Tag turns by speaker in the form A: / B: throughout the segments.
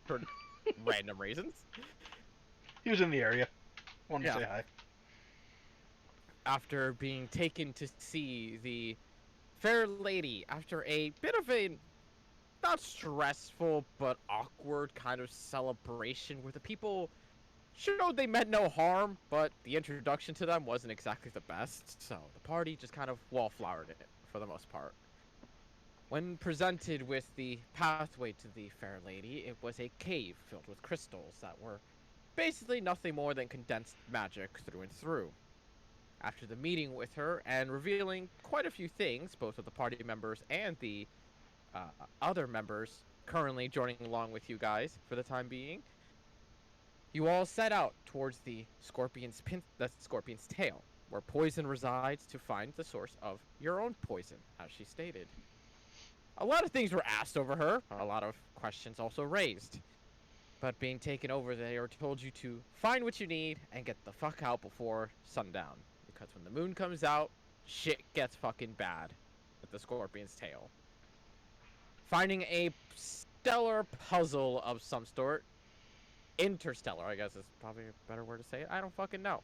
A: for random reasons.
B: He was in the area. Wanted to say hi.
A: After being taken to see the fair lady after a bit of a not stressful but awkward kind of celebration where the people showed they meant no harm, but the introduction to them wasn't exactly the best, so the party just kind of wallflowered it for the most part. When presented with the pathway to the fair lady, it was a cave filled with crystals that were basically nothing more than condensed magic through and through. After the meeting with her and revealing quite a few things, both of the party members and the other members currently joining along with you guys for the time being, you all set out towards the scorpion's tail, where poison resides to find the source of your own poison, as she stated. A lot of things were asked over her, a lot of questions also raised. But being taken over, they are told you to find what you need and get the fuck out before sundown. Because when the moon comes out, shit gets fucking bad with the scorpion's tail. Finding a stellar puzzle of some sort, interstellar, I guess is probably a better word to say it. I don't fucking know.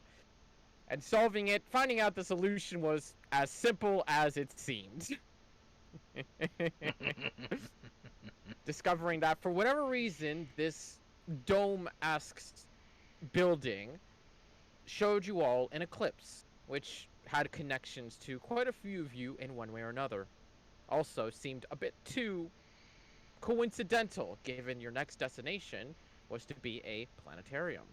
A: And solving it, finding out the solution was as simple as it seemed. Discovering that for whatever reason, this dome-esque building showed you all an eclipse, which had connections to quite a few of you in one way or another. Also seemed a bit too coincidental, given your next destination was to be a planetarium.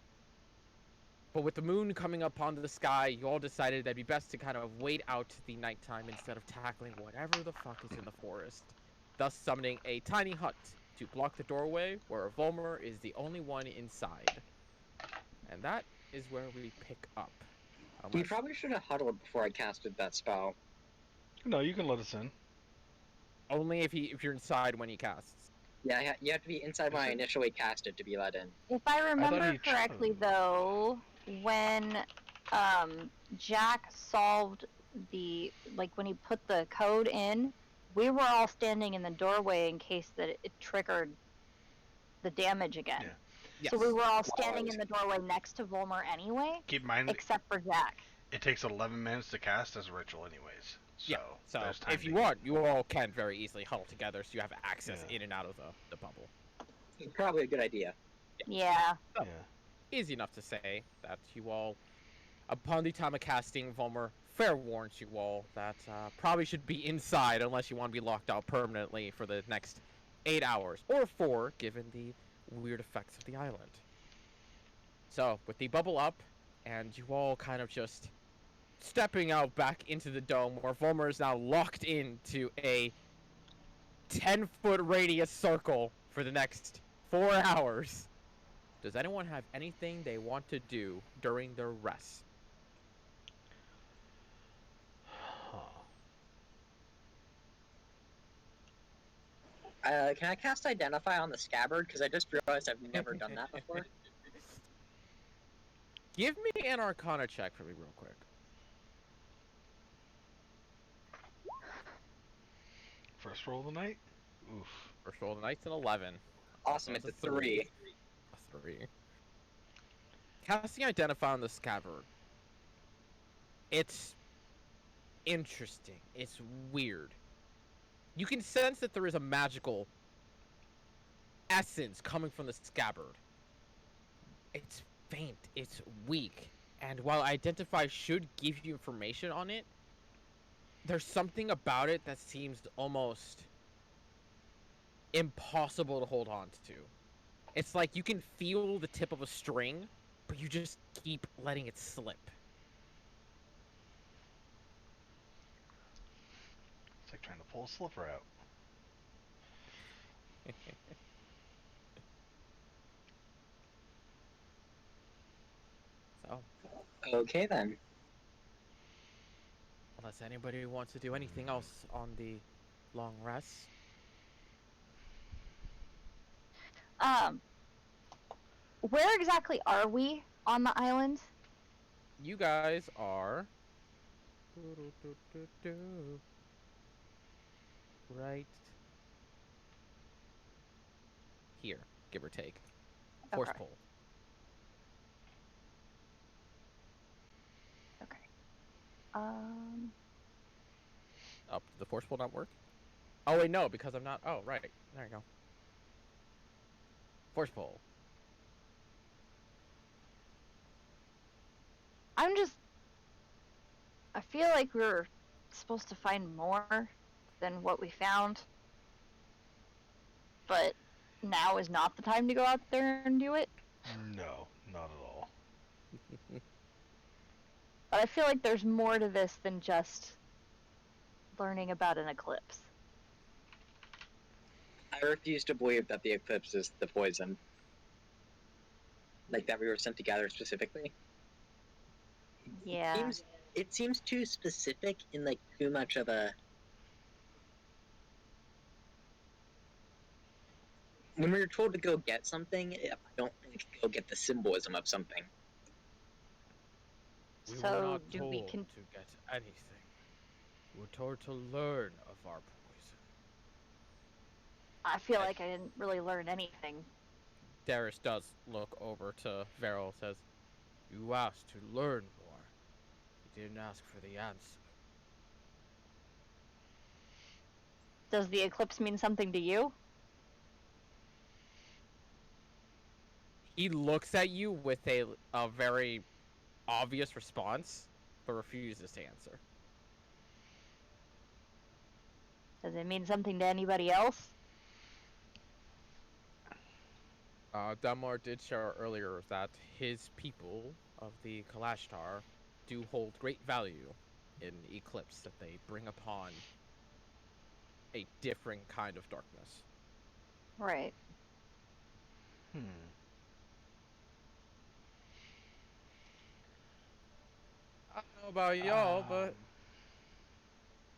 A: But with the moon coming up onto the sky, you all decided that'd be best to kind of wait out the nighttime instead of tackling whatever the fuck is in the forest, thus summoning a tiny hut to block the doorway where Volmer is the only one inside. And that is where we pick up.
C: We probably should have huddled before I casted that spell.
B: No, you can let us in.
A: Only if you're inside when he casts.
C: Yeah, you have to be inside when I initially cast it to be let in.
D: If I remember correctly, though, when Jack solved when he put the code in, we were all standing in the doorway in case that it triggered the damage again.
B: Yeah.
A: Yes.
D: So we were all standing in the doorway next to Volmer anyway,
B: Keep in mind,
D: except for Jack.
B: It takes 11 minutes to cast as a ritual anyways. So,
A: so if you want, you all can very easily huddle together so you have access in and out of the bubble.
C: Probably a good idea.
D: Yeah.
A: So, easy enough to say that you all, upon the time of casting, Volmer fair warns you all that probably should be inside unless you want to be locked out permanently for the next 8 hours, or 4, given the weird effects of the island. So, with the bubble up, and you all kind of just stepping out back into the dome, where Volmer is now locked into a 10-foot radius circle for the next 4 hours. Does anyone have anything they want to do during their rest?
C: Can I cast Identify on the scabbard? Because I just realized I've never done that before.
A: Give me an Arcana check for me real quick.
B: First roll of the night? Oof.
A: First roll of the night's an 11.
C: Awesome, it's a 3.
A: A 3. Casting Identify on the scabbard. It's interesting. It's weird. You can sense that there is a magical essence coming from the scabbard. It's faint, it's weak, and while Identify should give you information on it, there's something about it that seems almost impossible to hold on to. It's like you can feel the tip of a string, but you just keep letting it slip.
B: It's like trying to pull a slipper out.
A: So.
C: Okay then.
A: Unless anybody wants to do anything else on the long rest.
D: Where exactly are we on the island?
A: You guys are right here. give or take. Force
D: Okay.
A: pull.
D: Okay.
A: Up, did the force pull not work? Oh wait, no, because I'm not. Oh right, there you go. Force pull.
D: I'm just. I feel like we're supposed to find more than what we found, but now is not the time to go out there and do it.
B: No, not at all.
D: But I feel like there's more to this than just learning about an eclipse.
C: I refuse to believe that the eclipse is the poison. Like that we were sent to gather specifically.
D: Yeah.
C: It seems too specific in like too much of a. When we were told to go get something, I don't think go get the symbolism of something.
A: We were
D: So
A: not
D: do
A: told
D: we
A: to get anything. We were told to learn of our poison.
D: I feel
A: And
D: like I didn't really learn anything.
A: Darius does look over to Varel, says, "You asked to learn more. You didn't ask for the answer."
D: Does the eclipse mean something to you?
A: He looks at you with a very obvious response, but refuses to answer.
D: Does it mean something to anybody else?
A: Damar did share earlier that his people of the Kalashtar do hold great value in Eclipse, that they bring upon a different kind of darkness.
D: Right.
B: Hmm.
A: I don't know about y'all, but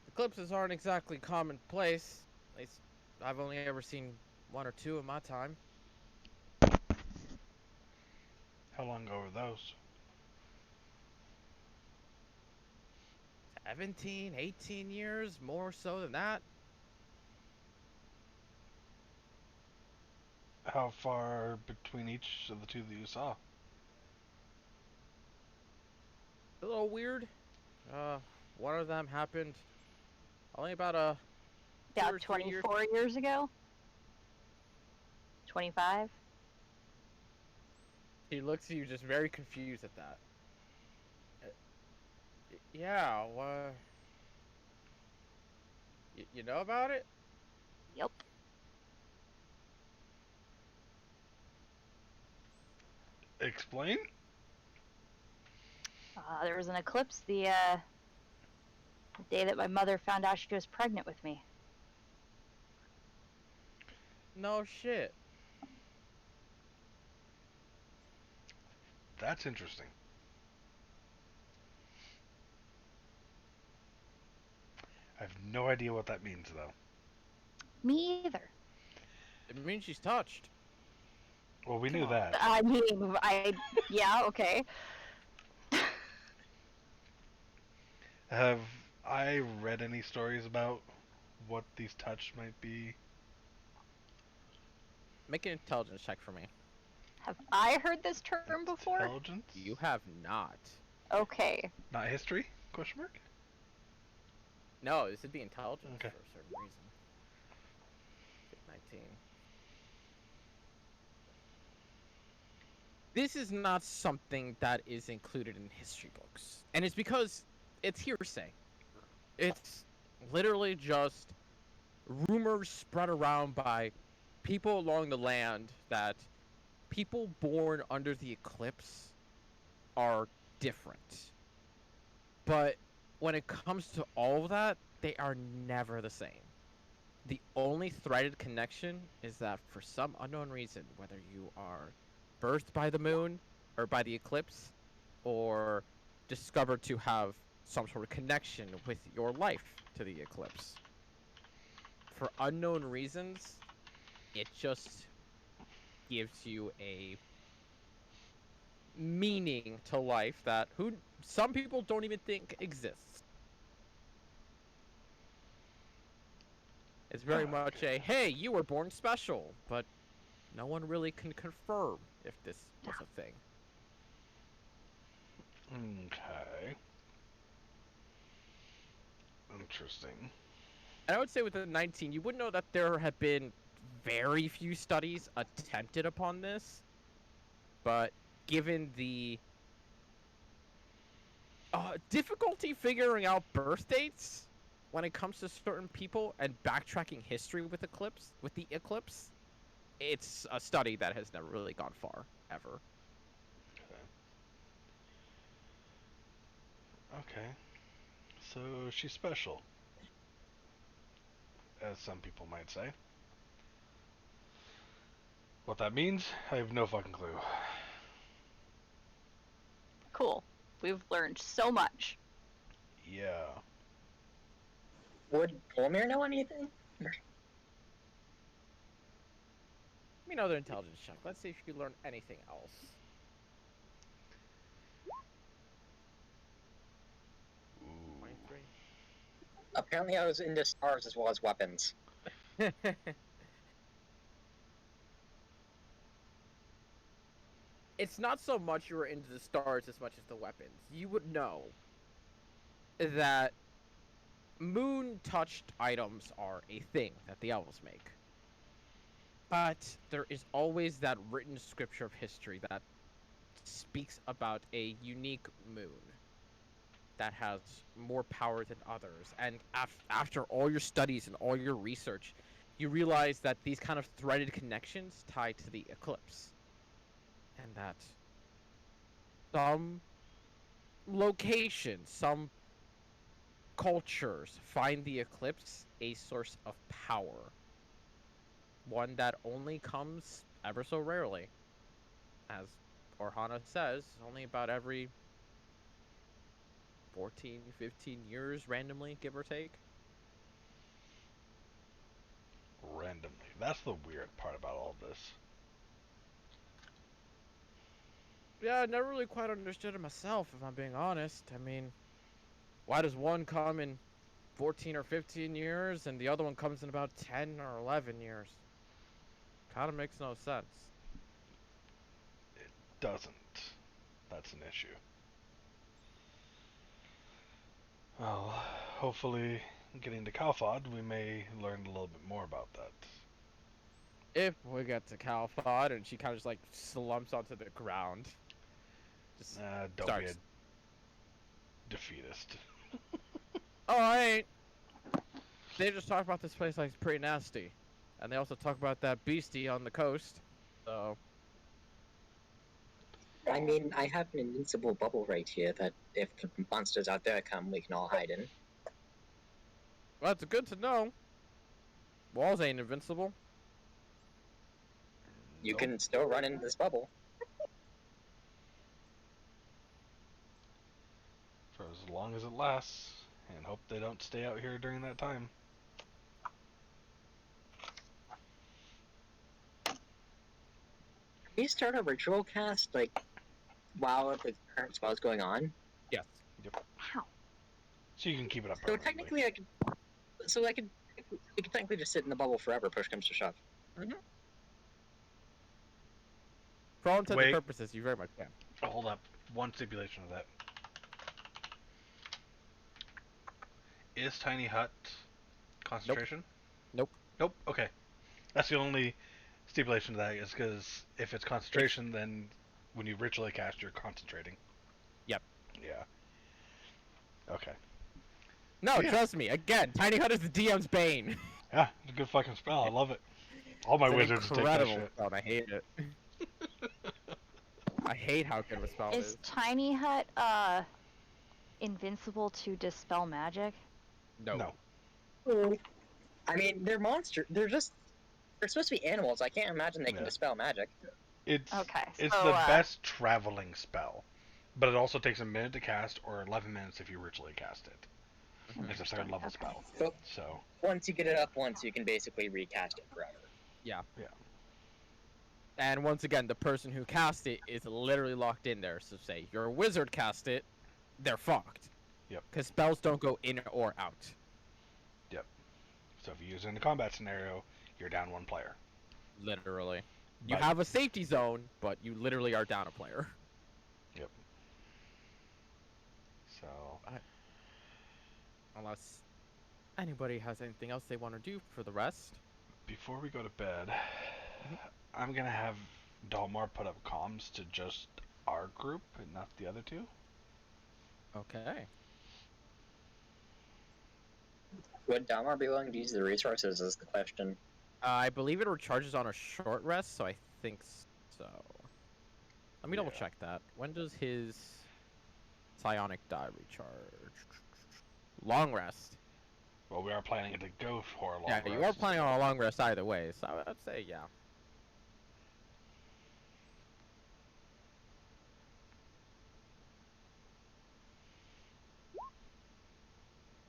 A: eclipses aren't exactly commonplace. At least I've only ever seen one or two in my time.
B: How long ago were those?
A: 17, 18 years, more so than that.
B: How far between each of the two that you saw?
A: A little weird. Uh, one of them happened only about a 2
D: About
A: or 3 years.
D: 24 years ago? 25?
A: He looks at you just very confused at that. Yeah, you know about it?
D: Yep.
B: Explain?
D: There was an eclipse the day that my mother found out she was pregnant with me.
A: No shit.
B: That's interesting. I have no idea what that means, though.
D: Me either.
A: It means she's touched.
B: Well, we
A: Come
B: knew
A: on.
B: that.
D: I mean, yeah, okay.
B: Have I read any stories about what these touch might be?
A: Make an intelligence check for me.
D: Have I heard this term before?
B: Intelligence?
A: You have not.
D: Okay.
B: Not history? Question mark?
A: No, this would be intelligence
B: Okay.
A: for a certain reason. 19. This is not something that is included in history books. And it's because it's hearsay. It's literally just rumors spread around by people along the land that people born under the eclipse are different. But when it comes to all of that, they are never the same. The only threaded connection is that for some unknown reason, whether you are birthed by the moon or by the eclipse, or discovered to have some sort of connection with your life to the eclipse, for unknown reasons, it just gives you a meaning to life that some people don't even think exists. It's very much a, hey, you were born special, but No one really can confirm if this was a thing.
B: Okay. Interesting.
A: And I would say with the 19, you would know that there have been very few studies attempted upon this, but given the difficulty figuring out birth dates when it comes to certain people and backtracking history with the eclipse, it's a study that has never really gone far ever.
B: Okay. So she's special, as some people might say. What that means, I have no fucking clue.
D: Cool. We've learned so much.
B: Yeah.
C: Would Polmir know anything?
A: Give me another intelligence check. Let's see if you learn anything else.
B: Ooh.
A: 23.
C: Apparently, I was into stars as well as weapons.
A: It's not so much you were into the stars as much as the weapons. You would know that moon-touched items are a thing that the elves make. But there is always that written scripture of history that speaks about a unique moon that has more power than others. And after all your studies and all your research, you realize that these kind of threaded connections tie to the eclipse. And that some locations, some cultures find the eclipse a source of power. One that only comes ever so rarely. As Orhana says, only about every 14, 15 years randomly, give or take.
B: Randomly. That's the weird part about all this.
A: Yeah, I never really quite understood it myself, if I'm being honest. I mean, why does one come in 14 or 15 years and the other one comes in about 10 or 11 years? Kind of makes no sense.
B: It doesn't. That's an issue. Well, hopefully, getting to Kalfod, we may learn a little bit more about that.
A: If we get to Calfod and she kind of just like slumps onto the ground. Just
B: Don't be a
A: starts.
B: defeatist.
A: Oh, I ain't. They just talk about this place like it's pretty nasty. And they also talk about that beastie on the coast. So,
C: I mean, I have an invincible bubble right here that if the monsters out there come, we can all hide in.
A: well, it's good to know. Walls ain't invincible.
C: You
B: Nope.
C: can still run into this bubble.
B: For as long as it lasts, and hope they don't stay out here during that time.
C: Can we start a ritual cast, like, while the current spell is going on?
A: Yes.
D: Wow.
B: So you can keep it up
C: So
B: permanently.
C: technically, we could technically just sit in the bubble forever, push comes to shove.
A: For all intents and
B: Wait.
A: purposes, you very much can.
B: Hold up. One stipulation of that. Is Tiny Hut concentration?
A: Nope.
B: Nope. Okay. That's the only stipulation to that is because if it's concentration, then when you ritually cast, you're concentrating.
A: Yep.
B: Yeah. Okay.
A: No,
B: Yeah.
A: trust me. Again, Tiny Hut is the DM's bane.
B: Yeah, it's a good fucking spell. I love it. All my
A: It's an
B: wizards take that
A: incredible
B: shit.
A: spell, and I hate it. I hate how good of a spell it
D: Is
A: is.
D: Tiny Hut invincible to dispel magic?
A: No.
C: I mean, they're monsters. They're supposed to be animals. I can't imagine they can
B: Yeah.
C: dispel magic.
B: It's
D: Okay,
B: it's
D: so,
B: the best traveling spell, but it also takes a minute to cast or 11 minutes if you ritually cast it. It's a third level
D: Okay.
B: spell.
C: But
B: So
C: once you get it up once, you can basically recast it forever.
A: Yeah.
B: Yeah.
A: And once again, the person who cast it is literally locked in there. So say your wizard cast it, they're fucked.
B: Yep.
A: Because spells don't go in or out.
B: so if you use it in a combat scenario, you're down one player.
A: Literally. You have a safety zone, but you literally are down a player.
B: Yep. So.
A: Unless anybody has anything else they want to do for the rest.
B: Before we go to bed,
A: Mhm.
B: I'm gonna have Dalmar put up comms to just our group and not the other two.
A: Okay.
C: Would Dalmar be willing to use the resources is the question.
A: I believe it recharges on a short rest, so I think so. Let me double check that. When does his psionic die recharge? Long rest.
B: Well, we are planning to go for a long
A: Yeah,
B: rest.
A: you are planning on a long rest either way, so I'd say yeah.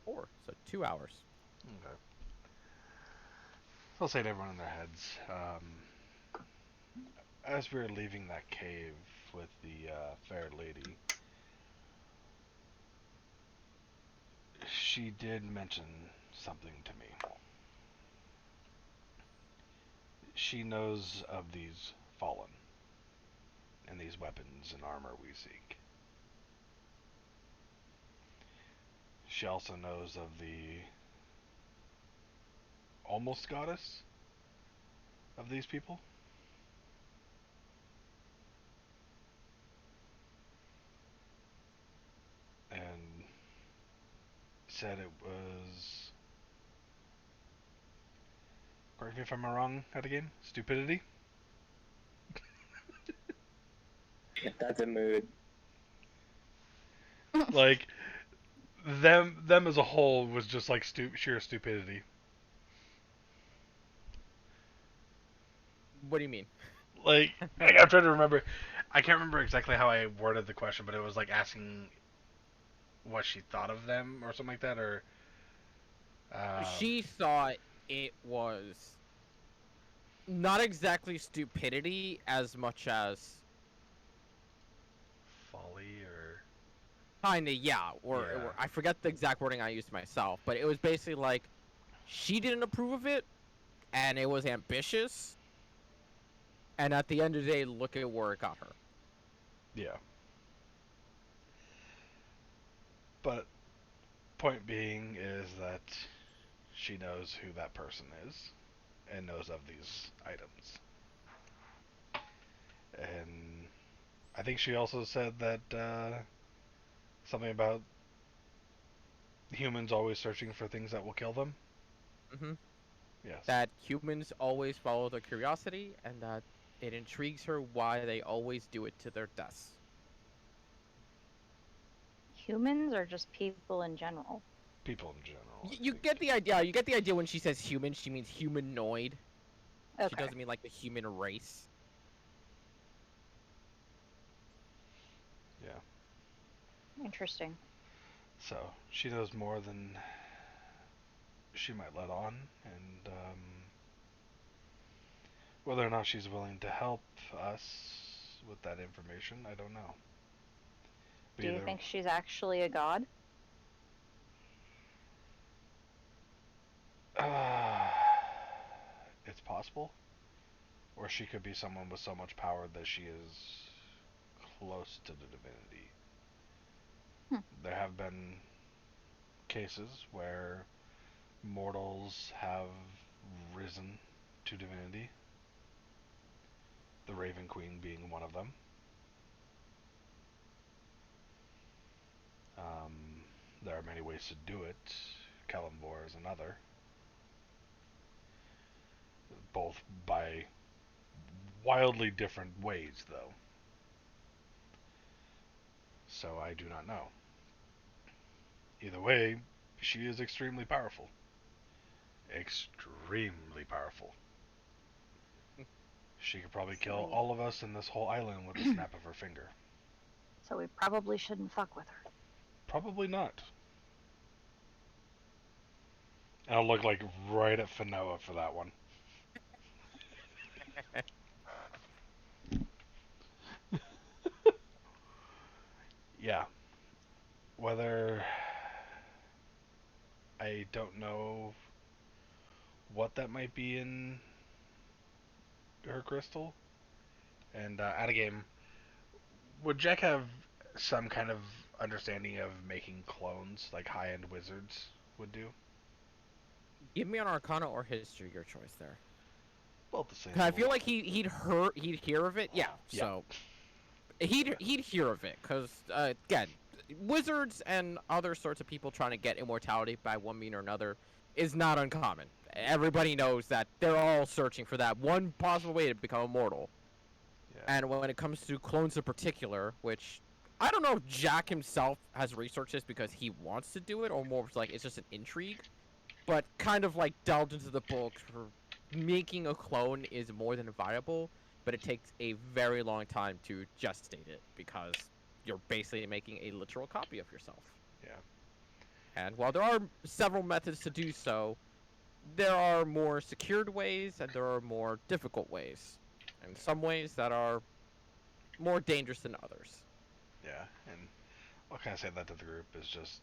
A: 4, so 2 hours.
B: Okay. I'll say to everyone in their heads, as we were leaving that cave with the fair lady, she did mention something to me. She knows of these fallen and these weapons and armor we seek. She also knows of the almost goddess of these people. And said it was, correct me if I'm wrong, at again, stupidity?
C: That's a mood.
B: Like, them as a whole was just like sheer stupidity.
A: What do you mean?
B: Like, I'm trying to remember. I can't remember exactly how I worded the question, but it was like asking what she thought of them or something like that, or
A: She thought it was not exactly stupidity as much as
B: folly, or
A: kinda, yeah, or I forget the exact wording I used myself, but it was basically like she didn't approve of it, and it was ambitious, and at the end of the day, look at where it got her.
B: yeah. But point being is that she knows who that person is and knows of these items. And I think she also said that something about humans always searching for things that will kill them.
A: Mm-hmm.
B: Yes.
A: That humans always follow their curiosity, and that it intrigues her why they always do it to their deaths.
D: Humans or just people in general?
B: People in general.
A: You get the idea. You get the idea when she says human, she means humanoid.
D: Okay.
A: She doesn't mean like the human race.
B: Yeah.
D: Interesting.
B: So she knows more than she might let on, and whether or not she's willing to help us with that information, I don't know.
D: Do you think she's actually a god?
B: It's possible. Or she could be someone with so much power that she is close to the divinity. There have been cases where mortals have risen to divinity, the Raven Queen being one of them. There are many ways to do it. Kalimvor is another. Both by wildly different ways, though. So I do not know. Either way, she is extremely powerful. Extremely powerful. She could probably kill all of us in this whole island with a snap of her finger.
D: So we probably shouldn't fuck with her.
B: Probably not. And I'll look like right at Fanoa for that one. Yeah. Whether I don't know what that might be in her crystal. And out of game, would Jack have some kind of understanding of making clones like high-end wizards would do?
A: Give me an Arcana or History, your choice there.
B: Both the same.
A: 'Cause I feel like he'd hear of it. Yeah.
B: Yeah.
A: So he'd hear of it. Cause again, wizards and other sorts of people trying to get immortality by one mean or another is not uncommon. Everybody knows that they're all searching for that one possible way to become immortal.
B: Yeah.
A: And when it comes to clones in particular, which I don't know if Jack himself has researched this because he wants to do it, or more like it's just an intrigue, but kind of like delved into the book for making a clone is more than viable, but it takes a very long time to gestate it because you're basically making a literal copy of yourself.
B: Yeah.
A: And while there are several methods to do so, there are more secured ways and there are more difficult ways. And some ways that are more dangerous than others.
B: Yeah, and what can I say that to the group is just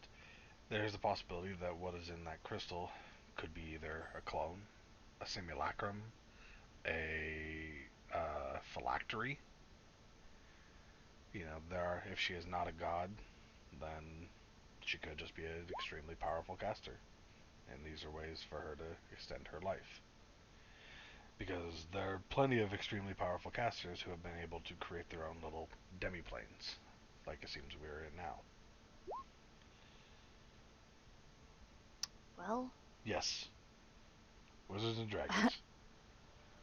B: there's a possibility that what is in that crystal could be either a clone, a simulacrum, a phylactery. If she is not a god, then she could just be an extremely powerful caster, and these are ways for her to extend her life. Because there are plenty of extremely powerful casters who have been able to create their own little demi-planes, like it seems we're in now.
D: Well,
B: Yes. Wizards and Dragons.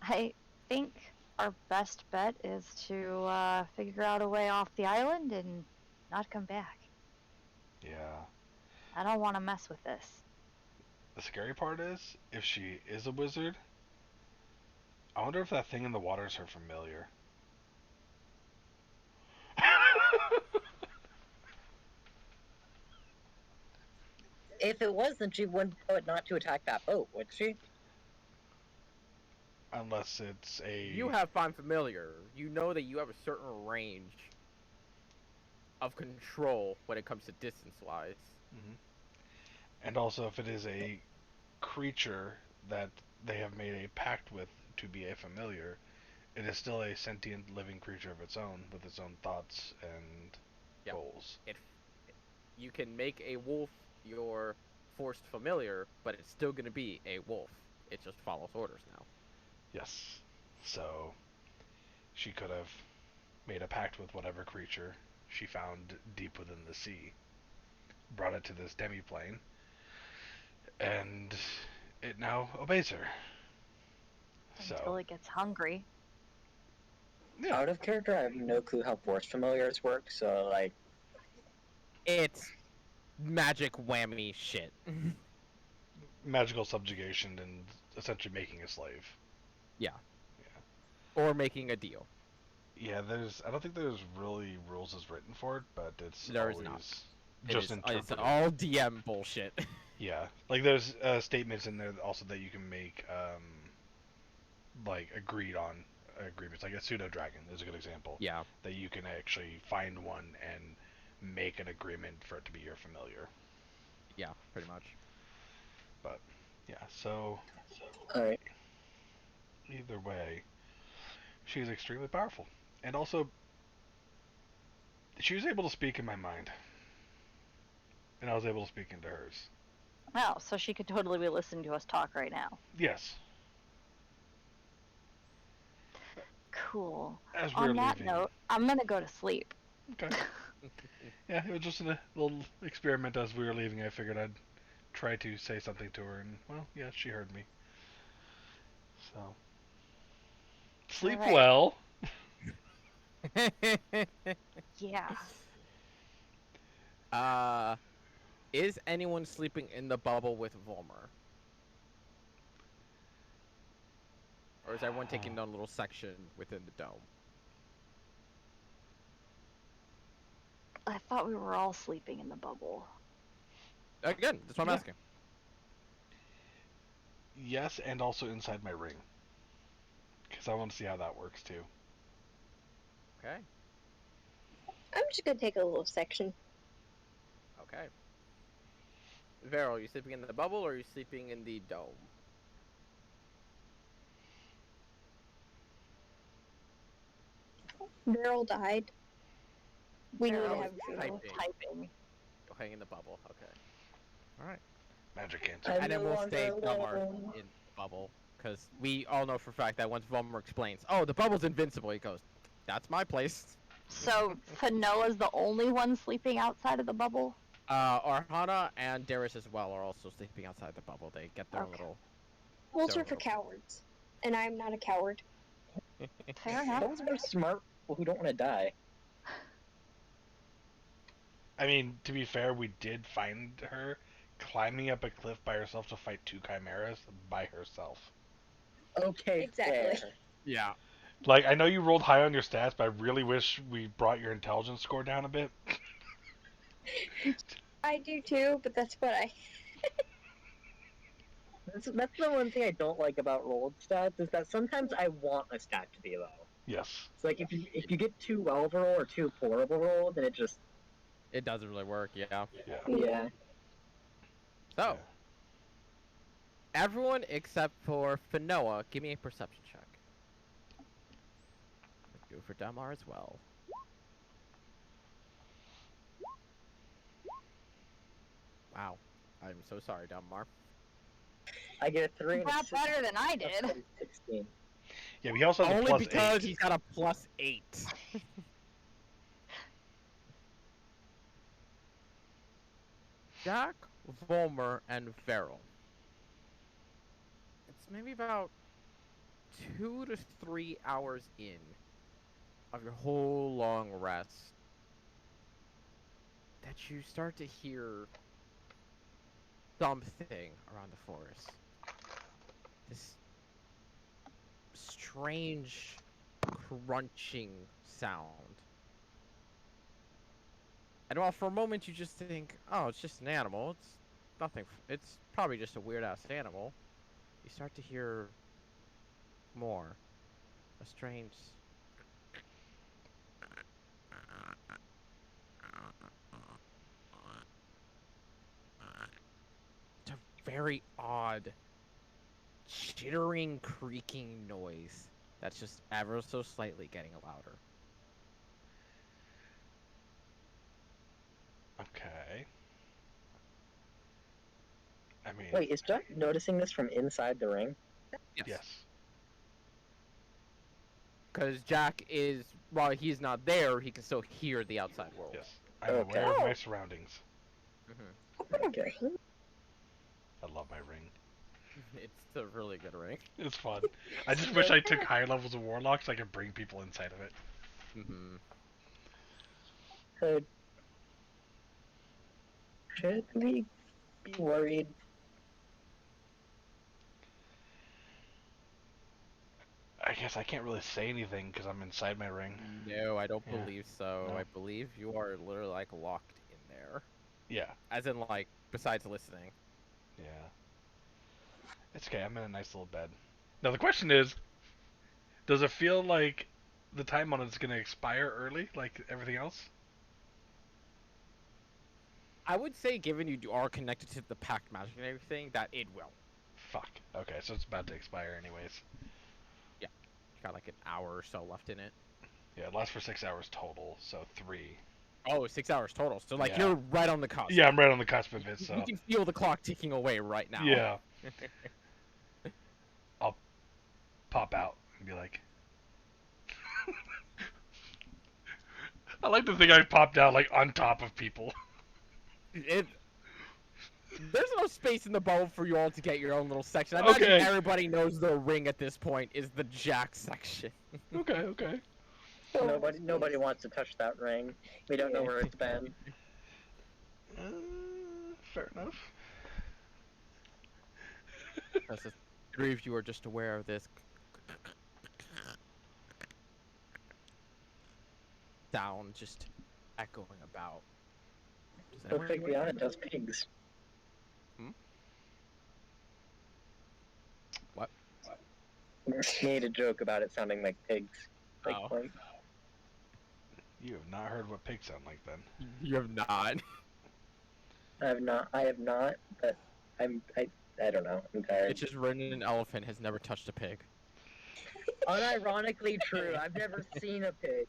D: I think our best bet is to figure out a way off the island and not come back.
B: Yeah.
D: I don't want to mess with this.
B: The scary part is, if she is a wizard, I wonder if that thing in the water is her familiar.
C: If it was, then she wouldn't know it not to attack that boat, would she?
B: Unless it's a...
A: You have Find Familiar. You know that you have a certain range of control when it comes to distance-wise.
B: Mhm. And also, if it is a creature that they have made a pact with to be a familiar, it is still a sentient living creature of its own, with its own thoughts and goals.
A: You can make a wolf your forced familiar, but it's still going to be a wolf. It just follows orders now.
B: Yes. So, she could have made a pact with whatever creature she found deep within the sea, brought it to this demi-plane, and it now obeys her.
D: Until it gets hungry.
B: Yeah.
C: Out of character, I have no clue how force familiars work, so, like...
A: It's magic whammy shit.
B: Magical subjugation and essentially making a slave.
A: Yeah. Or making a deal.
B: Yeah, I don't think there's really rules as written for it, but it's
A: There is
B: always
A: not.
B: just
A: It's
B: interpreted.
A: all DM bullshit.
B: Yeah, like there's statements in there also that you can make, like agreed on agreements. Like a pseudo dragon is a good example.
A: Yeah.
B: That you can actually find one and make an agreement for it to be your familiar.
A: Yeah, pretty much.
B: But yeah, so
C: Alright.
B: either way, she's extremely powerful, and also she was able to speak in my mind, and I was able to speak into hers.
D: Oh, so she could totally be listening to us talk right now.
B: Yes.
D: Cool.
B: As we're
D: On that
B: leaving.
D: note, I'm gonna go to sleep.
B: Okay. Yeah, it was just a little experiment as we were leaving. I figured I'd try to say something to her, and well, yeah, she heard me. So sleep
D: All right.
B: well.
D: Yeah.
A: Is anyone sleeping in the bubble with Volmer? Or is everyone taking down a little section within the dome?
D: I thought we were all sleeping in the bubble.
A: Again, that's what I'm asking.
B: Yes, and also inside my ring, because I want to see how that works too.
A: Okay.
E: I'm just gonna take a little section.
A: Okay. Vero, are you sleeping in the bubble or are you sleeping in the dome?
E: Daryl died. We need
D: Daryl
E: to
A: was
E: have a funeral.
D: typing.
A: You'll hang in the bubble. Okay. All right.
B: Magic answer.
C: I'm
A: And then
C: no
A: we'll
C: longer
A: stay Delmar
C: alone.
A: in the bubble because we all know for a fact that once Vollmer explains, "Oh, the bubble's invincible," he goes, "That's my place."
D: So Fanoa's the only one sleeping outside of the bubble?
A: Arhana and Darius as well are also sleeping outside the bubble. They get their own
D: Okay.
A: little.
E: Rules
A: their
E: are for
A: little-
E: cowards, and I'm not a coward.
D: Fair enough.
C: Those are smart people who don't want to die.
B: I mean, to be fair, we did find her climbing up a cliff by herself to fight 2 chimeras by herself.
C: Okay,
E: Exactly.
C: fair.
A: Yeah.
B: Like, I know you rolled high on your stats, but I really wish we brought your intelligence score down a bit.
E: I do too, but that's what I.
C: That's the one thing I don't like about rolled stats is that sometimes I want a stat to be low.
B: Yes.
C: It's like if you get too well of a roll or too poor of a roll, then it just
A: It doesn't really work. Yeah.
B: Yeah.
C: yeah.
A: So, everyone except for Fanoa, give me a perception check. Do it for Delmar as well. Wow. I'm so sorry, Delmar.
C: I get a 3 and a
D: Not
C: 6.
D: better than I
C: That's
D: did.
C: like 16.
B: Yeah, he also has a
A: Only
B: plus
A: because
B: 8.
A: he's got a +8. Jack, Vollmer, and Farrell. It's maybe about 2 to 3 hours in of your whole long rest that you start to hear something around the forest. This strange crunching sound. And while for a moment you just think, oh, it's just an animal, it's nothing, it's probably just a weird ass animal, you start to hear more. A strange. It's a very odd, chittering, creaking noise that's just ever so slightly getting louder.
B: Okay. I mean,
C: Wait, is Jack noticing this from inside the ring?
B: yes.
A: Because Jack is, while he's not there, he can still hear the outside world.
B: Yes. I'm
C: Okay.
B: aware of my surroundings.
C: Okay.
B: I love my ring.
A: It's a really good ring.
B: It's fun. I just wish I took higher levels of Warlock so I could bring people inside of it.
C: Should we be worried?
B: I guess I can't really say anything because I'm inside my ring.
A: No, I don't
B: Yeah.
A: believe so.
B: No.
A: I believe you are literally like locked in there.
B: Yeah.
A: As in, like, besides listening.
B: Yeah. It's okay. I'm in a nice little bed. Now the question is, does it feel like the time on it's going to expire early, like everything else?
A: I would say, given you are connected to the pact magic and everything, that it will.
B: Fuck. Okay, so it's about to expire anyways.
A: Yeah. Got like an hour or so left in it.
B: Yeah, it lasts for 6 hours total, so 3.
A: Oh, 6 hours total. So, like,
B: Yeah.
A: you're right on the cusp.
B: Yeah, I'm right on the cusp of it, so.
A: You can feel the clock ticking away right now.
B: Yeah. I'll pop out and be like... I like to think I popped out, like, on top of people.
A: There's enough space in the bubble for you all to get your own little section. I imagine
B: Okay.
A: everybody knows the ring at this point is the Jack section.
B: Okay.
C: Nobody wants to touch that ring. We don't know where it's been.
B: Fair enough.
A: As the 3 of you are just aware of this sound just echoing about.
C: Perfectly honest, those pigs.
A: What?
C: Made a joke about it sounding like pigs. Like,
A: Oh.
C: like
B: You have not heard what pigs sound like then.
A: You have not.
C: I have not, but I don't know. I'm tired.
A: It's just written an elephant has never touched a pig.
C: Unironically true. I've never seen a pig.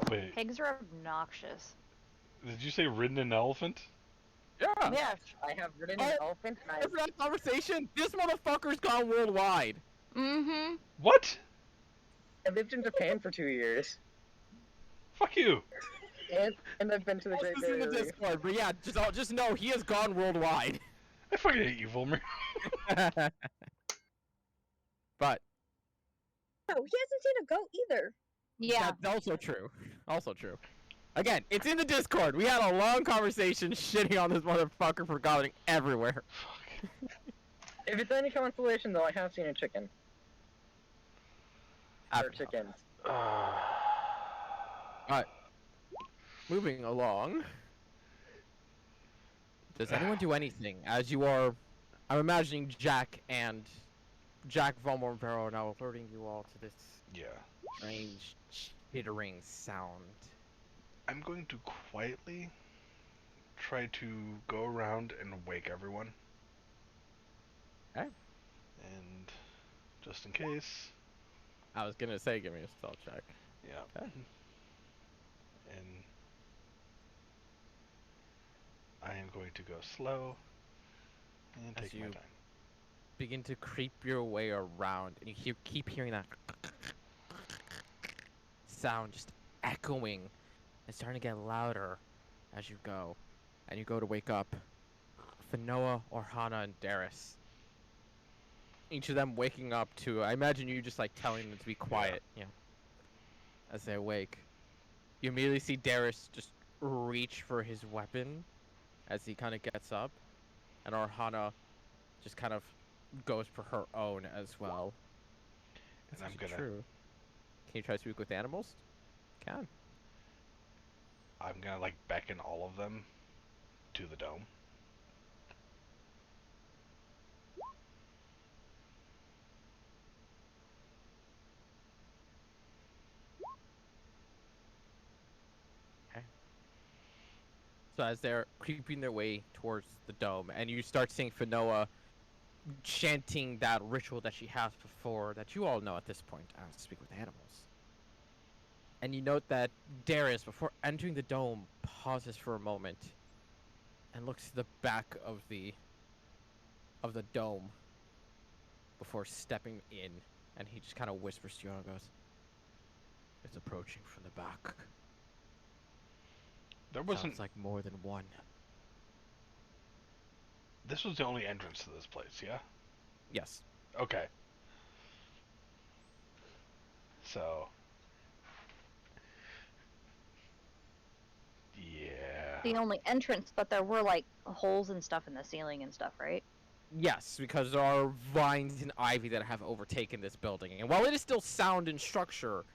B: Wait,
D: Pigs are obnoxious.
B: did you say ridden an elephant?
A: Yeah.
C: Yes, I have ridden an
A: Oh,
C: elephant, and
A: After that conversation, this motherfucker's gone worldwide.
D: Mm-hmm.
B: What?
C: I lived in Japan for 2 years,
B: Fuck you.
C: and I've been to the
A: Post
C: Great
A: this in the
C: Barrier Reef.
A: Discord, but yeah, just know he has gone worldwide.
B: I fucking hate you, Volmer.
A: But
E: Oh, he hasn't seen a goat either.
D: Yeah.
A: that's also true. Also true. Again, it's in the Discord. We had a long conversation shitting on this motherfucker for going everywhere.
B: Fuck.
C: If it's any consolation, though, I have seen a chicken. Or chickens.
A: Alright. Moving along. Does anyone do anything as you are? I'm imagining Jack, Volmore, and Vero are now alerting you all to this
B: Yeah.
A: strange chittering sound.
B: I'm going to quietly try to go around and wake everyone.
A: Okay.
B: And just in case.
A: I was gonna say, give me a stealth check.
B: Yeah.
A: Okay.
B: And I am going to go slow and
A: As
B: take my
A: you
B: time.
A: begin to creep your way around, and you keep hearing that sound just echoing. It's starting to get louder as you go, and you go to wake up Fanoa, Orhana, and Darius. Each of them waking up to, I imagine you just like telling them to be quiet, you know, as they awake. You immediately see Darius just reach for his weapon as he kind of gets up, and Orhana just kind of goes for her own as well.
B: And
A: That's
B: I'm
A: actually
B: gonna
A: true. Can you try to speak with animals? Can.
B: I'm gonna like beckon all of them to the dome.
A: So as they're creeping their way towards the dome, and you start seeing Fanoa chanting that ritual that she has before, that you all know at this point, as speak with animals. And you note that Darius, before entering the dome, pauses for a moment and looks to the back of the dome before stepping in, and he just kind of whispers to you and goes, "It's approaching from the back.
B: There wasn't.
A: Sounds like more than one."
B: This was the only entrance to this place, yeah?
A: Yes.
B: Okay. So. Yeah.
D: The only entrance, but there were like holes and stuff in the ceiling and stuff, right?
A: Yes, because there are vines and ivy that have overtaken this building. And while it is still sound in structure,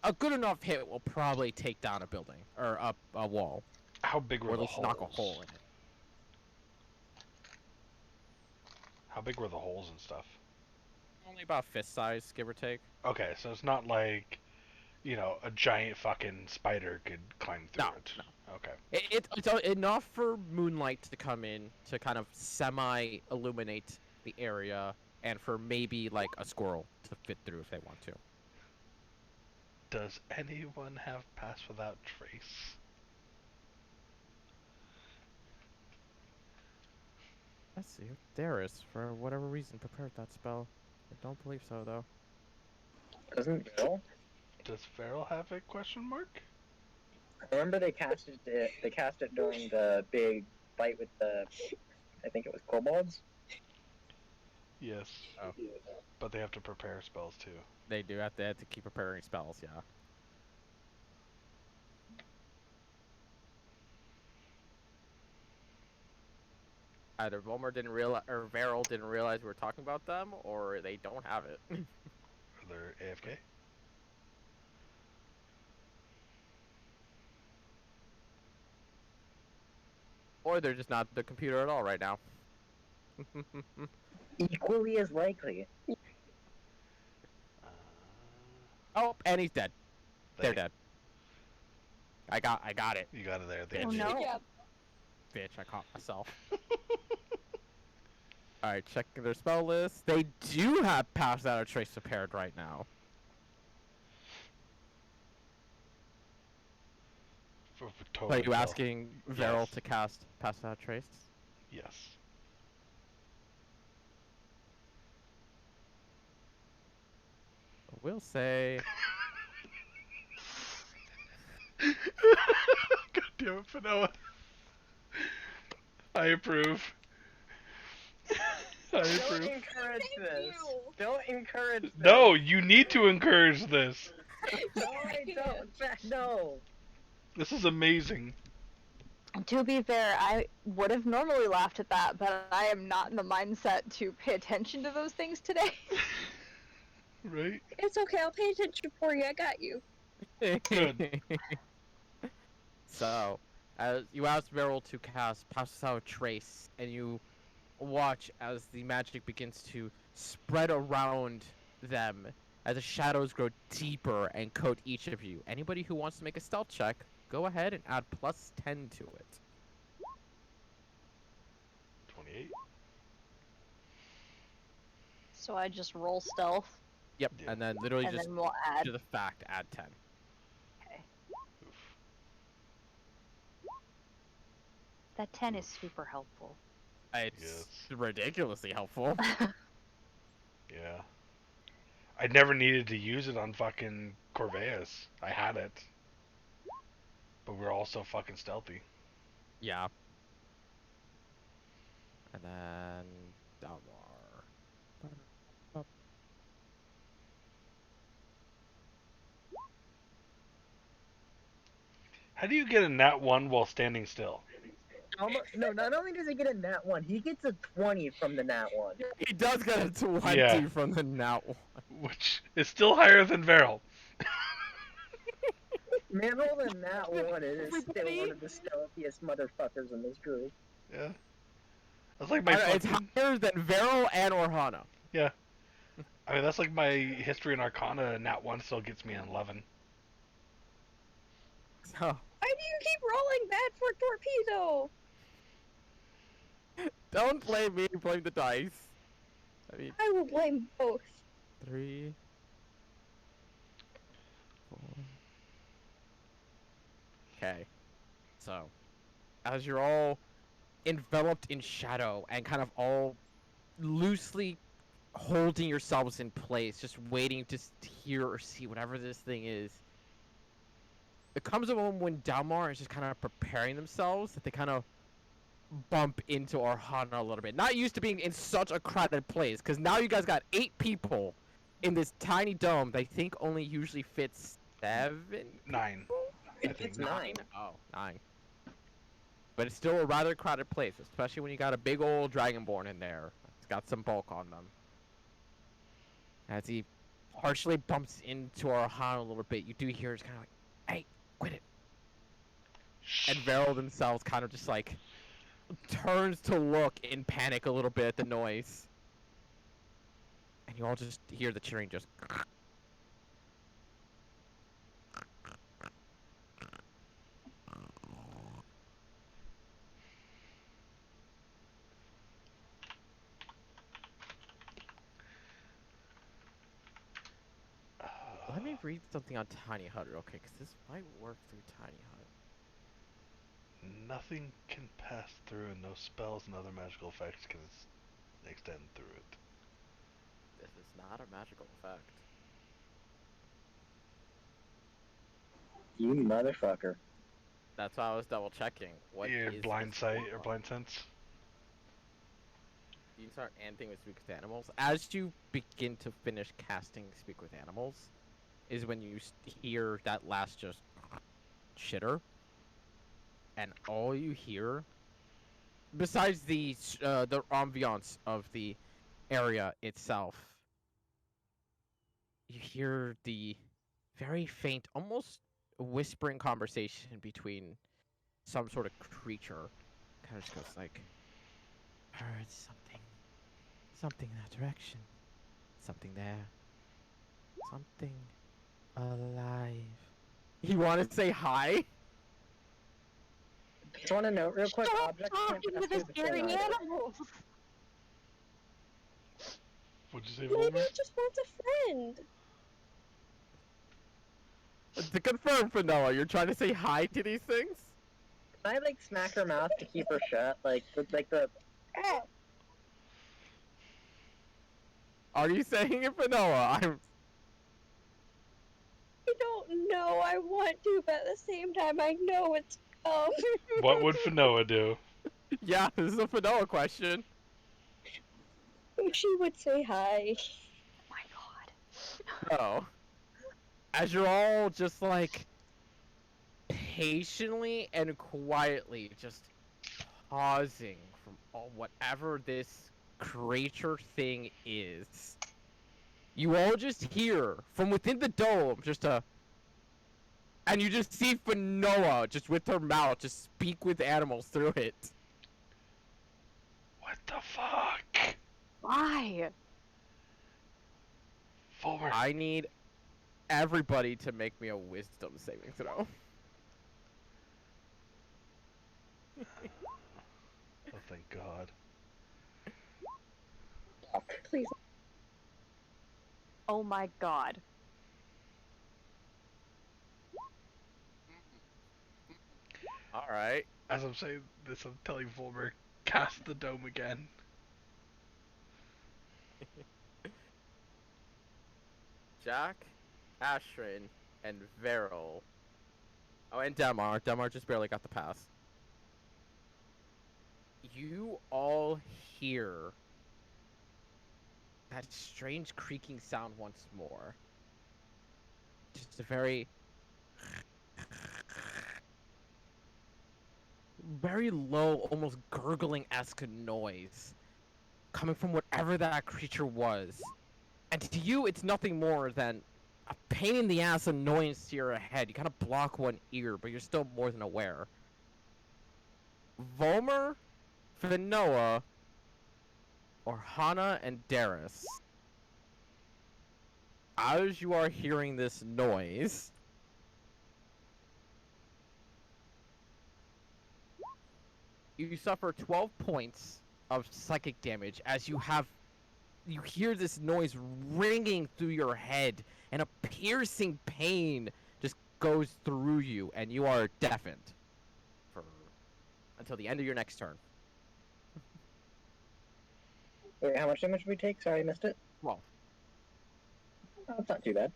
A: a good enough hit will probably take down a building, or a wall,
B: How big were
A: or at
B: the
A: least
B: holes?
A: knock a hole in it.
B: How big were the holes and stuff?
A: Only about fist size, give or take.
B: Okay, so it's not like, a giant fucking spider could climb through
A: No,
B: it.
A: no.
B: Okay.
A: It's enough for moonlight to come in to kind of semi-illuminate the area, and for maybe like a squirrel to fit through if they want to.
B: Does anyone have Pass Without Trace?
A: Let's see if Darius, for whatever reason, prepared that spell. I don't believe so, though.
C: Doesn't Bill?
B: Does Farrell have a question mark?
C: I remember they cast it. They cast it during the big fight with the, I think it was kobolds.
B: Yes.
A: Oh.
B: But they have to prepare spells too.
A: They do have to keep preparing spells, yeah. Either Volmer didn't realize, or Varel didn't realize we were talking about them, or they don't have it.
B: Are they AFK?
A: Or they're just not at the computer at all right now.
C: Equally as likely.
A: Oh, and he's dead. They're
B: They-
A: dead. I got it.
B: You got it there.
A: Bitch.
D: Oh no.
E: Good job.
A: Bitch, I caught myself. Alright, checking their spell list. They do have Pass Out a Trace prepared right now.
B: Totally
A: Are you
B: kill.
A: asking Varel
B: Yes.
A: to cast Pass Without Trace?
B: Yes.
A: We'll say
B: God damn it, Fanoa. I approve. I
C: Don't
B: approve.
C: encourage
E: Thank
C: this.
E: you.
C: Don't encourage this.
B: No, you need to encourage this.
C: No, I don't. No.
B: This is amazing.
D: To be fair, I would have normally laughed at that, but I am not in the mindset to pay attention to those things today.
B: Right?
E: It's okay, I'll pay attention for you. I got you.
B: Good.
A: So, you ask Varel to cast Pass Without Trace, and you watch as the magic begins to spread around them as the shadows grow deeper and coat each of you. Anybody who wants to make a stealth check, go ahead and add +10 to it.
B: 28.
D: So I just roll stealth,
A: Yep,
B: Yeah.
A: and then literally
D: and
A: just
D: then we'll add.
A: to the fact add 10.
D: Okay.
B: Oof.
D: That 10 is super helpful.
A: It's
B: Yes.
A: ridiculously helpful.
B: Yeah. I never needed to use it on fucking Corveus. I had it. But we're all so fucking stealthy.
A: Yeah. And then Dalmar.
B: How do you get a nat 1 while standing still?
C: No, not only does he get a nat 1, he gets a 20 from the nat 1.
A: He does get a 20
B: Yeah.
A: from the nat 1.
B: Which is still higher than Varel.
C: Man, roll a nat 1 and is still
A: Everybody?
C: one of the stealthiest motherfuckers in this group.
B: Yeah. That's like my
A: It's
B: fucking...
A: higher than Varel and Orhana.
B: Yeah. I mean, that's like my history and arcana. Nat 1 still gets me an 11.
A: So,
E: Why do you keep rolling bad for torpedo?
A: don't blame me, blame the dice. I mean,
E: I will blame both.
A: 3, 4. Okay. So, as you're all enveloped in shadow and kind of all loosely holding yourselves in place, just waiting to hear or see whatever this thing is, there comes a moment when Dalmar is just kind of preparing themselves that they kind of bump into Orhana a little bit. Not used to being in such a crowded place, because now you guys got 8 people in this tiny dome that I think only usually fits 7?
B: 9. I think.
C: It's 9.
A: Oh, 9. But it's still a rather crowded place, especially when you got a big old Dragonborn in there. It's got some bulk on them. As he partially bumps into Orhana a little bit, you do hear it's kind of like, "Hey, quit it." And Varel themselves kind of just like turns to look in panic a little bit at the noise. And you all just hear the cheering just... Let me read something on Tiny Hut real quick, because this might work through Tiny Hut.
B: Nothing can pass through, and no spells and other magical effects can extend through it.
A: This is not a magical effect.
C: You motherfucker.
A: That's why I was double checking. What
B: Your
A: is
B: blind
A: this
B: sight or
A: for?
B: blind sense?
A: You can start anything with Speak with Animals. As you begin to finish casting Speak with Animals, is when you hear that last just shitter, and all you hear, besides the ambiance of the area itself, you hear the very faint, almost whispering conversation between some sort of creature. Kind of just goes like, "Heard something in that direction, something there, something alive." You want to say hi?
C: Just want to note real quick,
D: Stop
C: objects can't
D: talking
C: pass
D: to the
C: through the thing
D: scary
C: either.
D: animals!
B: What'd you say,
E: Maybe
B: Voldemort?
E: it just wants a friend.
A: To confirm, Fanoa, you're trying to say hi to these things?
C: Can I like smack her mouth to keep her shut? Like the. Ah!
A: Are you saying it, Fanoa?
E: I don't know. I want to, but at the same time, I know it's dumb.
B: What would Fanoa do?
A: Yeah, this is a Fanoa question.
E: She would say hi.
D: Oh my god.
A: Oh. As you're all just like patiently and quietly just pausing from all whatever this creature thing is, you all just hear from within the dome and you just see Fanoa just with her mouth just speak with animals through it.
B: What the fuck?
D: Why?
B: Fulmer.
A: I need everybody to make me a wisdom saving throw.
B: Oh, thank God.
E: Please.
D: Oh my god.
A: Alright.
B: As I'm saying this, I'm telling Fulmer, cast the dome again.
A: Jack, Ashrin, and Veril. Oh, and Demar. Demar just barely got the pass. You all hear that strange creaking sound once more. Just a very low, almost gurgling-esque noise coming from whatever that creature was. And to you, it's nothing more than a pain in the ass annoyance to your head. You kind of block one ear, but you're still more than aware. Volmer, Finoa, or Hana and Darius. As you are hearing this noise, you suffer 12 points of psychic damage as you hear this noise ringing through your head, and a piercing pain just goes through you, and you are deafened until the end of your next turn.
C: Wait, how much damage did we take? Sorry, I missed it.
A: 12.
C: Oh, it's not too bad.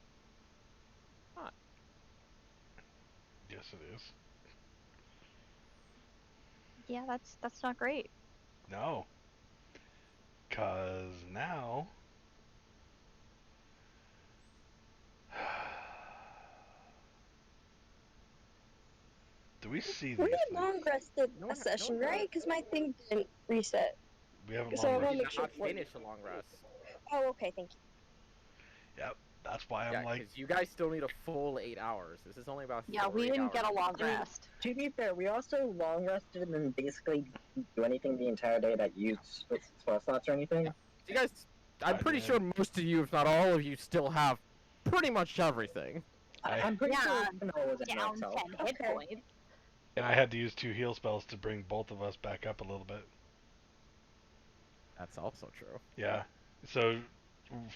B: Yes, it is.
D: Yeah, that's not great.
B: No. 'Cause now... Do we see
E: We
B: these
E: had long
B: things?
E: rested
A: No
E: a
A: one-
E: session,
A: no one-
E: right? Because my thing didn't reset.
B: We haven't
E: So I
B: long
E: wanna
A: You
E: make
A: did
E: sure
A: not
E: it wasn't-
A: finish a long rest.
E: Oh, okay, thank you.
B: Yep, that's why I'm
A: Yeah,
B: like...
A: because you guys still need a full 8 hours. This is only about
D: Yeah,
A: 4
D: we
A: 8
D: didn't get a
A: hours.
D: long
C: I mean,
D: rest.
C: To be fair, we also long rested and then basically didn't do anything the entire day that used spell slots or anything.
A: Yeah. You guys, I'm
B: I
A: pretty
B: did.
A: sure most of you, if not all of you, still have pretty much everything.
C: I'm pretty
D: Yeah,
C: sure Finoa was at
D: Down
C: max
D: 10
C: health.
D: hit
E: Okay.
D: points.
B: And I had to use 2 heal spells to bring both of us back up a little bit.
A: That's also true.
B: Yeah. So,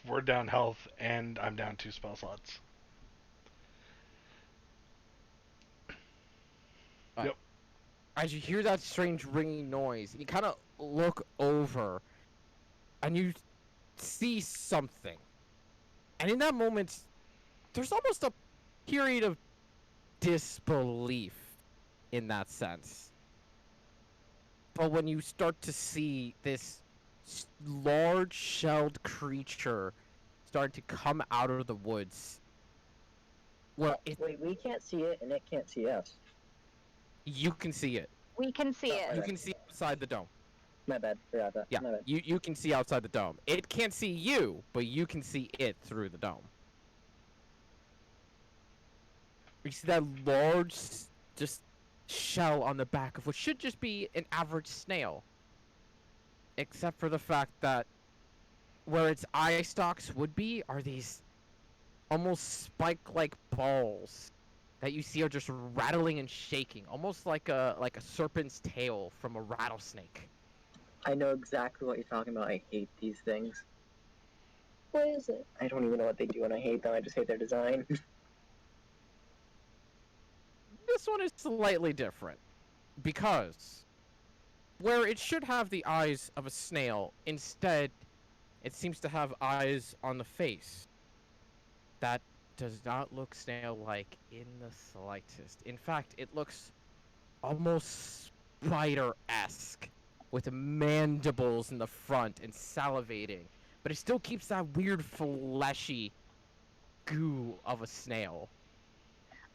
B: we're down health, and I'm down 2 spell slots. Yep.
A: As you hear that strange ringing noise, you kind of look over, and you see something. And in that moment, there's almost a period of disbelief in that sense. But when you start to see this large shelled creature starting to come out of the woods, well,
C: Wait, we can't see it and it can't see us.
A: you can see it.
D: We can see
C: Oh,
D: it.
A: You
C: okay.
A: can see outside the dome.
C: My bad. Forgot that.
A: Yeah,
C: My bad.
A: you can see outside the dome. It can't see you, but you can see it through the dome. You see that large, just shell on the back of what should just be an average snail. Except for the fact that where its eye stalks would be are these almost spike-like balls that you see are just rattling and shaking, almost like a serpent's tail from a rattlesnake.
C: I know exactly what you're talking about. I hate these things.
E: What is it?
C: I don't even know what they do and I hate them. I just hate their design.
A: this one is slightly different. Because where it should have the eyes of a snail, instead, it seems to have eyes on the face. That does not look snail-like in the slightest. In fact, it looks almost spider-esque, with mandibles in the front and salivating. But it still keeps that weird fleshy goo of a snail.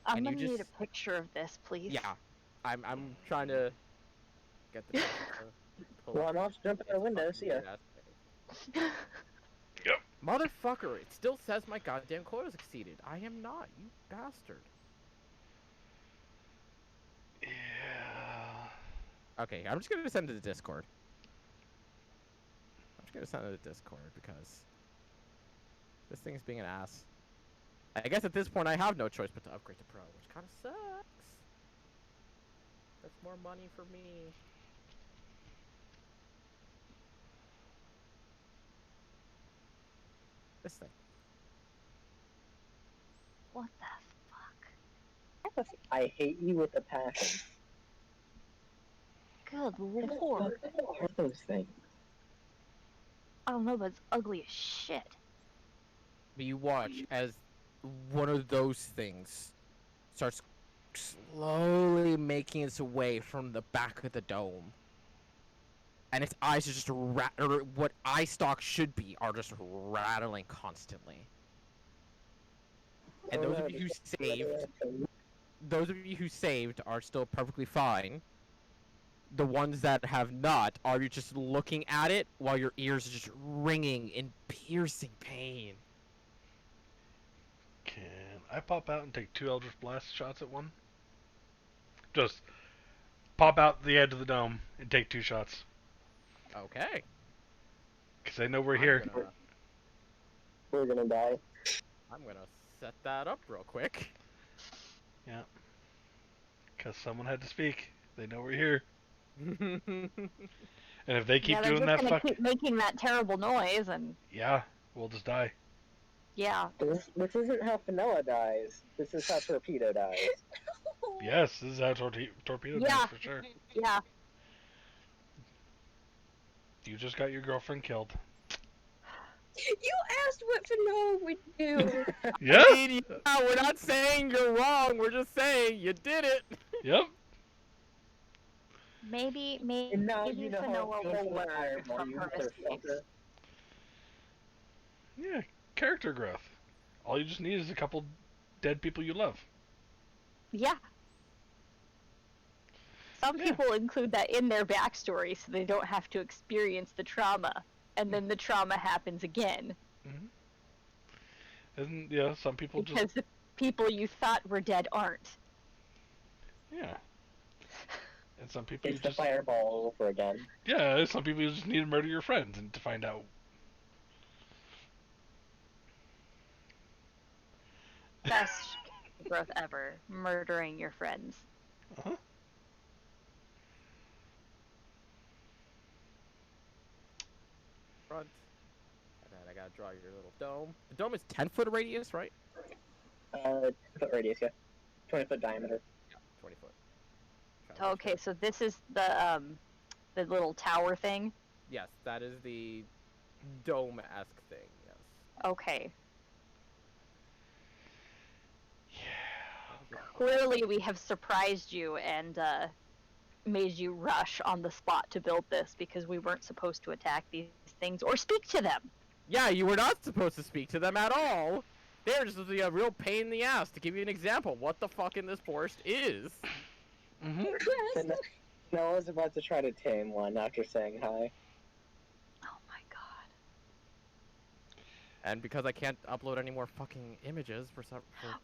D: I'm
A: And
D: gonna
A: you
D: need
A: just-
D: a picture of this, please.
A: Yeah, I'm trying to get the picture to pull
C: Well,
A: up.
C: I'm off to jump out the window, see ya.
A: Motherfucker, it still says my goddamn quota's exceeded. I am not, you bastard.
B: Yeah.
A: Okay, I'm just gonna send it to Discord. I'm just gonna send it to Discord because this thing is being an ass. I guess at this point I have no choice but to upgrade to Pro, which kind of sucks. That's more money for me. This thing.
D: What the fuck?
C: I hate you with a passion.
D: Good lord.
C: What are those things?
D: I don't know, but it's ugly as shit.
A: But you watch as one of those things starts slowly making its way from the back of the dome. And its eyes are just or what eye stalks should be are just rattling constantly. And those of you who saved are still perfectly fine. The ones that have not are just looking at it while your ears are just ringing in piercing pain.
B: Can I pop out and take 2 Eldritch Blast shots at one? Just pop out the edge of the dome and take 2 shots.
A: Okay.
B: Because they know we're
A: I'm
B: here.
C: We're gonna die.
A: I'm gonna set that up real quick.
B: Yeah. Because someone had to speak. They know we're here. And if they keep doing that
D: fuck. Keep making that terrible noise, and
B: yeah, we'll just die.
D: yeah.
C: This isn't how Vanilla dies. This is how Torpedo dies.
B: Yes, this is how Torpedo dies for sure.
D: Yeah.
B: You just got your girlfriend killed.
E: You asked what Vanilla would do.
B: Yeah?
A: I mean, yeah, we're not saying you're wrong, we're just saying you did it.
B: Yep.
D: Maybe
C: And now you know
D: Vanilla
C: how it feels
D: will
C: to
D: learn
C: hire
D: from
C: you
D: her mistakes.
C: motherfucker.
B: Yeah, character growth. All you just need is a couple dead people you love.
D: Yeah. Some
B: Yeah.
D: people include that in their backstory so they don't have to experience the trauma, and then the trauma happens again.
B: And yeah, some people
D: Because the people you thought were dead aren't.
B: yeah. And some people
C: It's the fireball over again.
B: yeah, some people you just need to murder your friends and to find out.
D: Best growth ever. Murdering your friends.
B: Uh-huh.
A: Front. And then I gotta draw your little dome. The dome is 10-foot radius, right?
C: 10-foot radius, yeah. 20-foot diameter.
A: Yeah, 20 foot.
D: Okay, so this is the little tower thing.
A: Yes, that is the dome-esque thing, yes.
D: Okay.
B: Yeah.
D: Clearly we have surprised you and made you rush on the spot to build this because we weren't supposed to attack these things or speak to them.
A: Yeah, you were not supposed to speak to them at all. They're just a real pain in the ass. To give you an example, what the fuck in this forest is.
C: And Noah's about to try to tame one after saying hi.
D: Oh my god.
A: And because I can't upload any more fucking images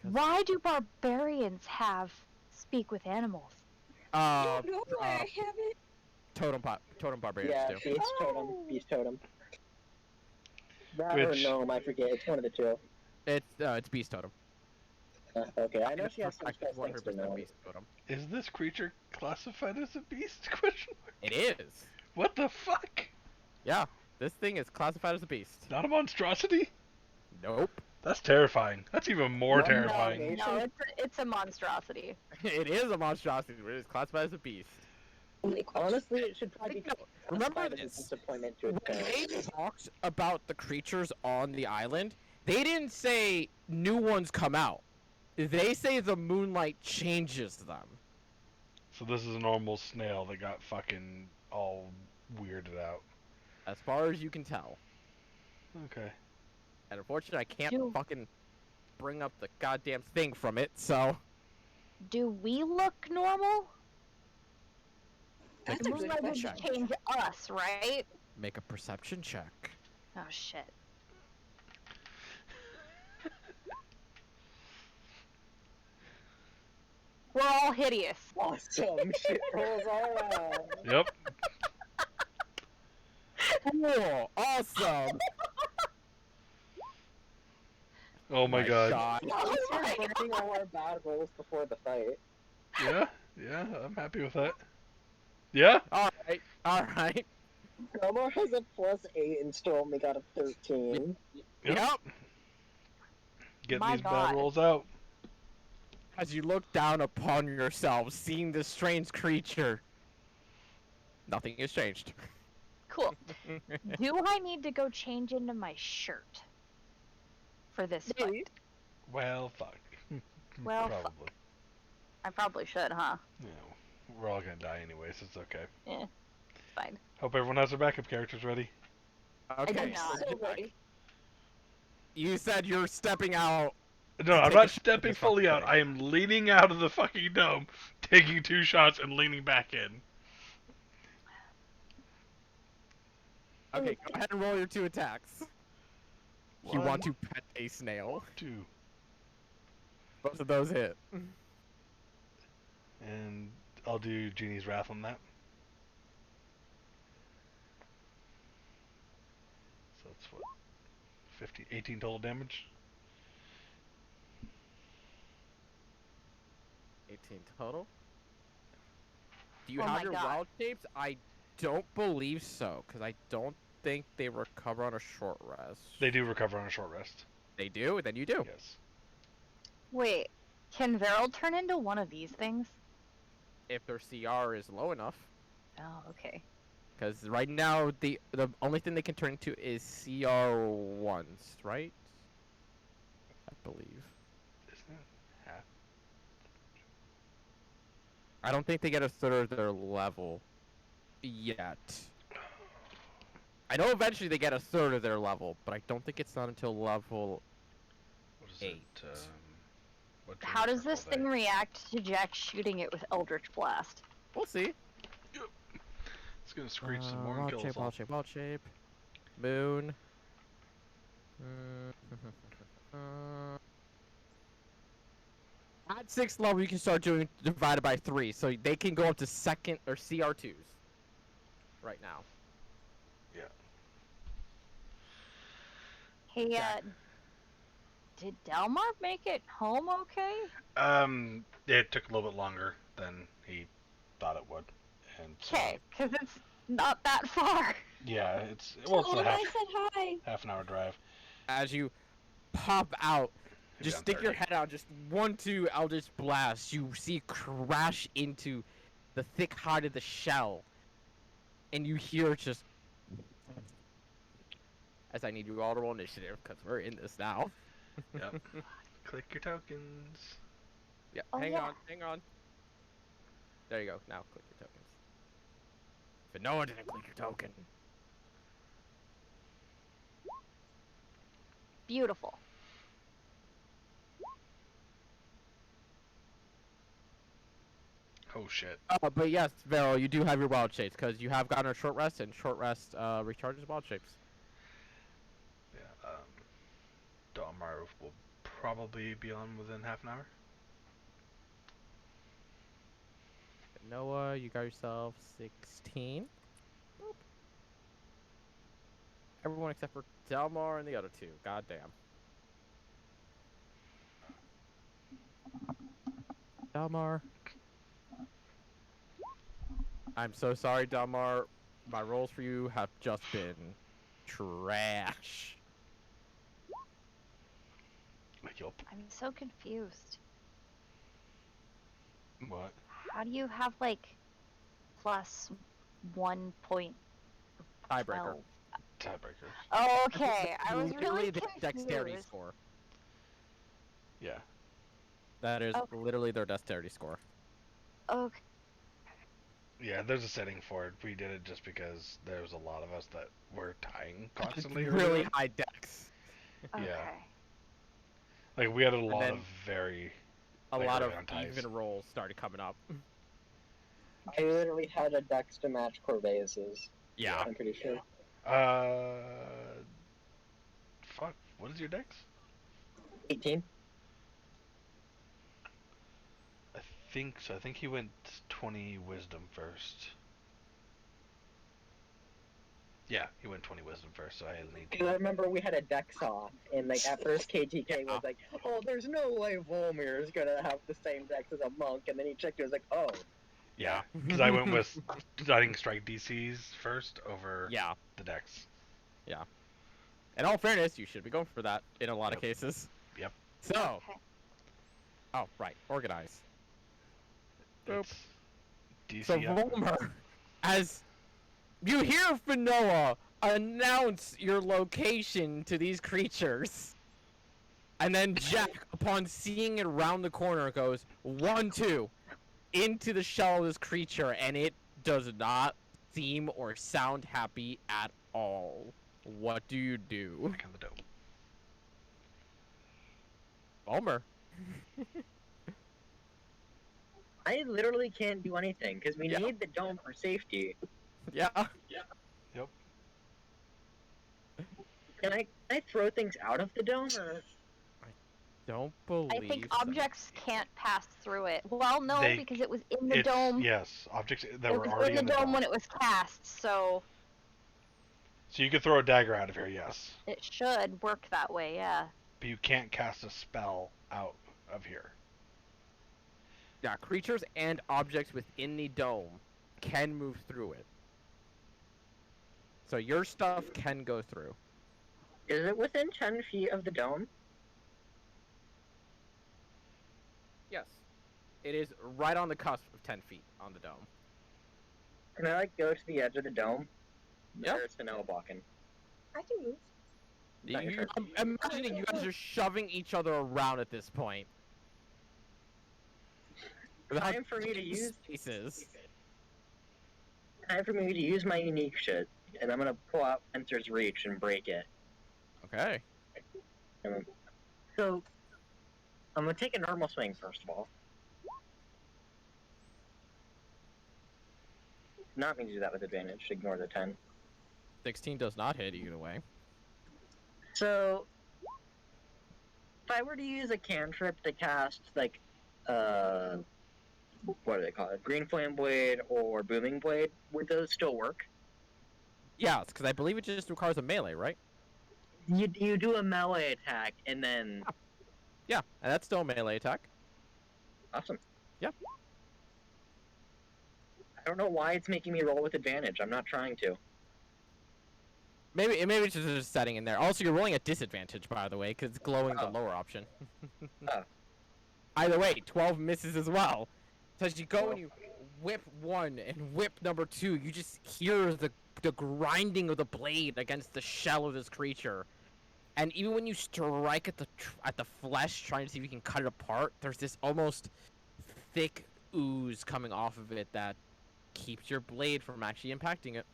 D: Why do barbarians have speak with animals?
E: I don't know why I haven't.
A: Totem barbarians
C: Yeah,
A: do.
C: beast totem.
E: Oh.
C: Beast totem. That
B: Which-
C: or gnome, I forget. It's one of the two.
A: It's beast totem.
C: Okay, I know she has some
A: It's
C: special things for
A: 100%
C: gnome.
A: beast totem.
B: Is this creature classified as a beast? Question mark.
A: It is.
B: What the fuck?
A: Yeah, this thing is classified as a beast.
B: Not a monstrosity?
A: Nope.
B: That's terrifying. That's even more
C: What
B: terrifying.
C: combination?
D: No, it's a monstrosity.
A: It is a monstrosity, but it is classified as a beast.
C: Honestly, it should probably be
A: No, remember
C: classified as a
A: this.
C: disappointment to
A: When
C: its
A: they talked about the creatures on the island, they didn't say new ones come out. They say the moonlight changes them.
B: So this is a normal snail that got fucking all weirded out.
A: As far as you can tell.
B: Okay.
A: And unfortunately, I can't
D: Do-
A: fucking bring up the goddamn thing from it, so...
D: Do we look normal?
A: Make
E: That's
A: a
E: a good
D: Moonlight would
A: perception check.
D: change us, right?
A: Make a perception check.
D: Oh shit. We're all hideous.
C: awesome. Shit rolls all around.
B: Yep.
A: Cool! Awesome!
B: Oh my god.
A: God.
C: At least
D: Oh my
C: we're burning all our bad rolls before the fight.
B: Yeah, yeah, I'm happy with that. Yeah?
A: Alright, alright.
C: Elmore has a +8 and still only got a 13.
A: Yep.
B: Getting
D: My
B: these bad
D: God.
B: rolls out.
A: As you look down upon yourselves, seeing this strange creature, nothing has changed.
D: Cool. Do I need to go change into my shirt for this fight?
B: Well, fuck.
D: Well, fuck.
B: probably.
D: I probably should, huh?
B: You know, we're all gonna die anyway, so it's okay.
D: It's fine.
B: Hope everyone has their backup characters ready.
A: Okay,
D: did not.
E: So ready.
A: you said you're stepping out.
B: No, I'm
A: Take a
B: not
A: shot
B: stepping
A: this
B: fully out.
A: fucking
B: I am leaning out of the fucking dome, taking 2 shots and leaning back in.
A: Okay, go ahead and roll your 2 attacks. You want to pet a snail.
B: 2.
A: Both of those hit.
B: And I'll do Genie's Wrath on that. So that's what? 18 total damage?
A: 18 total. Do you
D: Oh
A: have
D: my
A: your
D: God.
A: wild shapes? I don't believe so, because I don't think they recover on a short rest.
B: They do recover on a short rest.
A: They do? Then you do.
B: Yes.
D: Wait, can Veril turn into one of these things?
A: If their CR is low enough.
D: Oh, okay.
A: Because right now, the only thing they can turn into is CR1s, right? I believe.
B: Isn't it half?
A: I don't think they get a third of their level yet. I know eventually they get a third of their level, but I don't think it's not until level...
B: What is
A: 8.
B: it? What
D: How
B: dream
D: does this
B: circle
D: thing
B: they-
D: react to Jack shooting it with Eldritch Blast?
A: We'll see.
B: It's gonna screech some more and
A: Wild
B: kill
A: shape,
B: us all.
A: wild shape, wild shape. Moon. At 6th level, you can start doing divided by 3, so they can go up to second or CR2s right now.
D: Hey,
A: Jack.
D: did Delmar make it home okay?
B: It took a little bit longer than he thought it would, and so,
D: Okay, because it's not that far.
B: yeah, it's
E: Tell
B: a
E: him I said hi.
B: half an hour drive.
A: As you pop out,
B: Maybe
A: just
B: on
A: stick your
B: 30.
A: head out, just 1-2 Eldritch Blast. You see crash into the thick heart of the shell, and you hear just. As I need you all to roll initiative, because we're in this now.
B: Yep. Click your tokens.
A: Yeah,
D: Oh,
A: hang
D: yeah.
A: on, hang on. There you go, now click your tokens. But no one didn't click your token.
D: Beautiful.
B: Oh shit.
A: But yes, Vero, you do have your wild shapes, because you have gotten a short rest, and short rest recharges wild shapes.
B: Yeah. Dalmar will probably be on within half an hour.
A: Noah, you got yourself 16. Boop. Everyone except for Delmar and the other 2. Goddamn. Delmar. I'm so sorry, Delmar. My rolls for you have just been trash.
B: Yup.
D: I'm so confused.
B: What?
D: How do you have like plus 1.12?
A: Tiebreaker.
B: Tiebreakers.
D: Oh, okay. I was
A: Literally
D: really
A: the dexterity
D: confused.
A: score.
B: Yeah.
A: That is
D: Okay.
A: literally their dexterity score.
D: Okay.
B: Yeah, there's a setting for it. We did it just because there was a lot of us that were tying
A: It's
B: constantly.
A: really
B: earlier.
A: high dex.
B: Yeah.
D: Okay.
B: Like, we had a lot
A: then
B: of very...
A: A
B: like,
A: lot
B: early
A: of
B: on ties.
A: even rolls started coming up.
C: I literally had a dex to match Corvaeus's.
A: Yeah.
C: I'm pretty sure.
B: Fuck. What is your dex?
C: 18.
B: I think so. I think he went 20 wisdom first. Yeah, he went 20 wisdom first, so I need
C: Because I
B: to...
C: remember we had a dex off, and like at first KTK was like, "Oh, there's no way Volmir is gonna have the same dex as a monk," and then he checked, and was like, "Oh,
B: Yeah, because I went with Guiding Strike DCs first over
A: Yeah.
B: the dex.
A: Yeah. In all fairness, you should be going for that in a lot of
B: Yep.
A: cases.
B: Yep.
A: So.
D: Okay.
A: Oh, right. Organize. Boop.
B: It's DC
A: So
B: up.
A: Volmer, as you hear Finoa announce your location to these creatures, and then Jack, upon seeing it around the corner, goes 1-2 into the shell of this creature, and it does not seem or sound happy at all. What do you do?
B: Back in the dome.
A: Volmer.
C: I literally can't do anything because we
A: Yeah.
C: need the dome for safety."
A: Yeah.
B: Yep.
C: Can I throw things out of the dome? Or...
A: Don't believe.
D: I think
A: so.
D: objects can't pass through it. Well, no,
B: They-
D: because it was in the
B: It's,
D: dome.
B: yes, objects that
D: It
B: were
D: was
B: already
D: in the dome when it was cast, so
B: So you could throw a dagger out of here, yes.
D: it should work that way, yeah.
B: But you can't cast a spell out of here.
A: Yeah, creatures and objects within the dome can move through it. So your stuff can go through.
C: Is it within 10 feet of the dome?
A: Yes. It is right on the cusp of 10 feet on the dome.
C: Can I like go to the edge of the dome?
A: Yep.
C: There's Finoa blocking.
E: I can move.
C: Not your turn.
A: I'm imagining you guys are shoving each other around at this point.
C: Time for me to use
A: spaces.
C: Time for me to use my unique shit, and I'm gonna pull out Enter's Reach and break it.
A: Okay.
C: So, I'm gonna take a normal swing first of all. Not mean to do that with advantage. Ignore the 10.
A: 16 does not hit either way.
C: So, if I were to use a cantrip to cast like, what do they call it? Green Flame Blade or Booming Blade, would those still work?
A: Yeah, it's because I believe it just requires a melee, right?
C: You do a melee attack and then
A: Yeah, and that's still a melee attack.
C: awesome.
A: Yep.
C: I don't know why it's making me roll with advantage. I'm not trying to.
A: Maybe it's just a setting in there. Also, you're rolling at disadvantage, by the way, because it's glowing the
C: Oh.
A: lower option.
C: Oh.
A: Either way, 12 misses as well. So as you go
C: Well.
A: and you whip one and whip number two, you just hear the grinding of the blade against the shell of this creature. And even when you strike at the flesh, trying to see if you can cut it apart, there's this almost thick ooze coming off of it that keeps your blade from actually impacting it.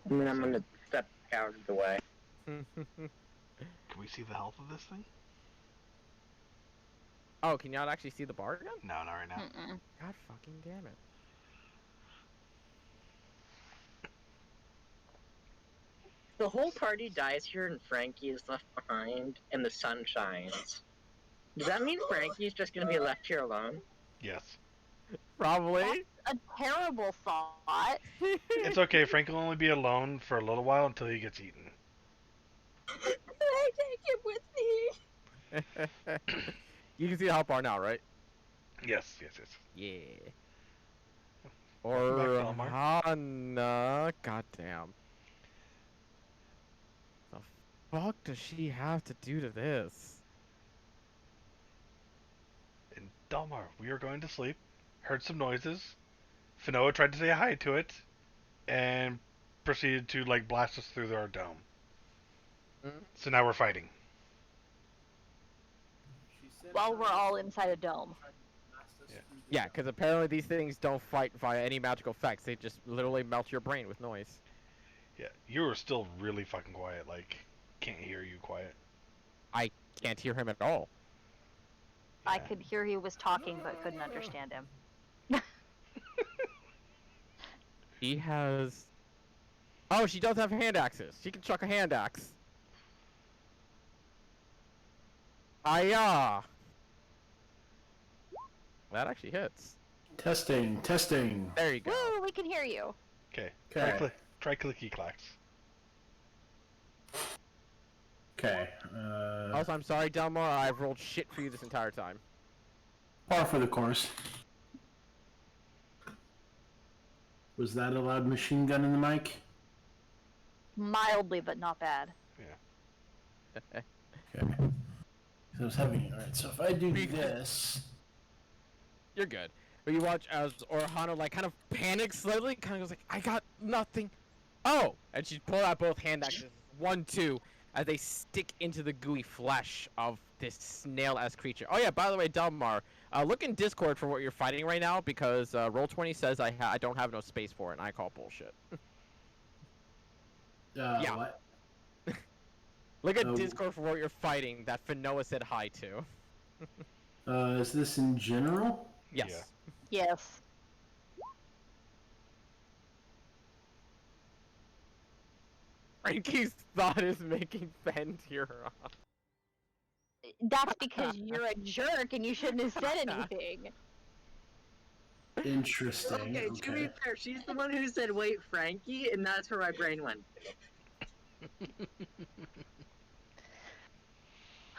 C: And then I'm gonna step out of the way.
B: Can we see the health of this thing?
A: Oh, can you not actually see the bar again?
B: No, not right now.
D: Mm-mm.
A: God fucking damn it.
C: The whole party dies here and Frankie is left behind and the sun shines. Does that mean Frankie's just gonna be left here alone?
B: Yes.
A: Probably.
D: A terrible thought.
B: It's okay, Frank will only be alone for a little while until he gets eaten.
E: Can I take him with me?
A: You can see the health bar now, right?
B: Yes.
A: Yeah.
B: Welcome back,
A: Or
B: Xal'Mel.
A: Hana. Goddamn. fuck does she have to do to this?
B: And Delmar, we were going to sleep, heard some noises. Finoa tried to say hi to it, and proceeded to like blast us through our dome.
A: Mm.
B: So now we're fighting.
D: While we're all inside a dome.
A: Yeah, because apparently these things don't fight via any magical effects. They just literally melt your brain with noise.
B: Yeah, you were still really fucking quiet. Like, can't hear you quiet.
A: I can't hear him at all.
B: Yeah.
D: I could hear he was talking, but couldn't understand him.
A: He has... Oh, she does have hand axes. She can chuck a hand axe. Hiya! That actually hits.
F: Testing, testing.
A: There you go.
D: Woo, we can hear you.
B: Okay.
F: Okay.
B: Try clicky clacks.
F: Okay.
A: Also, I'm sorry, Delmar. I've rolled shit for you this entire time.
F: Par for the course. Was that a loud machine gun in the mic?
D: Mildly, but not bad.
F: Okay. So I was having. Alright, so if I do this.
A: You're good. But you watch as Orhana like kind of panics slightly, kind of goes like, I got nothing. Oh! And she pull out both hand axes. 1, 2, as they stick into the gooey flesh of this snail-esque creature. Oh yeah, by the way, Delmar, look in Discord for what you're fighting right now, because Roll20 says I don't have no space for it, and I call bullshit. Yeah.
F: What?
A: Look at Discord for what you're fighting that Finoa said hi to.
F: Is this in general?
A: Yes.
B: Yeah.
D: Yes.
A: Frankie's thought is making Fen tear up.
D: That's because you're a jerk and you shouldn't have said anything.
F: Interesting.
C: Okay, to be fair, she's the one who said, wait, Frankie, and that's where my brain went.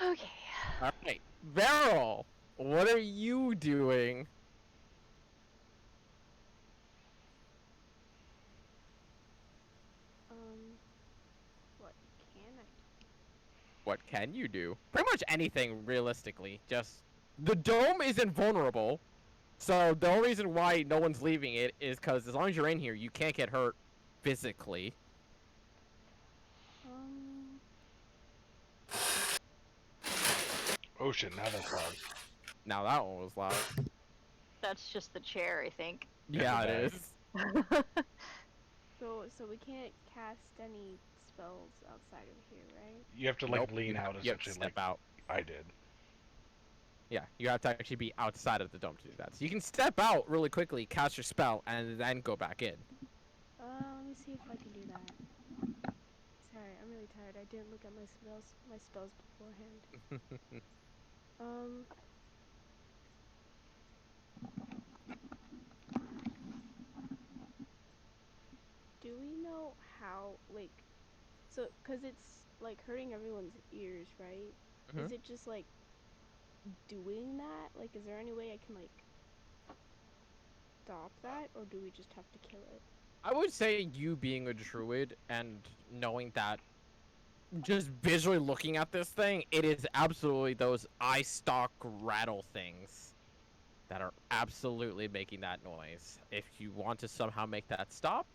D: Okay.
A: Alright. Beryl, what are you doing?
G: What can I do?
A: What can you do? Pretty much anything, realistically. Just, the dome is invulnerable, so the only reason why no one's leaving it is because as long as you're in here, you can't get hurt physically.
B: Oh shit, now that's loud.
A: Now that one was loud.
D: That's just the chair, I think.
A: Yeah,
B: Yeah,
A: it is.
G: So we can't cast any spells outside of here, right?
B: You have to like
A: Nope,
B: lean
A: you
B: out
A: have, you have to
B: essentially,
A: step
B: like
A: out.
B: I did.
A: Yeah, you have to actually be outside of the dome to do that. So you can step out really quickly, cast your spell, and then go back in.
G: Let me see if I can do that. Sorry, I'm really tired. I didn't look at my spells beforehand. Do we know how, like, so, cause it's like hurting everyone's ears, right?
A: Mhm.
G: Is it just like doing that? Like, is there any way I can like stop that, or do we just have to kill it?
A: I would say you being a druid and knowing that, just visually looking at this thing, it is absolutely those eye stalk rattle things that are absolutely making that noise. If you want to somehow make that stop,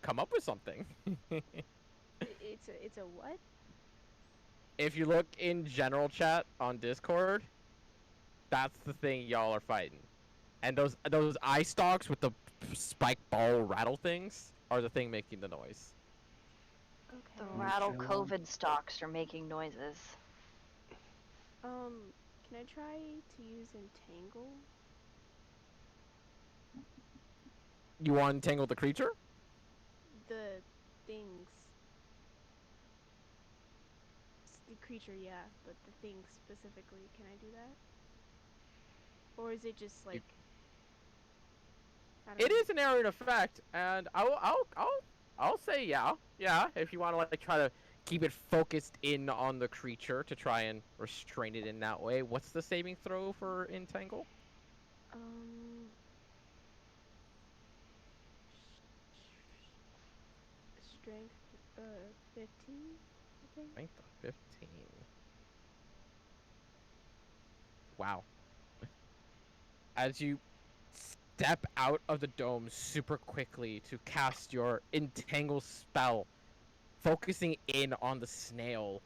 A: come up with something.
G: It's a what?
A: If you look in general chat on Discord, that's the thing y'all are fighting. And those eye stalks with the spike ball rattle things are the thing making the noise.
G: Okay.
D: The rattle COVID stalks are making noises.
G: Can I try to use Entangle?
A: You want to entangle the creature?
G: The things. The creature, yeah, but the things specifically. Can I do that? Or is it just like?
A: It is an area of effect, and I'll say yeah, if you want to like try to keep it focused in on the creature to try and restrain it in that way. What's the saving throw for Entangle?
G: Strength, 15, I think.
A: Strength of 15. Wow. As you step out of the dome super quickly to cast your Entangle spell, focusing in on the snail,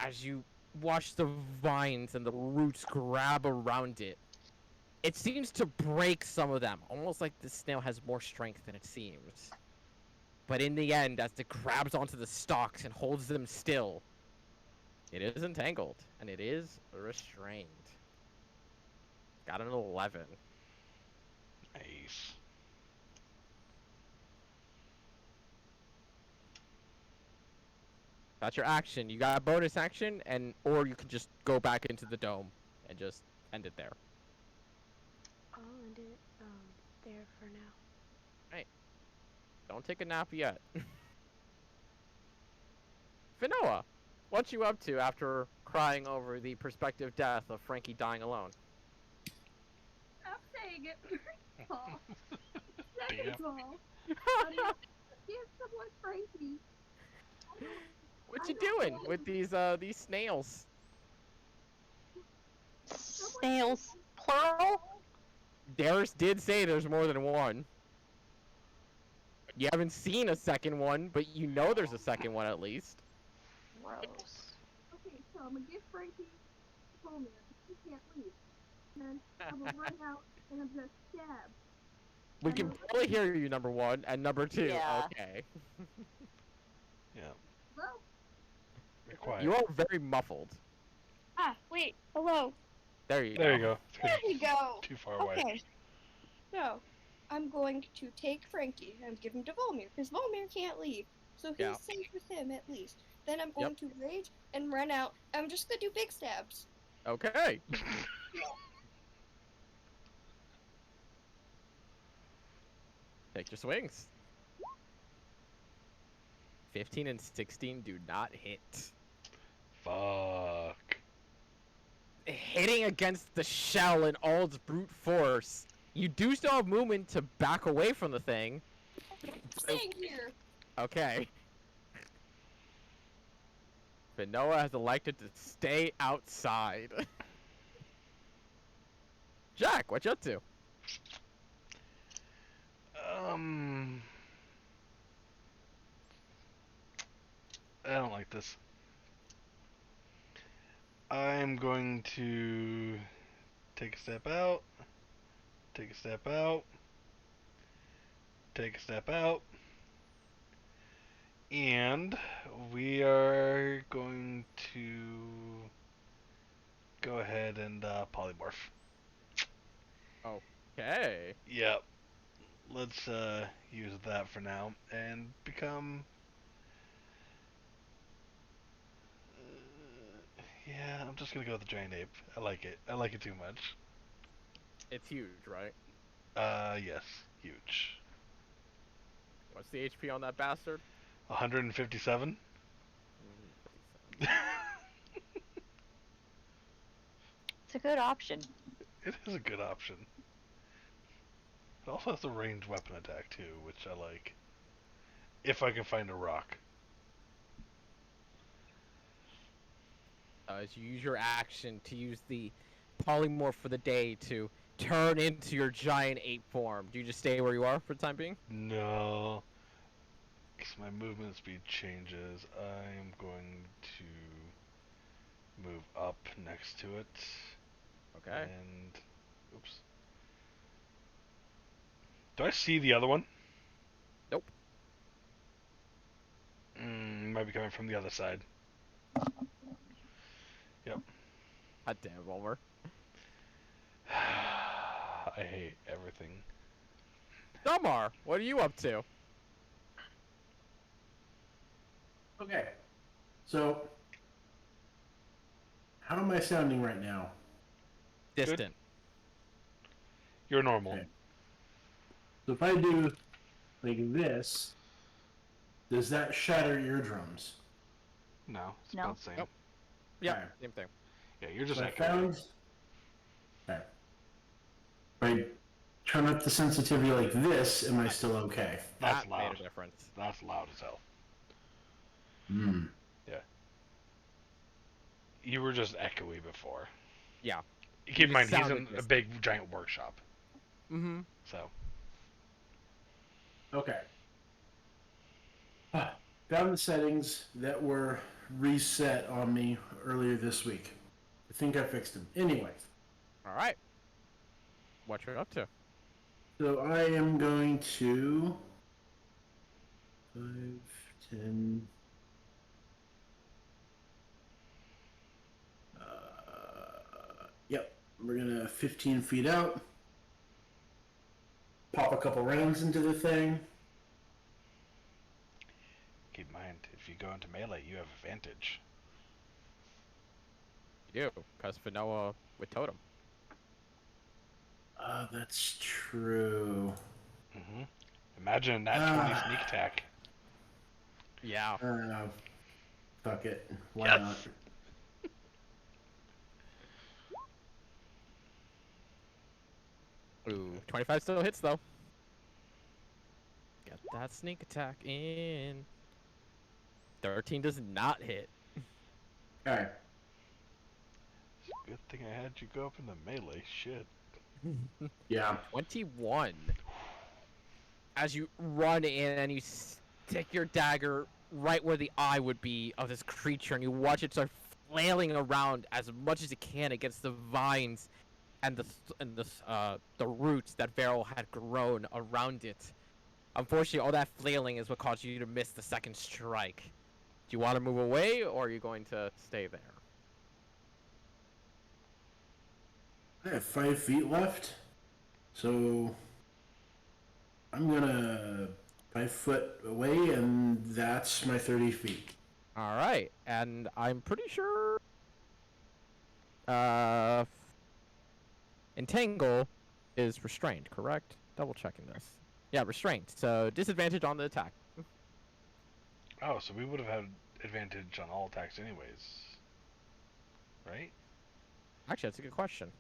A: as you watch the vines and the roots grab around it, it seems to break some of them, almost like the snail has more strength than it seems. But in the end, as it grabs onto the stalks and holds them still, it is entangled, and it is restrained. Got an 11.
B: Nice.
A: That's your action. You got a bonus action, or you can just go back into the dome and just end it there.
G: I'll end it there for now.
A: Don't take a nap yet. Finoa, what you up to after crying over the prospective death of Frankie dying alone?
H: I'm saying it first of all. Second
B: Damn.
H: of all, I can't support Frankie.
A: What you doing with these snails?
D: Snails, plural?
A: Darius did say there's more than one. You haven't seen a second one, but you know there's a second one at least.
D: Gross.
H: Okay, so I'm gonna give Frankie home there. He can't leave. And then I'm gonna run out and I'm gonna stab.
A: We can barely hear you, number one, and number two.
D: Yeah.
A: Okay.
B: Yeah.
H: Well,
B: You're quiet.
A: You are very muffled.
E: Ah, wait. Hello.
A: There you
B: There
A: go.
B: you go.
E: There we go.
B: Too far away.
E: Okay. So, I'm going to take Frankie and give him to Volmir, because Volmir can't leave. So he's
A: Yeah.
E: safe with him at least. Then I'm going to rage and run out. I'm just gonna do big stabs.
A: Okay. Take your swings. 15 and 16 do not hit.
B: Fuck.
A: Hitting against the shell in all its brute force, you do still have movement to back away from the thing.
E: Staying here.
A: Okay. But Noah has elected to stay outside. Jack, what you up to?
B: I don't like this. I'm going to take a step out, take a step out, take a step out, and we are going to go ahead and polymorph.
A: Okay.
B: Yep. Let's use that for now and become. Yeah, I'm just gonna go with the giant ape. I like it. I like it too much.
A: It's huge, right?
B: Yes, huge.
A: What's the HP on that bastard?
B: 157.
D: It's a good option.
B: It is a good option. It also has a ranged weapon attack too, which I like. If I can find a rock.
A: As you use your action to use the polymorph for the day to turn into your giant ape form, do you just stay where you are for the time being?
B: No. Because my movement speed changes. I'm going to move up next to it.
A: Okay.
B: And. Oops. Do I see the other one?
A: Nope.
B: Might be coming from the other side. Yep.
A: God damn, Volmer.
B: I hate everything.
A: Delmar, what are you up to?
F: Okay. So, how am I sounding right now?
A: Distant.
B: You're normal.
F: Okay. So if I do like this, does that shatter eardrums?
B: No, it's
D: No.
B: about the same.
A: Nope. Yeah,
F: Okay.
A: same thing.
B: Yeah, you're just
F: So I
B: echoing.
F: found. Okay. If I turn up the sensitivity like this, am I still okay?
B: That's
A: That
B: loud.
A: made a difference.
B: That's loud as hell.
F: Hmm.
B: You were just echoey before.
A: Yeah.
B: Keep in
A: just
B: mind, he's
A: sounded
B: in a
A: distant.
B: big, giant workshop.
A: Mm-hmm.
B: So,
F: Okay. Found the settings that were reset on me earlier this week. I think I fixed them. Anyway,
A: All right. What you're up to?
F: so I am going to 5, 10. Yep, we're gonna 15 feet out. Pop a couple rounds into the thing.
B: keep in mind, if you go into melee, you have advantage.
A: You do, because Fanoa with totem.
F: That's true.
B: Mm-hmm. Imagine that 20 sneak attack.
A: Yeah.
F: Fuck it. Why
B: Yes.
F: not?
A: Ooh, 25 still hits though. Get that sneak attack in. 13 does not hit.
F: Alright.
B: Good thing I had you go up in the melee. Shit.
F: Yeah.
A: 21. As you run in and you stick your dagger right where the eye would be of this creature, and you watch it start flailing around as much as it can against the vines and the roots that Varel had grown around it. Unfortunately, all that flailing is what caused you to miss the second strike. Do you want to move away, or are you going to stay there?
F: I have 5 feet left. So I'm gonna 5 foot away, and that's my 30 feet.
A: All right, and I'm pretty sure Entangle is restrained, correct? Double checking this. Yeah, restrained. So disadvantage on the attack.
B: Oh, so we would have had advantage on all attacks anyways. Right?
A: Actually, that's a good question.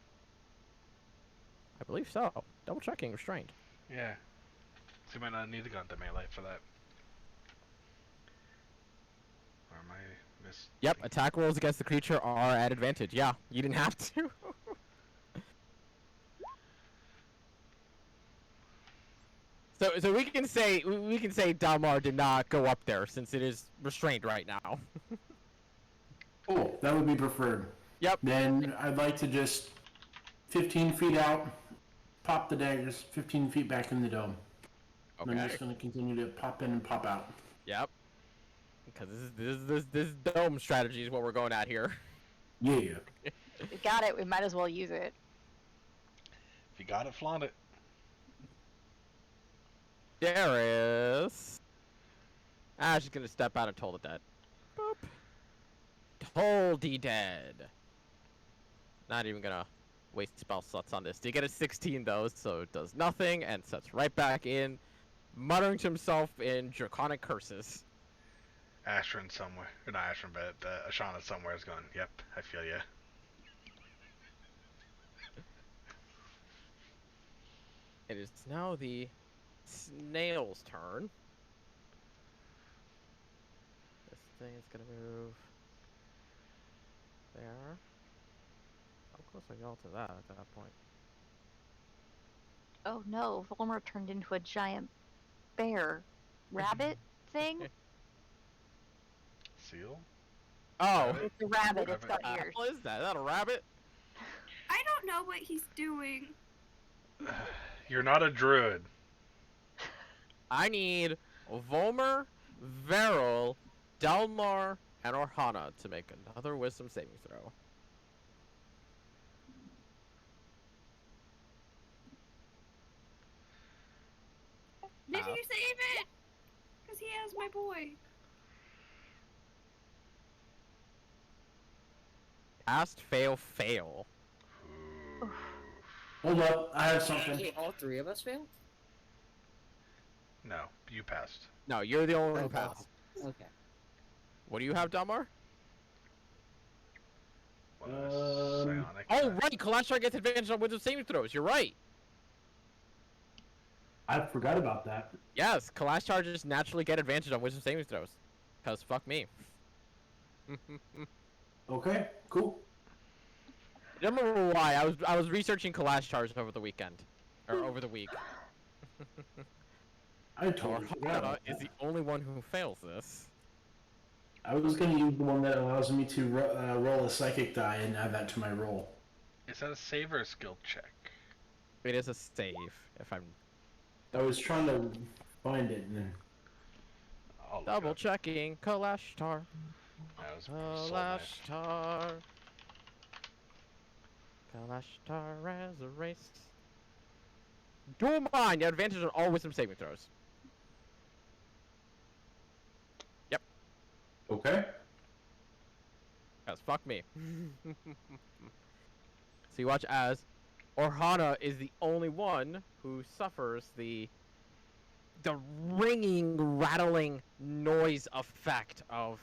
A: I believe so. Double checking restrained.
B: Yeah. So you might not need to go into melee for that. Or am I miss?
A: Yep, attack rolls against the creature are at advantage. Yeah, you didn't have to. So we can say Dalmar did not go up there since it is restrained right now.
F: Cool. That would be preferred.
A: Yep.
F: Then I'd like to just 15 feet out, pop the daggers, 15 feet back in the dome.
A: Okay.
F: And I'm just going to continue to pop in and pop out.
A: Yep. Because this dome strategy is what we're going at here.
F: Yeah.
D: We got it. We might as well use it.
B: If you got it, flaunt it.
A: Darius. She's gonna step out and toll the dead. Boop. Toll the dead. Not even gonna waste spell slots on this. Did get a 16 though, so it does nothing and sets right back in, muttering to himself in draconic curses.
B: Ashran somewhere. Or not Ashran, but Ashana somewhere is going, yep, I feel ya.
A: It is now the snail's turn. This thing is gonna move there. How close are y'all to that at that point?
D: Oh no, Volmer turned into a giant bear rabbit thing.
B: Seal?
A: Oh,
B: Rabbit?
D: It's a rabbit. It's got
A: what
D: ears.
A: the hell is that? Is that a rabbit?
E: I don't know what he's doing.
B: You're not a druid.
A: I need Volmer, Veril, Dalmar, and Orhana to make another wisdom saving throw.
E: Did you save it? Because he has my boy.
A: Pass, fail, fail.
F: Hold up. I have something.
I: Wait, all three of us failed?
B: No, you passed.
A: No, you're the only one who
I: Oh, wow.
A: passed.
I: Okay.
A: What do you have, Dalmar?
B: What is psionic?
A: Oh, right! Kalashtar gets advantage on wisdom saving throws. You're right.
F: I forgot about that.
A: Yes, Kalashtar just naturally get advantage on wisdom saving throws. Cause fuck me.
F: Okay, cool.
A: I don't remember why. I was researching Kalashtar's over the weekend. Or over the week.
F: I totally forgot
A: Orhana
F: about
A: is
F: that.
A: the only one who fails this.
F: I was going to use the one that allows me to roll a psychic die and add that to my roll.
B: Is that a save or a skill check?
A: It is a save, if I'm
F: I was trying to find it and then...
B: I'll look it
A: double
B: up.
A: checking Kalashtar.
B: That was soul knife.
A: Kalashtar. Kalashtar as a race. Dual mind, you have advantage on all wisdom saving throws. Yep.
F: Okay.
A: Cause fuck me. So you watch as Orhana is the only one who suffers the ringing, rattling noise effect of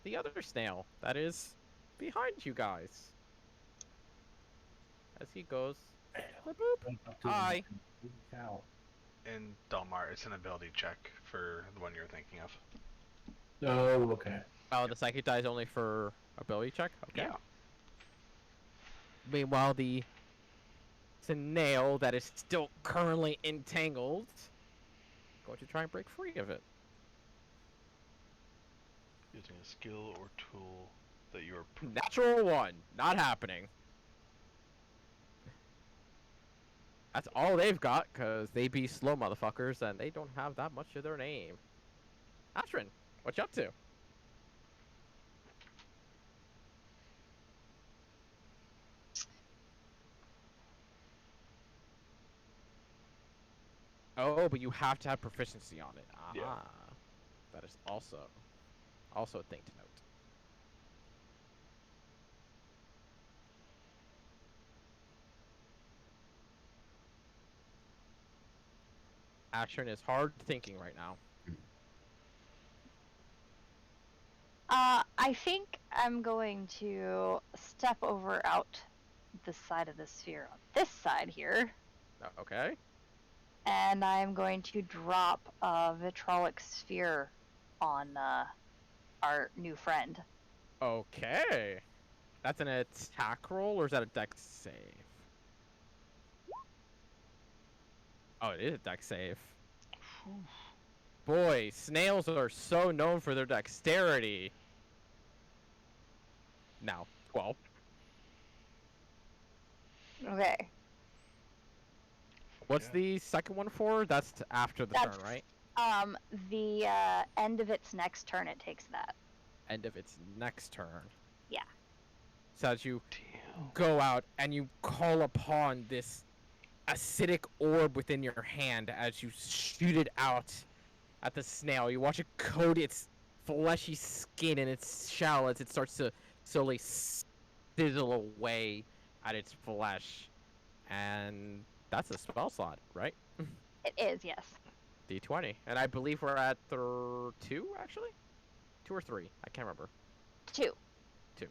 A: the other snail that is behind you guys. As he goes, boop, boop. Hi.
F: Cow.
B: In Delmar, it's an ability check for the one you're thinking of.
F: Oh, okay.
A: Oh, the psychic die is only for ability check? Okay.
B: Yeah.
A: Meanwhile, the snail that is still currently entangled going to try and break free of it.
B: Using a skill or tool that you are...
A: Natural one. Not happening. That's all they've got, because they be slow motherfuckers, and they don't have that much of their name. Astrid, what you up to? Oh, but you have to have proficiency on it. Ah,
B: Yeah.
A: that is also a thing to note. Action is hard thinking right now.
D: I think I'm going to step over out the side of the sphere on this side here,
A: Okay.
D: and I'm going to drop a vitrolic sphere on our new friend.
A: Okay. That's an attack roll, or is that a dex save? Oh, it is a dex save. Boy, snails are so known for their dexterity. Now, 12.
D: Okay.
A: What's the second one for? That's after the turn, right?
D: The end of its next turn, it takes that.
A: End of its next turn.
D: Yeah.
A: So as you go out and you call upon this acidic orb within your hand as you shoot it out at the snail. You watch it coat its fleshy skin in its shell as it starts to slowly sizzle away at its flesh. And that's a spell slot, right?
D: It is, yes.
A: D20. And I believe we're at 2, actually? 2 or 3. I can't remember.
D: 2.
A: 2.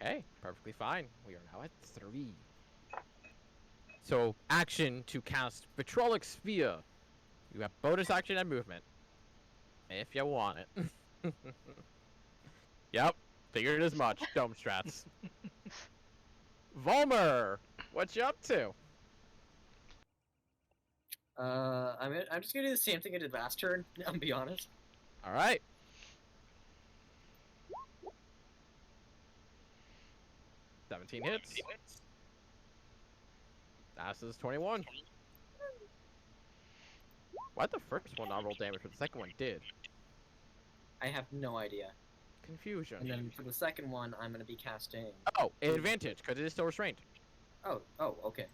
A: Okay, perfectly fine. We are now at 3. So, action to cast Vitrolic Sphere. You have bonus action and movement. If you want it. Yep, figured as much. Dome strats. Volmer, what you up to?
I: I'm just gonna do the same thing I did last turn. I'll be honest.
A: All right. $17 hits. Passes 21. Why'd the first one not roll damage, but the second one did?
I: I have no idea.
A: Confusion.
I: And then for the second one, I'm gonna be casting.
A: Oh, advantage, because it is still restrained.
I: Oh, okay.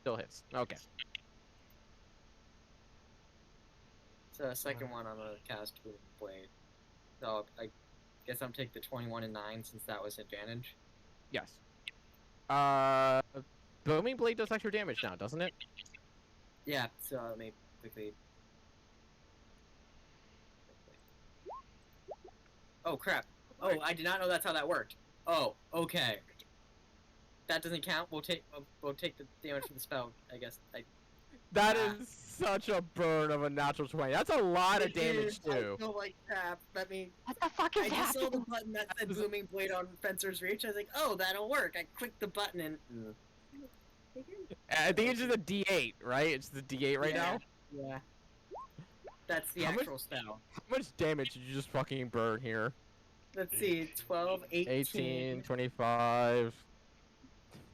A: Still hits. Okay.
I: So the second one, I'm gonna cast Booming Blade. So I guess I'm take the 21 and 9 since that was advantage.
A: Yes. Booming Blade does extra damage now, doesn't it?
I: Yeah. So let me quickly. Oh crap! Oh, I did not know that's how that worked. Oh, okay. That doesn't count. We'll take the damage from the spell. I guess.
A: That is such a burn of a natural 20. That's a lot of damage too.
I: I feel like crap. Let me.
D: What the fuck is
I: I just saw the
D: happening?
I: button that said Booming Blade on Fencer's Reach. I was like, oh, that'll work. I clicked the button and.
A: I think it's just a D8, right? It's the D8 right now.
I: Yeah. That's the
A: How much-
I: actual spell.
A: How much damage did you just fucking burn here?
I: Let's see, 12,
A: 18, 25.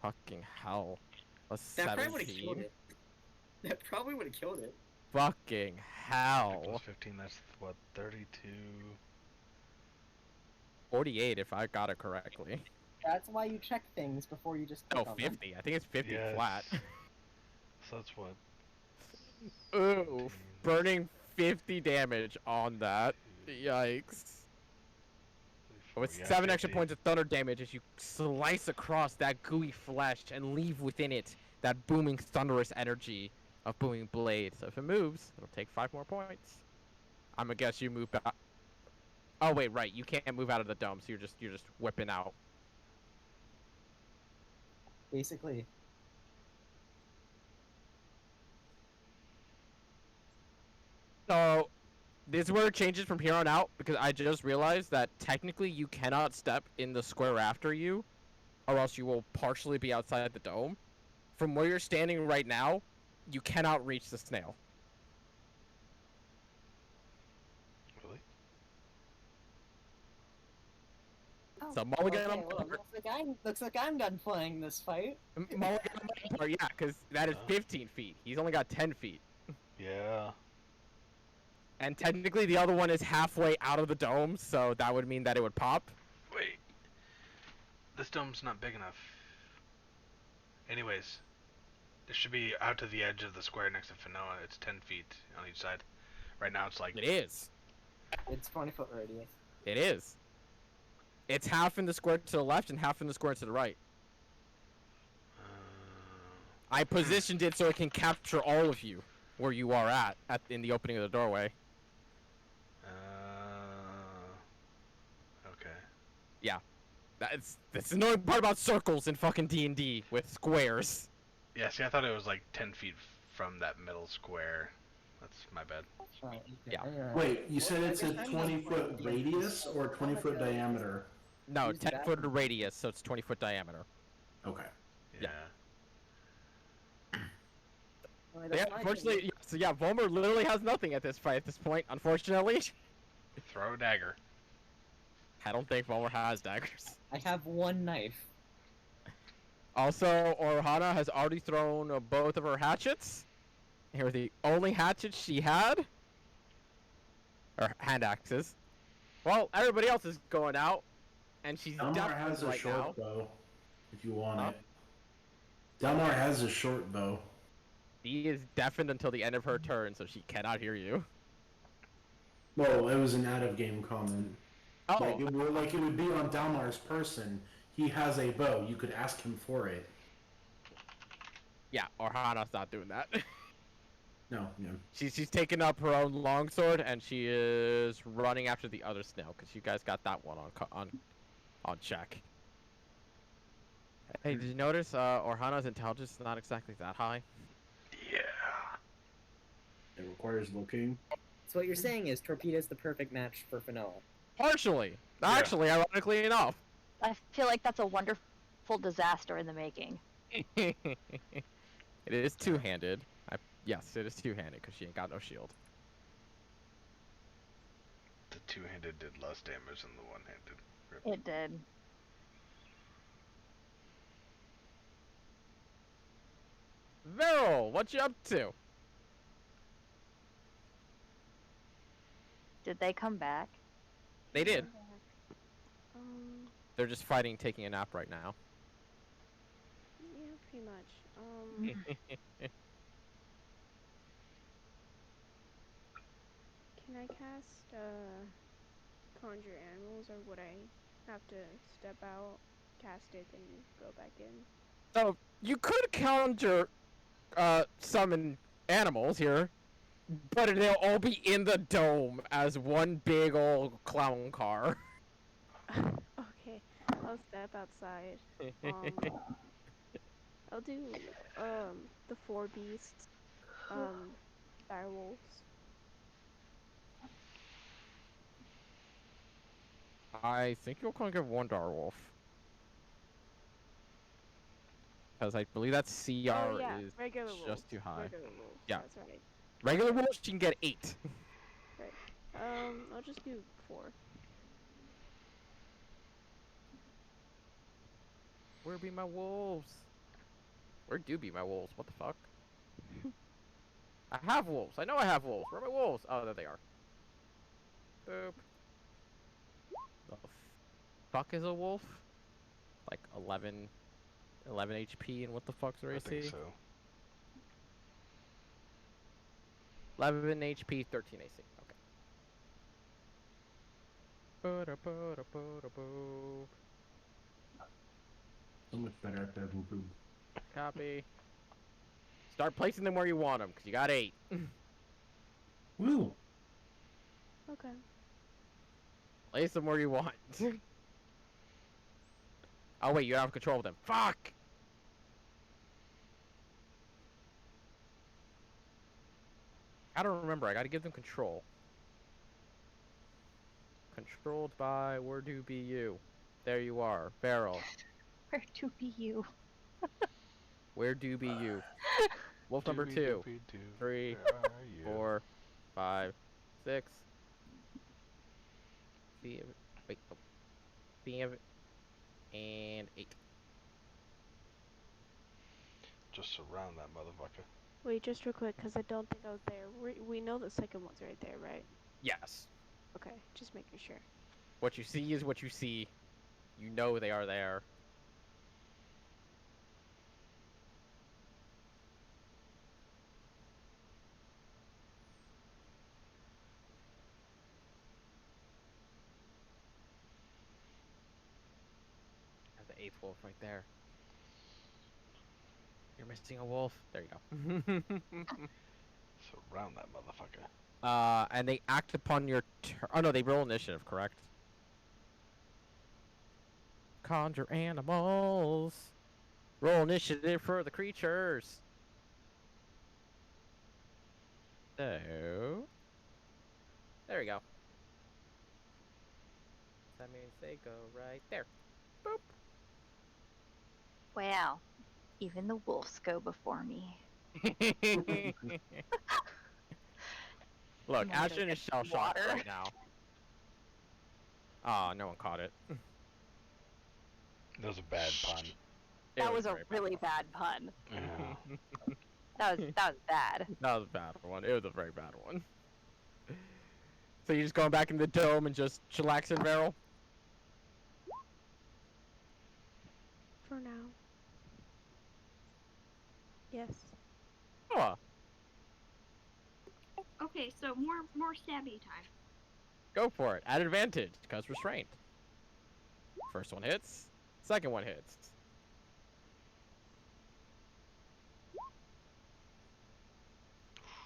A: Fucking hell. Plus
I: That probably would have
A: 17.
I: killed it. That probably would have killed it.
A: Fucking hell.
B: Plus 15, that's what, 32?
A: 48 if I got it correctly.
I: That's why you check things before you just
A: No, 50. I think it's 50
B: Yes.
A: flat.
B: So that's what?
A: Ooh, burning 50 damage on that. Yikes. With 7 extra
B: 50.
A: points of thunder damage as you slice across that gooey flesh and leave within it that booming thunderous energy of Booming Blade. So if it moves, it'll take 5 more points. I'm gonna guess you move back. Oh wait, right, you can't move out of the dome, so you're just whipping out.
I: Basically.
A: So this is where it changes from here on out, because I just realized that technically you cannot step in the square after you, or else you will partially be outside the dome. From where you're standing right now, you cannot reach the snail.
B: Really?
A: So Mulligan on
I: Okay, well,
A: part,
I: looks like I'm done playing this fight.
A: Mulligan on my part, yeah, because that is 15 feet. He's only got 10 feet.
B: Yeah.
A: And technically the other one is halfway out of the dome, so that would mean that it would pop.
B: Wait. This dome's not big enough. Anyways, this should be out to the edge of the square next to Fanoa. It's 10 feet on each side. Right now it's like...
A: It is.
I: It's 20-foot radius.
A: It is. It's half in the square to the left and half in the square to the right. I positioned it so it can capture all of you where you are at in the opening of the doorway.
B: Okay.
A: Yeah. That's the annoying part about circles in fucking D&D with squares.
B: Yeah, see, I thought it was like 10 feet from that middle square. That's my bad.
I: Right.
A: Yeah.
F: Wait, you said it's a 20-foot radius or 20-foot diameter?
A: No, 10-foot radius, so it's 20-foot diameter.
F: Okay.
B: Yeah.
A: Yeah, unfortunately, so yeah, Volmer literally has nothing at this fight at this point, unfortunately.
B: Throw a dagger.
A: I don't think Volmer has daggers.
I: I have one knife.
A: Also, Orhana has already thrown both of her hatchets. Here are the only hatchets she had. Or hand axes. Well, everybody else is going out, and she's
F: Delmar has
A: definitely
F: a
A: right
F: short
A: now.
F: bow, if you want
A: Huh?
F: it. Delmar has a short bow.
A: She is deafened until the end of her turn, so she cannot hear you.
F: Well, it was an out-of-game comment.
A: Oh,
F: Like it would be on Dalmar's person. He has a bow. You could ask him for it.
A: yeah, Orhana's not doing that.
F: No, no.
A: She's taking up her own longsword, and she is running after the other snail, because you guys got that one on check. Hey, did you notice Orhana's intelligence is not exactly that high?
B: Yeah.
F: It requires looking.
I: So what you're saying is Torpedo's the perfect match for Fanoa.
A: Partially.
B: Yeah.
A: Actually, ironically enough.
D: I feel like that's a wonderful disaster in the making.
A: It is two-handed. Yes, it is two-handed, because she ain't got no shield.
B: The two-handed did less damage than the one-handed.
D: It did.
A: Meryl, what you up to?
D: Did they come back?
A: They did.
G: Um,
A: They're just fighting, taking a nap right now.
G: yeah, pretty much. Can I cast, conjure animals, or would I have to step out, cast it, and go back in?
A: So, you could conjure, summon animals here, but they'll all be in the dome as one big old clown car.
G: Okay, I'll step outside. I'll do the 4 beasts, direwolves.
A: I think you'll only get one direwolf. Because I believe that CR
G: Oh yeah,
A: is
G: regular wolves.
A: just too high.
G: Regular wolves.
A: Yeah.
G: That's right.
A: Regular wolves, you can get 8.
G: Right. I'll just do 4.
A: Where be my wolves? Where do be my wolves? What the fuck? I have wolves. I know I have wolves. Where are my wolves? Oh, there they are. Boop. The fuck is a wolf? Like 11 HP, and what the fuck's their
B: I
A: AC?
B: think so.
A: 11 HP, 13 AC. Okay. Ba-da-ba-da-ba-da-boo.
F: So much better after having food.
A: Copy. Start placing them where you want them, because you got 8.
F: Woo!
G: Okay.
A: Place them where you want. Oh, wait, you have control of them. Fuck! I don't remember. I gotta give them control. Controlled by where do be you? There you are. Barrel.
D: Where to be you?
A: Where do be you? Wolf number 2.
B: Doobie-doobie-doo.
A: 3,
B: Where are you?
A: 4, 5, 6. Wait. Oh. 7, and 8.
B: Just surround that motherfucker.
G: Wait, just real quick, because I don't think I was there. We know the second one's right there, right?
A: Yes.
G: Okay, just making sure.
A: What you see is what you see. You know they are there. Have the 8th wolf right there. You're missing a wolf. There you go.
B: Surround that motherfucker.
A: And they act upon your turn. Oh no, they roll initiative, correct? Conjure animals. Roll initiative for the creatures. So, there we go. That means they go right there. Boop.
D: Wow. Even the wolves go before me.
A: Look,
D: I'm gonna
A: Ashton
D: get
A: is shell
D: some
A: shocked
D: water.
A: right now. Ah, no one caught it.
B: That was a bad pun.
D: That was a
A: very
D: really bad pun.
B: Yeah.
D: That was bad.
A: That was a bad one. It was a very bad one. So you're just going back in the dome and just chillaxing, Meryl?
G: For now. Yes.
A: Oh,
H: Okay, so more stabby time.
A: go for it. At advantage, because restraint. First one hits. Second one hits.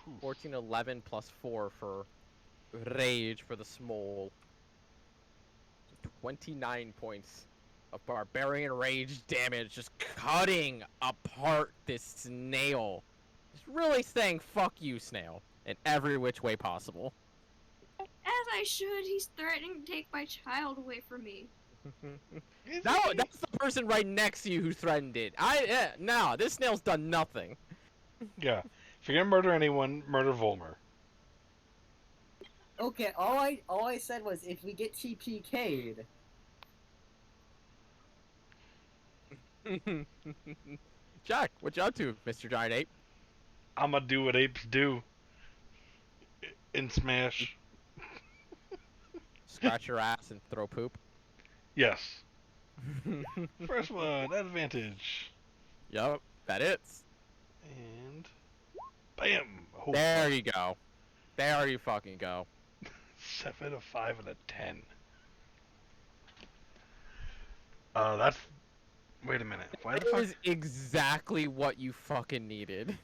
B: Oof.
A: 14, 11 plus 4 for rage for the small. 29 points of barbarian rage damage, just cutting apart this snail. Just really saying fuck you, snail, in every which way possible.
H: As I should, he's threatening to take my child away from me.
A: That's the person right next to you who threatened it. No, this snail's done nothing.
B: Yeah. If you're gonna murder anyone, murder Volmer.
I: Okay, all I said was if we get TPK'd.
A: Jack, what you up to, Mr. Giant Ape?
B: I'ma do what apes do. In Smash.
A: Scratch your ass and throw poop?
B: Yes. First one, advantage.
A: Yup, that is.
B: And bam! Oh,
A: There you go. There you fucking go.
B: 7, a 5, and a 10. That's. Wait a minute. Why the
A: That
B: fuck?
A: is exactly what you fucking needed.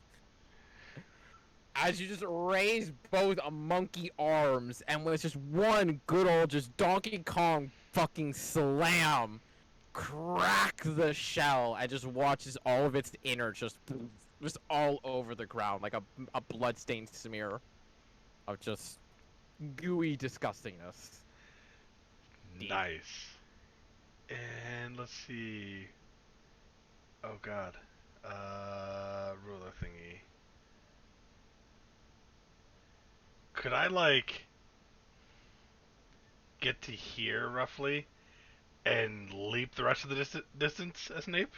A: As you just raise both monkey arms, and with just one good old just Donkey Kong fucking slam, crack the shell, and just watches all of its innards just all over the ground like a bloodstained smear of just gooey disgustingness. Deep.
B: Nice. And let's see. Oh god. Ruler thingy. Could I, like, get to here, roughly, and leap the rest of the distance as an ape?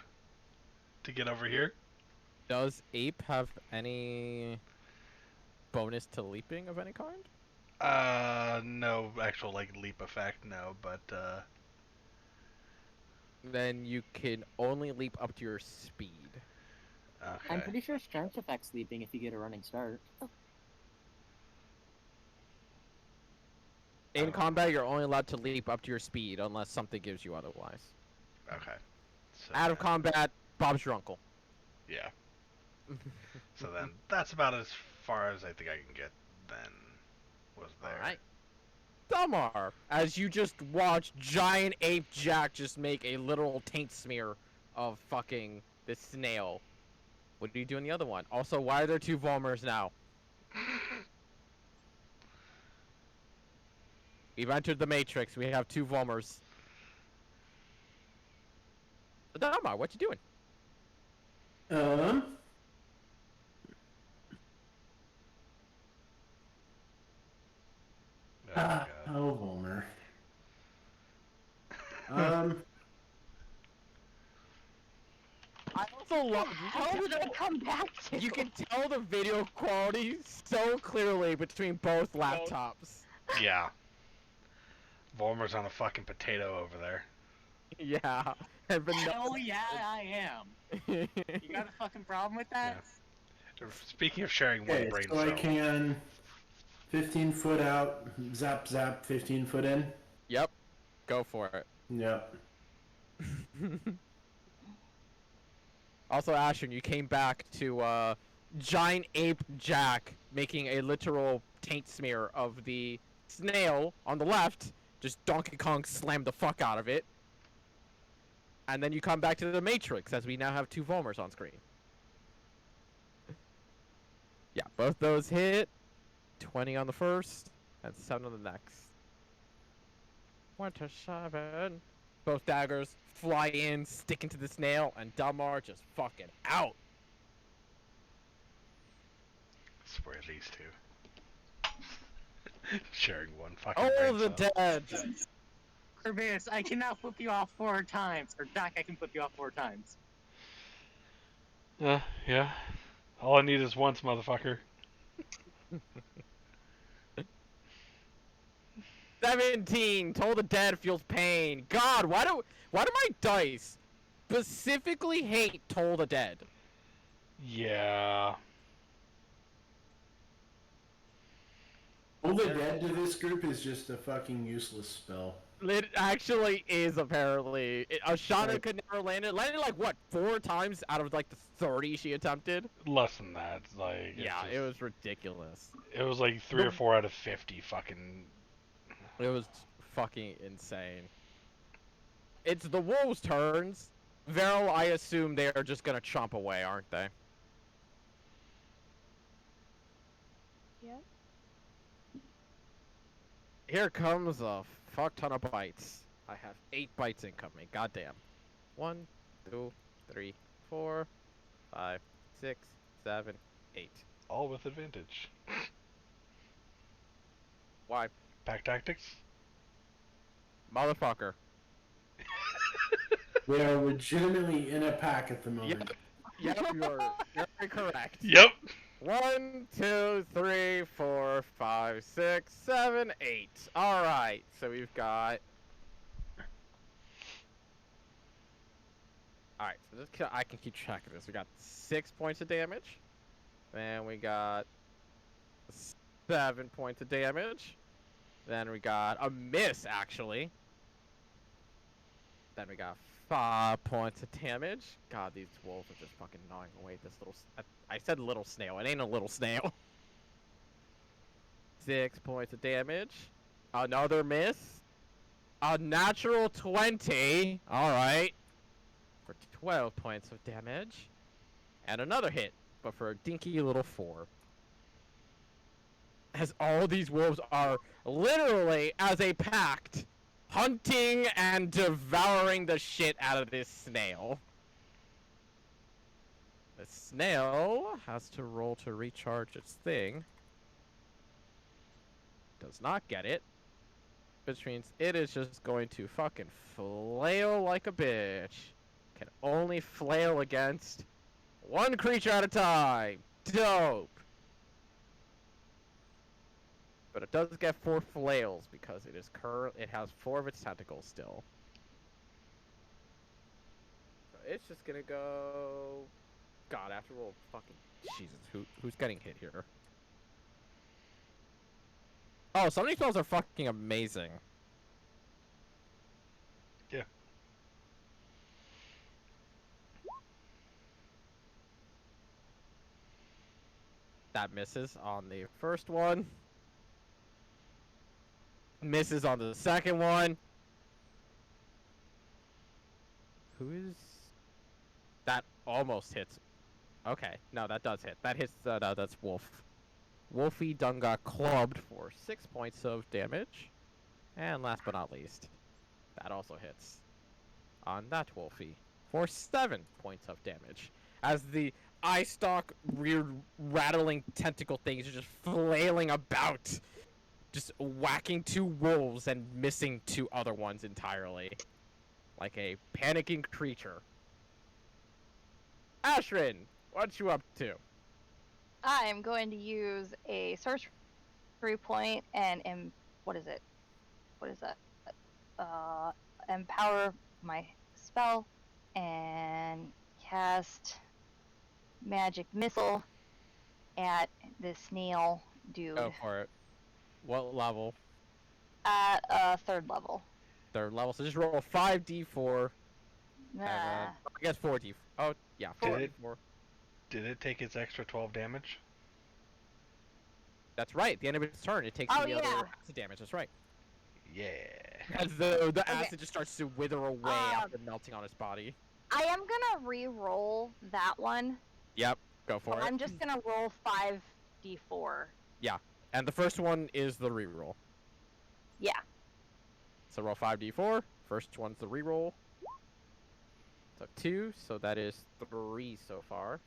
B: To get over here?
A: Does ape have any bonus to leaping of any kind?
B: No actual, like, leap effect, no, but,
A: Then you can only leap up to your speed.
B: okay.
I: I'm pretty sure strength affects leaping if you get a running start.
A: In combat, you're only allowed to leap up to your speed unless something gives you otherwise.
B: Okay. So
A: Out of
B: then-
A: combat, Bob's your uncle.
B: Yeah. So then, that's about as far as I think I can get then. Was there.
A: Alright. Damar, as you just watch Giant Ape Jack just make a literal taint smear of fucking this snail. What do you do in the other one? Also, why are there 2 Volmers now? We've entered the Matrix. We have 2 Volmers. Damar, what you doing?
B: Oh, God.
F: Oh, Volmer.
A: I also love.
D: How did I come back to?
A: You can tell the video quality so clearly between both laptops.
B: Yeah. Volmer's on a fucking potato over there.
A: Yeah. And
I: Hell yeah, I am. You got a fucking problem with that?
B: Speaking of sharing one
F: Okay,
B: brain
F: so
B: cell.
F: I can 15 foot out, zap, zap, 15 foot in.
A: Yep. Go for it.
F: Yep.
A: Also, Ashton, you came back to Giant Ape Jack making a literal taint smear of the snail on the left. Just Donkey Kong slammed the fuck out of it. And then you come back to the Matrix, as we now have 2 Volmers on screen. Yeah, both those hit. 20 on the first, and 7 on the next. 27. Both daggers fly in, stick into the snail, and Damar just fucking out.
B: Swear these two. Sharing one fucking
A: Oh,
B: brain
A: the
B: cell.
A: dead.
I: Corvinus, I can now flip you off 4 times. Or Doc, I can flip you off 4 times.
B: Yeah. All I need is once, motherfucker.
A: 17. Toll the dead feels pain. God, why do my dice specifically hate Toll the Dead?
B: Yeah.
F: All the dead to this group is just a fucking useless spell.
A: It actually is, apparently. Ashana could never land it. Landed like, what, 4 times out of like the 30 she attempted?
B: Less than that. Like,
A: Yeah, it was ridiculous.
B: It was like 3 or 4 out of 50 fucking.
A: It was fucking insane. It's the wolves' turns. Veryl, I assume they are just gonna chomp away, aren't they?
G: Yep.
A: Here comes a fuck ton of bites. I have 8 bites incoming. Goddamn. 1, 2, 3, 4, 5, 6, 7, 8.
B: All with advantage.
A: Why?
B: Pack tactics?
A: Motherfucker.
F: We are legitimately in a pack at the moment.
A: Yep, you're very correct.
B: Yep.
A: 1, 2, 3, 4, 5, 6, 7, 8. Alright, so we've got... Alright, so this, I can keep track of this. We got 6 points of damage. Then we got 7 points of damage. Then we got a miss, actually. Then we got 5 points of damage. God, these wolves are just fucking gnawing away at this little... I said little snail. It ain't a little snail. 6 points of damage. Another miss. A natural 20. Alright. For 12 points of damage. And another hit, but for a dinky little 4. As all these wolves are literally, as a pact, hunting and devouring the shit out of this snail. The snail has to roll to recharge its thing. Does not get it. Which means it is just going to fucking flail like a bitch. Can only flail against one creature at a time. Dope. But it does get 4 flails because it is it has 4 of its tentacles still. So it's just gonna go. God, I have to roll fucking Jesus. Who's getting hit here? Oh, some of these spells are fucking amazing.
B: Yeah.
A: That misses on the first one. Misses on the second one. Who is... That almost hits. Okay, no, that does hit. That hits, no, that's Wolf. Wolfie done got clubbed for 6 points of damage. And last but not least, that also hits on that Wolfie for 7 points of damage. As the eye stalk weird rattling tentacle things are just flailing about. Just whacking 2 wolves and missing 2 other ones entirely. Like a panicking creature. Ashrin, what you up to?
D: I am going to use a sorcery point and what is it? What is that? Empower my spell and cast magic missile at the snail dude.
A: Go for it. What level?
D: At 3rd level.
A: 3rd level. So just roll 5d4.
D: Nah.
A: I guess 4d. Oh, yeah, 4d4.
B: Did it take its extra 12 damage?
A: That's right. At the end of its turn, it takes the other acid damage. That's right.
B: Yeah.
A: As the acid just starts to wither away after melting on its body.
D: I am gonna re-roll that one.
A: Yep, go for it.
D: I'm just gonna roll 5d4.
A: Yeah, and the first one is the reroll.
D: Yeah.
A: So roll 5d4. First one's the reroll. So 2, so that is 3 so far.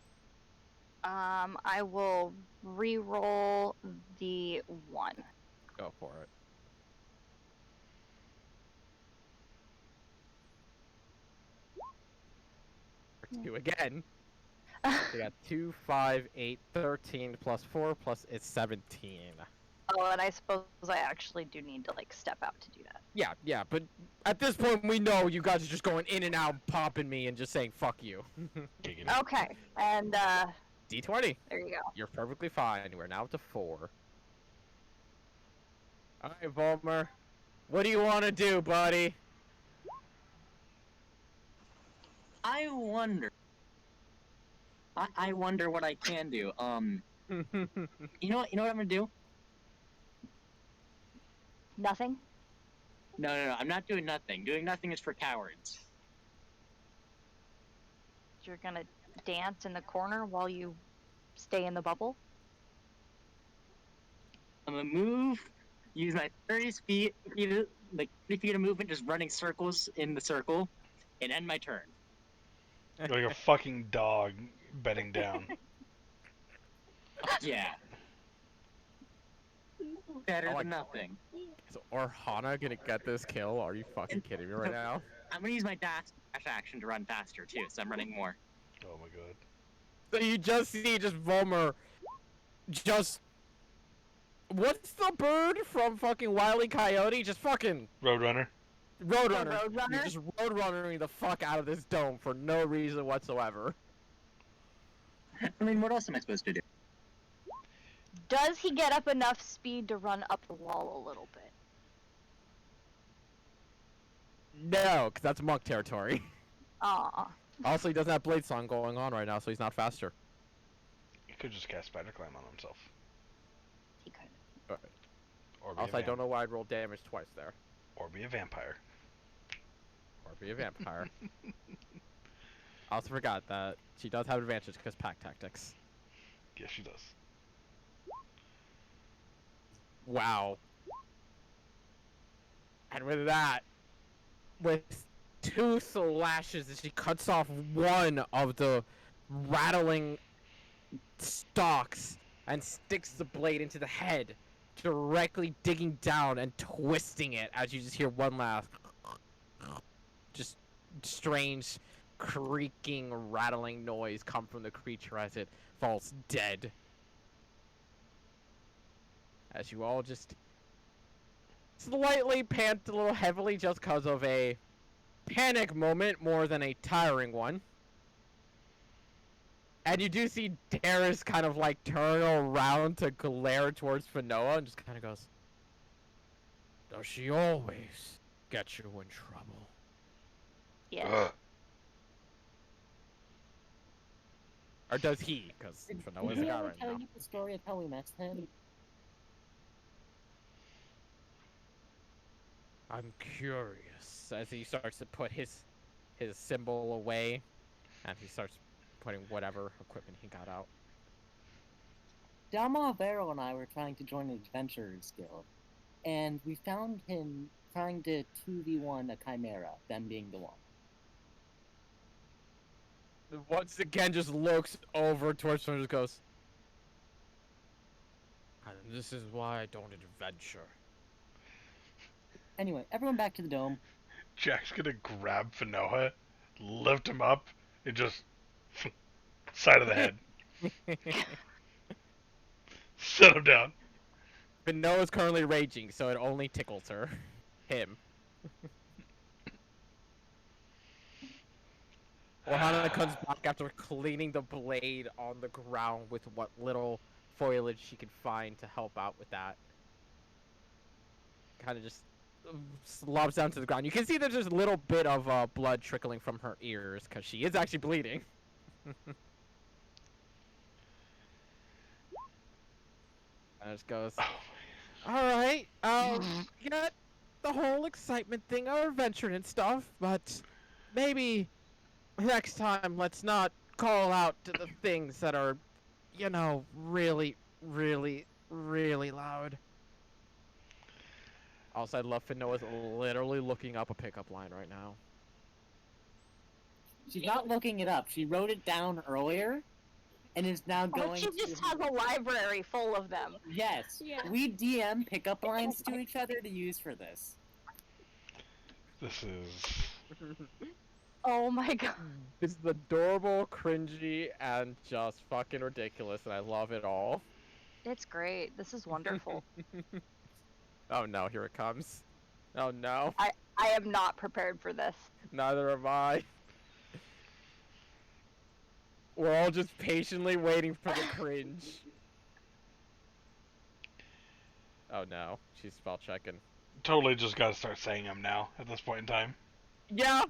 D: I will re-roll the 1.
A: Go for it. For 2 again. So you got 2, 5, 8, 13 plus 4 plus it's 17.
D: Oh, and I suppose I actually do need to like step out to do that.
A: Yeah, but at this point we know you guys are just going in and out, popping me and just saying fuck you.
D: Okay, and
A: D20.
D: there you go.
A: You're perfectly fine. We're now up to 4. Alright, Volmer. What do you want to do, buddy?
C: I wonder what I can do. You know what I'm gonna do?
D: Nothing?
C: No, I'm not doing nothing. Doing nothing is for cowards.
D: You're gonna dance in the corner while you stay in the bubble?
C: I'm gonna move, use my 30 feet, like 30 feet of movement, just running circles in the circle, and end my turn.
B: Like a fucking dog bedding down.
C: Yeah. Better than nothing.
A: Is Orhana gonna get this kill? Are you fucking kidding me right now?
C: I'm gonna use my dash action to run faster too, so I'm running more.
B: Oh my god.
A: So you just see Volmer just... What's the bird from fucking Wile E. Coyote? Just fucking...
B: Roadrunner?
A: Roadrunner.
D: Roadrunner?
A: You're just roadrunnering the fuck out of this dome for no reason whatsoever.
C: I mean, what else am I supposed to do?
D: Does he get up enough speed to run up the wall a little bit?
A: No, because that's monk territory.
D: Aw.
A: Also, he doesn't have Blade Song going on right now, so he's not faster.
B: He could just cast Spider Climb on himself.
D: He could.
A: But
B: Or be
A: also,
B: a
A: I don't
B: man.
A: know why I rolled damage twice there.
B: Or be a vampire.
A: Or be a vampire. I also forgot that she does have advantage because pack tactics.
B: Yes, she does.
A: Wow. And with that, with 2 slashes, as she cuts off one of the rattling stalks and sticks the blade into the head, directly digging down and twisting it as you just hear one last just strange creaking, rattling noise come from the creature as it falls dead. As you all just slightly pant a little heavily just because of a panic moment more than a tiring one. And you do see Darius kind of like turn around to glare towards Fanoa and just kind of goes, "Does she always get you in trouble?"
D: Yes.
B: Ugh.
A: Or does he? Because Fanoa's a guy right now.
J: Tell you the story of how we met him?
A: I'm curious. As he starts to put his symbol away, and he starts putting whatever equipment he got out.
J: Dalma Vero and I were trying to join an adventurers guild, and we found him trying to 2v1 a chimera, them being the one.
A: Once again, just looks over towards him and just goes, "And this is why I don't adventure."
J: Anyway, everyone back to the dome.
B: Jack's gonna grab Fanoa, lift him up, and just side of the head. Set him down.
A: Fanoa's currently raging, so it only tickles him. Ohana comes back after cleaning the blade on the ground with what little foliage she could find to help out with that. Kind of just slobs down to the ground. You can see there's just a little bit of blood trickling from her ears, because she is actually bleeding. And it just goes, "Alright, you got the whole excitement thing of adventuring and stuff, but maybe next time let's not call out to the things that are, you know, really, really, really loud." Also, I love Fanoa's literally looking up a pickup line right now.
J: She's not looking it up. She wrote it down earlier, and is now going
D: Or she just has a library full of them.
J: Yes.
G: Yeah.
J: We DM pickup lines to each other to use for this.
B: This is...
D: Oh my god.
A: It's adorable, cringy, and just fucking ridiculous, and I love it all.
D: It's great. This is wonderful.
A: Oh no, here it comes. Oh no.
D: I am not prepared for this.
A: Neither am I. We're all just patiently waiting for the cringe. Oh no, she's spell checking.
B: Totally just gotta start saying them now, at this point in time.
A: Yeah!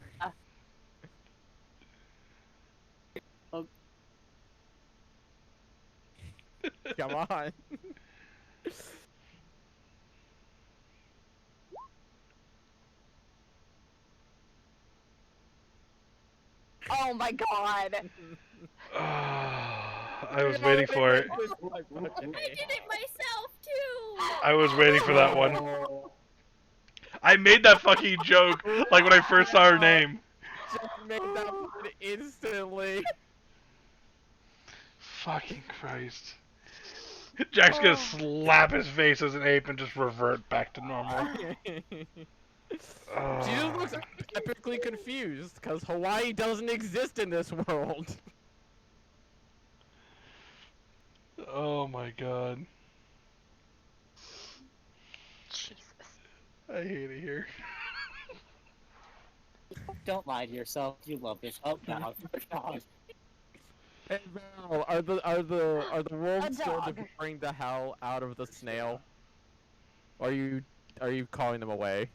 A: Come on.
D: Oh my god.
B: I was waiting for it.
G: I did it myself too.
B: I was waiting for that one. I made that fucking joke like when I first saw her name.
A: Just made that one instantly.
B: Fucking Christ. Jack's gonna slap his face as an ape and just revert back to normal.
A: She just looks epically confused, because Hawaii doesn't exist in this world.
B: Oh my god.
D: Jesus.
B: I hate it here.
J: Don't lie to yourself. You love this. Oh god. God.
A: Hey Val, are the wolves still
D: dog.
A: bring the hell out of the snail? Or are you calling them away?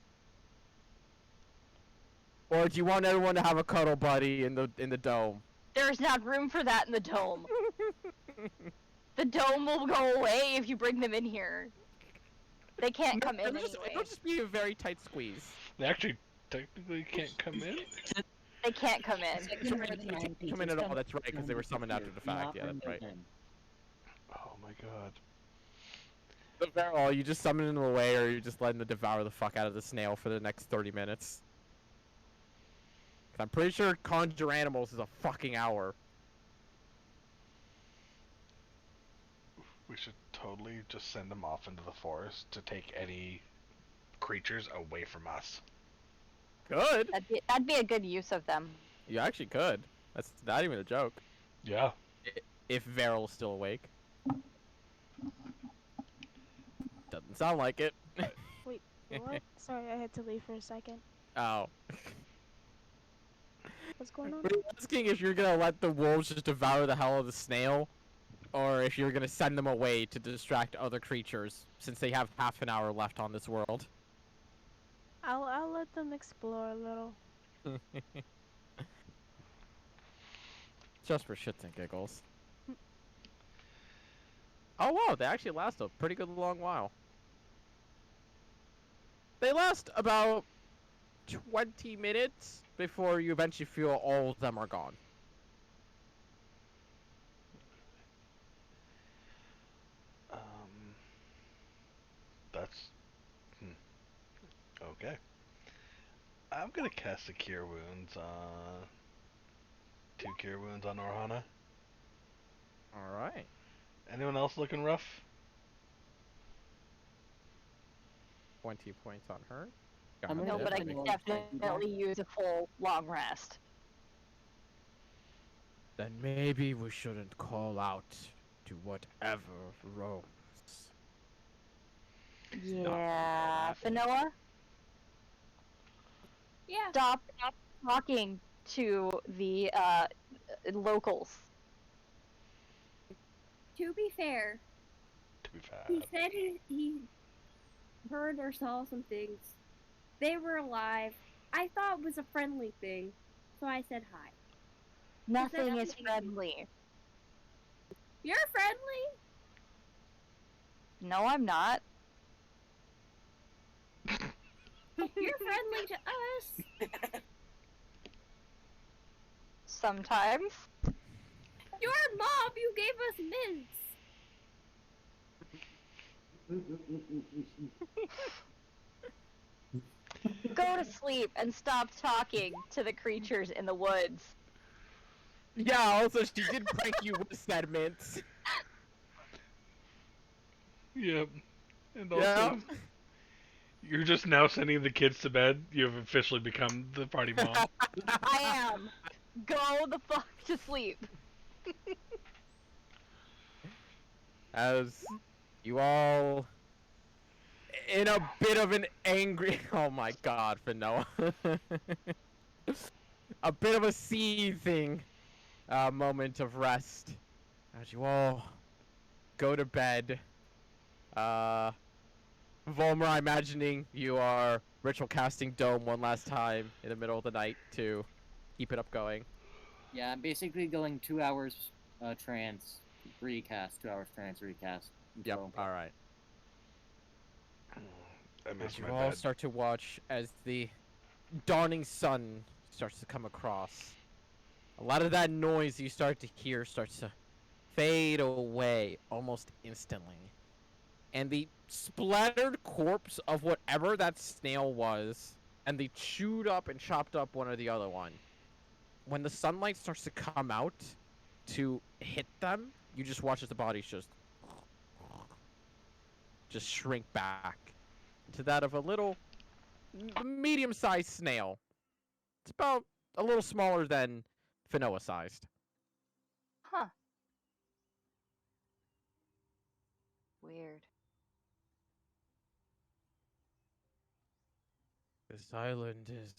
A: Or do you want everyone to have a cuddle buddy in the dome?
D: There's not room for that in the dome. The dome will go away if you bring them in here. They can't come in
A: It'll
D: anyway.
A: just be a very tight squeeze.
B: They actually technically can't come in.
D: They can't come in.
J: Second more than
A: They
J: 9
A: can't
J: feet,
A: come in
J: just
A: at all.
J: don't
A: That's right, because they were summoned after the fact.
J: not
A: Yeah, that's
J: remove
A: right.
J: them.
B: Oh my god.
A: The Varol, you just summon him away, or you just letting them devour the fuck out of the snail for the next 30 minutes. 'Cause I'm pretty sure conjure animals is a fucking hour.
B: We should totally just send them off into the forest to take any creatures away from us.
A: Good.
D: That'd be a good use of them.
A: You actually could. That's not even a joke.
B: Yeah.
A: If Varol's still awake. Doesn't sound like it.
G: Wait, what? Sorry, I had to leave for a second.
A: Oh.
G: What's going on?
A: We're asking if you're gonna let the wolves just devour the hell of the snail, or if you're gonna send them away to distract other creatures, since they have half an hour left on this world.
G: I'll let them explore a little.
A: Just for shits and giggles. Oh wow, they actually last a pretty good long while. They last about 20 minutes before you eventually feel all of them are gone.
B: That's okay. I'm gonna cast a Cure Wounds. 2 Cure Wounds on Orhana.
A: All right.
B: Anyone else looking rough?
A: 20 points on her.
J: I'm
A: God,
J: gonna
D: No,
J: Yeah,
D: but I
J: I
D: could
J: know.
D: definitely use a full long rest.
A: Then maybe we shouldn't call out to whatever roams.
D: Yeah, Fanoa,
E: Yeah.
D: stop talking to the locals.
H: To be fair,
B: To be fair.
H: he said he heard or saw some things. They were alive. I thought it was a friendly thing, so I said hi.
D: Nothing is friendly.
H: You're friendly?
D: No, I'm not.
H: You're friendly to us.
D: Sometimes.
H: Your mom, you gave us mints.
D: Go to sleep and stop talking to the creatures in the woods.
A: Yeah, also she did prank you with sediments.
B: Yep. And also,
A: Yeah.
B: you're just now sending the kids to bed. You have officially become the party mom.
D: I am. Go the fuck to sleep.
A: As you all, in a bit of an angry, oh my god, Fanoa. A bit of a seething moment of rest. As you all go to bed. Volmer, I'm imagining you are ritual casting Dome one last time in the middle of the night to keep it up going.
J: Yeah, I'm basically going 2 hours trance, recast, 2 hours trance, recast.
A: Yep,
J: until-
A: alright.
B: I miss
A: As you
B: my
A: all
B: bed.
A: start to watch as the dawning sun starts to come across. A lot of that noise you start to hear starts to fade away almost instantly. And the splattered corpse of whatever that snail was, and the chewed up and chopped up one or the other one, when the sunlight starts to come out to hit them, you just watch as the bodies just shrink back to that of a little medium-sized snail. It's about a little smaller than Fanoa-sized.
D: Huh. Weird.
A: This island is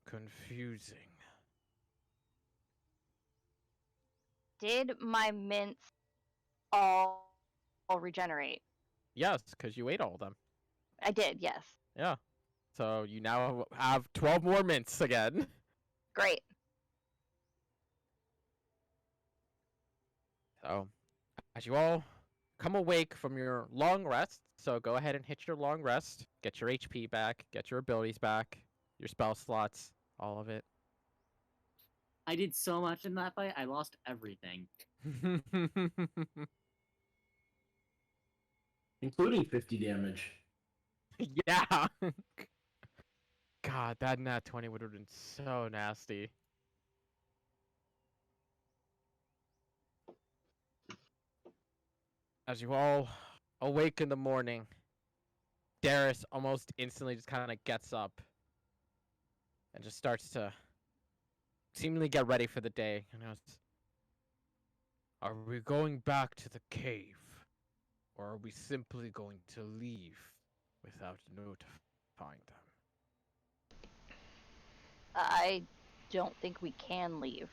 A: confusing.
D: Did my mints all regenerate?
A: Yes, because you ate all of them.
D: I did, yes.
A: Yeah. So you now have 12 more mints again.
D: Great.
A: So, as you all come awake from your long rests, So go ahead and hit your long rest. Get your HP back. Get your abilities back. Your spell slots. All of it.
J: I did so much in that fight, I lost everything.
F: Including 50 damage.
A: Yeah. God, that nat 20 would have been so nasty. As you all awake in the morning, Darius almost instantly just kind of gets up and just starts to seemingly get ready for the day. And goes, are we going back to the cave? Or are we simply going to leave without notifying them?
D: I don't think we can leave.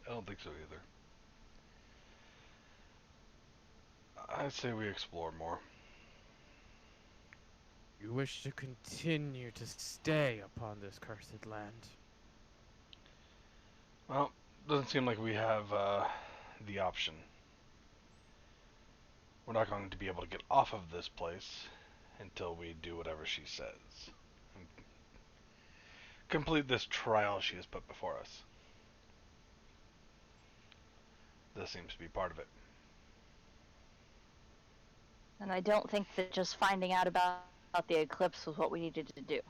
B: I don't think so either. I'd say we explore more.
A: You wish to continue to stay upon this cursed land?
B: Well, doesn't seem like we have the option. We're not going to be able to get off of this place until we do whatever she says. And complete this trial she has put before us. This seems to be part of it.
D: And I don't think that just finding out about the eclipse was what we needed to do.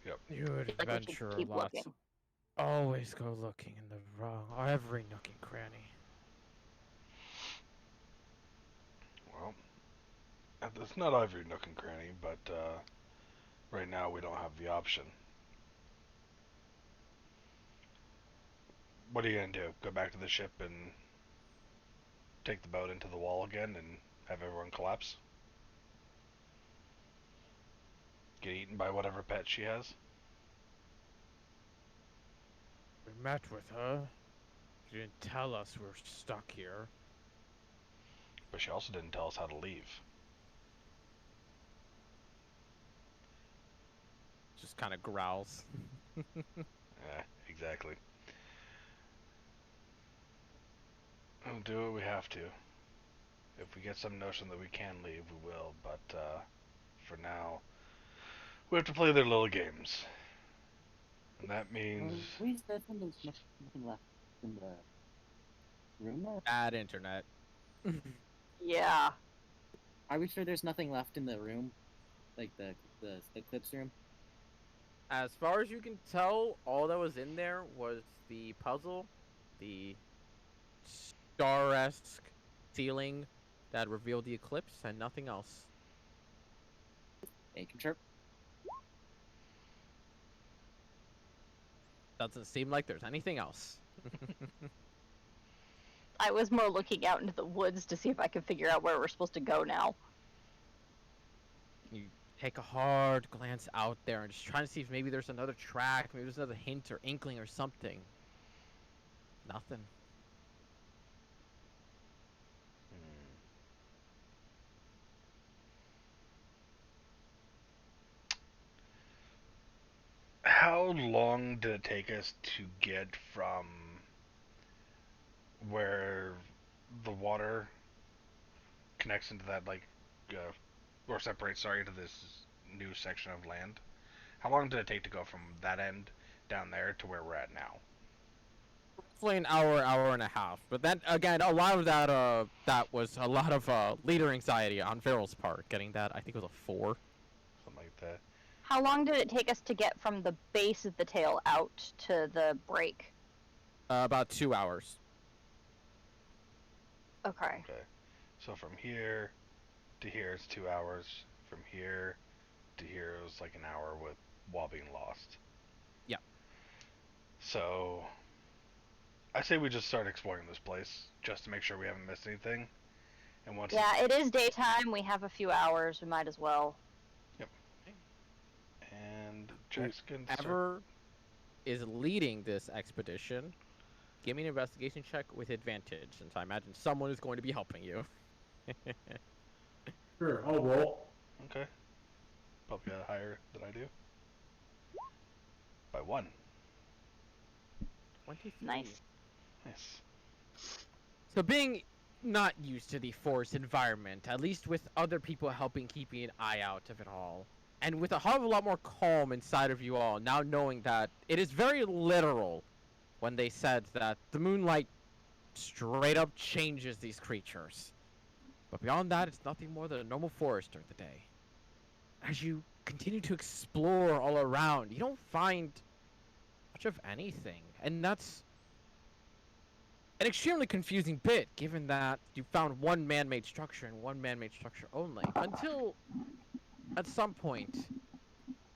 B: Yep.
A: You
D: I think we should
A: adventure
D: keep
A: lots.
D: looking.
A: Always go looking in the wrong, every nook and cranny.
B: Well, it's not every nook and cranny, but right now we don't have the option. What are you gonna do? Go back to the ship and take the boat into the wall again and have everyone collapse? Get eaten by whatever pet she has?
A: We met with her. She didn't tell us we were stuck here.
B: But she also didn't tell us how to leave.
A: Just kind of growls.
B: Yeah, exactly. We'll do what we have to. If we get some notion that we can leave, we will, but for now, we have to play their little games. And that means...
J: We said when there's nothing left in the room now?
A: Bad internet.
D: Yeah.
J: Are we sure there's nothing left in the room? Like the Eclipse Room?
A: As far as you can tell, all that was in there was the puzzle, the star-esque ceiling that revealed the eclipse, and nothing else.
J: Making sure.
A: Doesn't seem like there's anything else.
D: I was more looking out into the woods to see if I could figure out where we're supposed to go now.
A: You take a hard glance out there and just trying to see if maybe there's another track, maybe there's another hint or inkling or something. Nothing.
B: How long did it take us to get from where the water connects into that, like, or separates, sorry, to this new section of land? How long did it take to go from that end down there to where we're at now?
A: Roughly an hour, hour and a half. But then again, a lot of that was a lot of leader anxiety on Farrell's part. Getting that, I think it was a 4.
B: Something like that.
D: How long did it take us to get from the base of the tail out to the break?
A: About 2 hours.
D: Okay.
B: Okay. So from here to here it's 2 hours. From here to here it was like an hour while being lost.
A: Yeah.
B: So I say we just start exploring this place just to make sure we haven't missed anything. And once
D: Yeah, it is daytime. We have a few hours. We might as well.
B: Yep. And Jack's gonna start.
A: Whoever is leading this expedition, give me an investigation check with advantage, since I imagine someone is going to be helping you.
F: Sure, I'll roll.
B: Okay. Probably got higher than I do. By 1.
A: 23.
D: Nice.
B: Nice.
A: So being not used to the forest environment, at least with other people helping keeping an eye out of it all, and with a hell of a lot more calm inside of you all, now knowing that it is very literal when they said that the moonlight straight up changes these creatures. But beyond that, it's nothing more than a normal forest during the day. As you continue to explore all around, you don't find much of anything, and that's an extremely confusing bit, given that you found one man-made structure and one man-made structure only, until at some point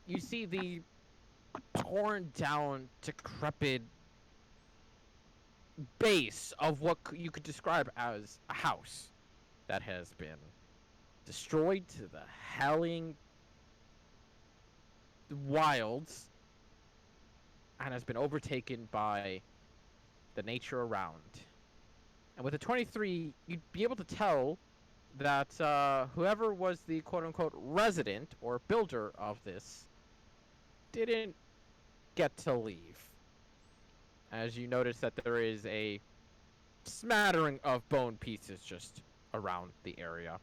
A: you see the torn down, decrepit base of what you could describe as a house that has been destroyed to the helling wilds and has been overtaken by the nature around. And with a 23, you'd be able to tell that whoever was the quote-unquote resident or builder of this didn't get to leave. As you notice that there is a smattering of bone pieces just around the area.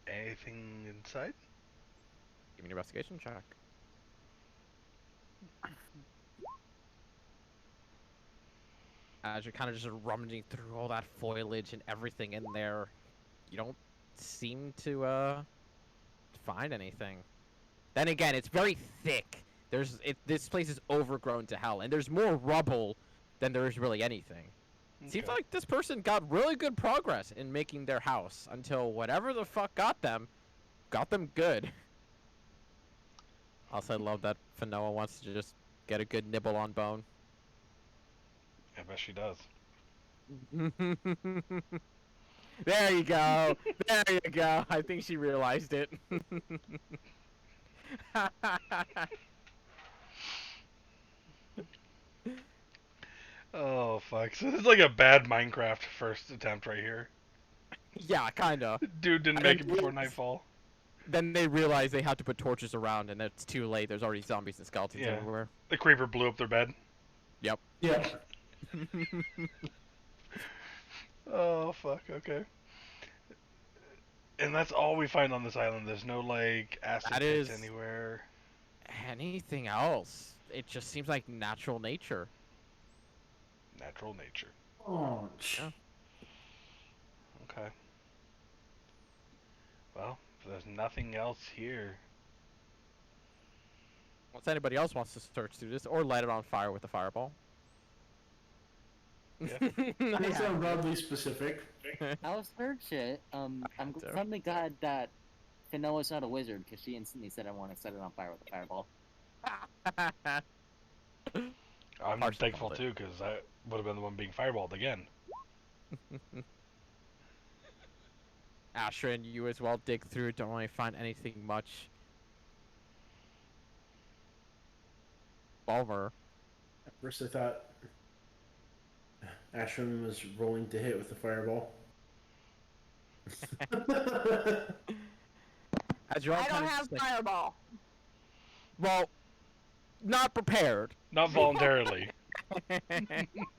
B: Anything inside?
A: Give me an investigation check. As you're kind of just rummaging through all that foliage and everything in there, you don't seem to find anything. Then again, it's very thick. This place is overgrown to hell, and there's more rubble than there is really anything. Seems like this person got really good progress in making their house until whatever the fuck got them good. Also, I love that Fanoa wants to just get a good nibble on bone.
B: I bet she does.
A: There you go. There you go. I think she realized it.
B: Oh, fuck. So this is like a bad Minecraft first attempt right here.
A: Yeah, kinda.
B: Dude didn't make it before nightfall.
A: Then they realize they have to put torches around, and it's too late. There's already zombies and skeletons everywhere.
B: The creeper blew up their bed.
A: Yep.
F: Yeah.
B: Oh, fuck, okay. And that's all we find on this island. There's no, like, acid pits anywhere.
A: Anything else? It just seems like natural nature.
B: Natural nature.
F: Oh,
A: yeah.
B: Okay. Well, if there's nothing else here.
A: Unless anybody else wants to search through this, or light it on fire with a fireball.
B: Yeah.
F: That sounds oddly specific.
J: I'll search it. I'm suddenly glad that Fanoa's not a wizard, because she instantly said I want to set it on fire with a fireball.
B: I'm thankful too, because I would have been the one being fireballed again.
A: Ashrin, you as well dig through, don't really find anything much. Bulmer.
F: At first I thought Ashram was rolling to hit with the fireball.
A: As you're all
D: I don't
A: kind of
D: have
A: just like,
D: fireball.
A: well, not prepared.
B: Not voluntarily.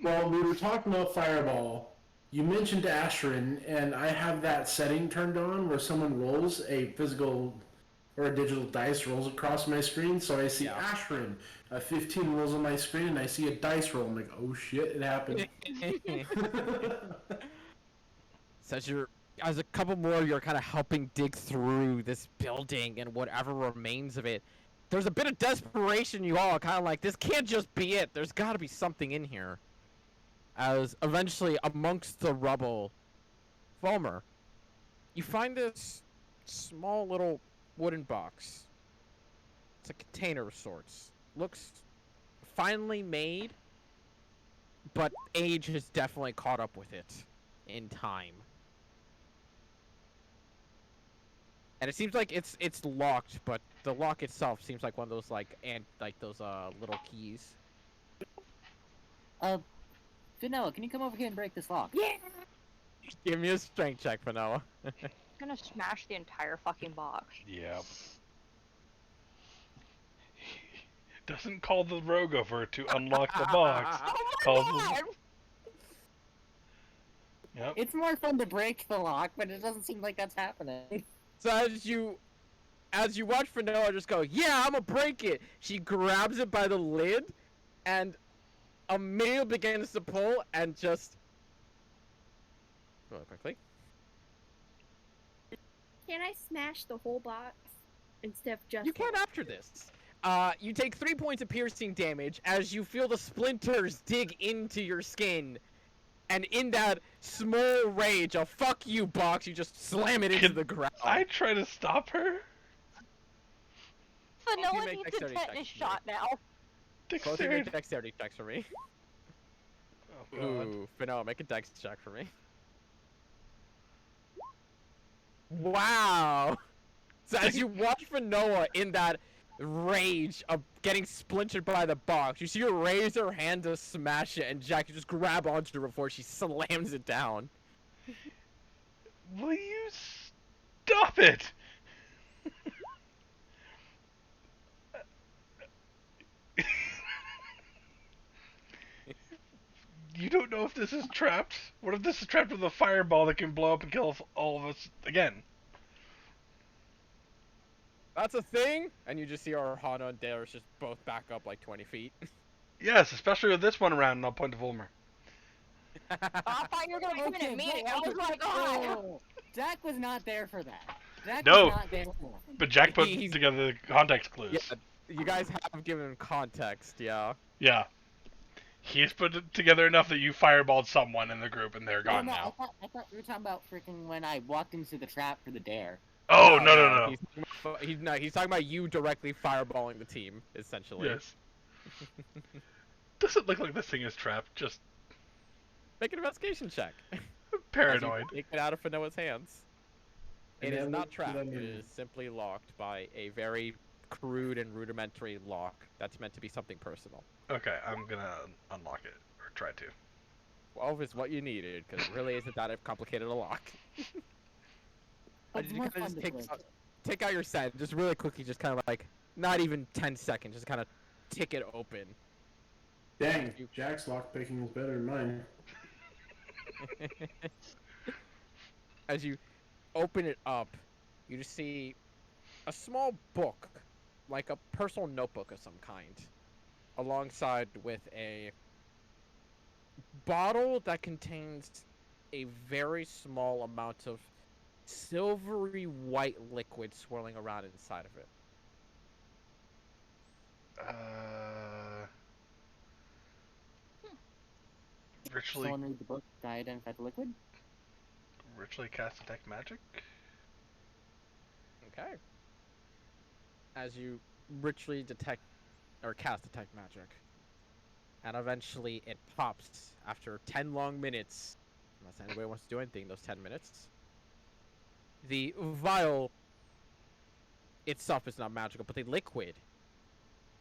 F: Well, we were talking about fireball. You mentioned Ashrin, and I have that setting turned on where someone rolls a physical or a digital dice rolls across my screen, so I see Ashrin. A 15 rolls on my screen, and I see a dice roll. I'm like, oh shit, it happened.
A: So as a couple more, you're kind of helping dig through this building and whatever remains of it. There's a bit of desperation. You all are kind of like, this can't just be it. There's got to be something in here. As eventually, amongst the rubble, Fulmer, you find this small little wooden box. It's a container of sorts. Looks finely made, but age has definitely caught up with it in time. And it seems like it's locked, but the lock itself seems like one of those those little keys.
J: Vanilla, can you come over here and break this lock?
H: Yeah.
A: Give me a strength check, Vanilla.
D: I'm gonna smash the entire fucking box.
B: Yep. Doesn't call the rogue over to unlock the box.
D: Oh my
B: Calls
D: god!
B: Yep.
J: It's more fun to break the lock, but it doesn't seem like that's happening.
A: So as you watch Vanilla just go, yeah, I'm gonna break it. She grabs it by the lid, and immediately begins to pull, and just really quickly.
H: Can I smash the whole box instead of just?
A: You can after this. You take 3 points of piercing damage as you feel the splinters dig into your skin. And in that small rage of fuck you box, you just slam it into the ground.
B: I try to stop her.
D: Vanilla
A: make
D: needs a
A: dexterity checks
D: tetanus
A: for me.
D: shot now.
A: Both of you
B: Dexterity.
A: make dexterity checks for me.
B: Oh, God.
A: Ooh, Vanilla, make a dex check for me. Wow! So as you watch Vanilla in that rage of getting splintered by the box, you see her raise her hand to smash it, and Jack, you just grab onto her before she slams it down.
B: Will you stop it? You don't know if this is trapped? What if this is trapped with a fireball that can blow up and kill all of us again?
A: That's a thing, and you just see our Hana and Darius just both back up like 20 feet.
B: Yes, especially with this one around, and I'll point to Volmer.
D: I thought you were gonna point at me. I was like, oh.
J: Oh, Jack was not there for that. Jack
B: No.
J: was not there for that.
B: But Jack put
A: He's-
B: together the context clues.
A: Yeah, you guys have given him context, yeah.
B: Yeah. He's put it together enough that you fireballed someone in the group, and they're
J: Oh,
B: gone
J: no,
B: now.
J: I thought you were talking about freaking when I walked into the trap for the dare.
B: Oh, no.
A: He's talking about you directly fireballing the team, essentially.
B: Yes. Doesn't look like this thing is trapped, just
A: Make an investigation check.
B: paranoid.
A: As you take it out of Fanoa's hands. It
F: And
A: is
F: then
A: not
F: look to
A: trapped.
F: them
A: It
F: and-
A: is simply locked by a very crude and rudimentary lock that's meant to be something personal.
B: Okay, I'm gonna unlock it, or try to.
A: 12 is what you needed, because it really isn't that complicated a lock.
J: It's
A: You
J: more
A: kinda
J: fun
A: just
J: to break it.
A: take out your set, just really quickly, just kind of like, not even 10 seconds, just kind of tick it open.
F: Dang, Jack's lockpicking is better than mine.
A: As you open it up, you just see a small book, like a personal notebook of some kind, alongside with a bottle that contains a very small amount of silvery white liquid swirling around inside of it.
B: Ritually,
J: Someone read the book to identify the liquid?
B: ritually cast detect magic.
A: Okay. As you ritually detect or cast detect magic, and eventually it pops after 10 long minutes. Unless anybody wants to do anything in those 10 minutes. The vial itself is not magical, but the liquid,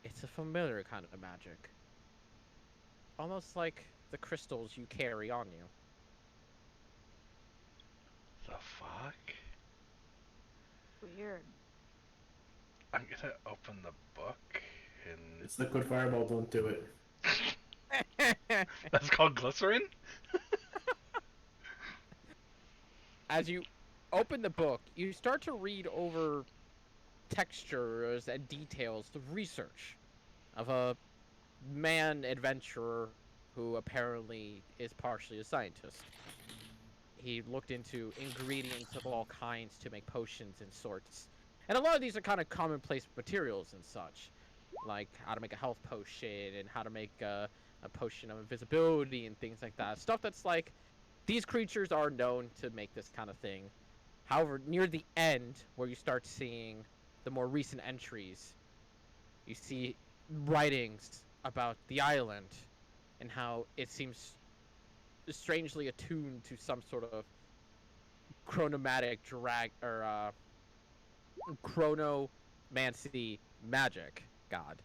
A: it's a familiar kind of magic. Almost like the crystals you carry on you.
B: The fuck?
D: Weird.
B: I'm gonna open the book and
F: It's liquid fireball, don't do it.
B: that's called glycerin?
A: As you open the book, you start to read over textures and details of research of a man adventurer who apparently is partially a scientist. He looked into ingredients of all kinds to make potions and sorts. And a lot of these are kind of commonplace materials and such, like how to make a health potion and how to make a potion of invisibility and things like that. Stuff that's like, these creatures are known to make this kind of thing. However, near the end, where you start seeing the more recent entries, you see writings about the island and how it seems strangely attuned to some sort of chronomatic chronomancy magic god.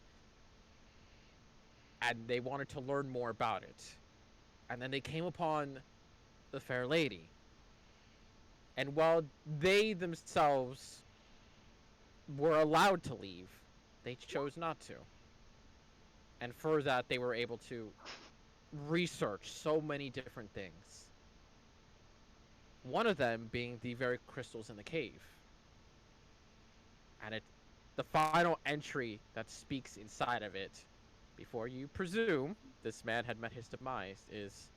A: And they wanted to learn more about it. And then they came upon the fair lady. And while they themselves were allowed to leave, they chose not to. And for that, they were able to research so many different things. One of them being the very crystals in the cave. And the final entry that speaks inside of it, before you presume this man had met his demise, is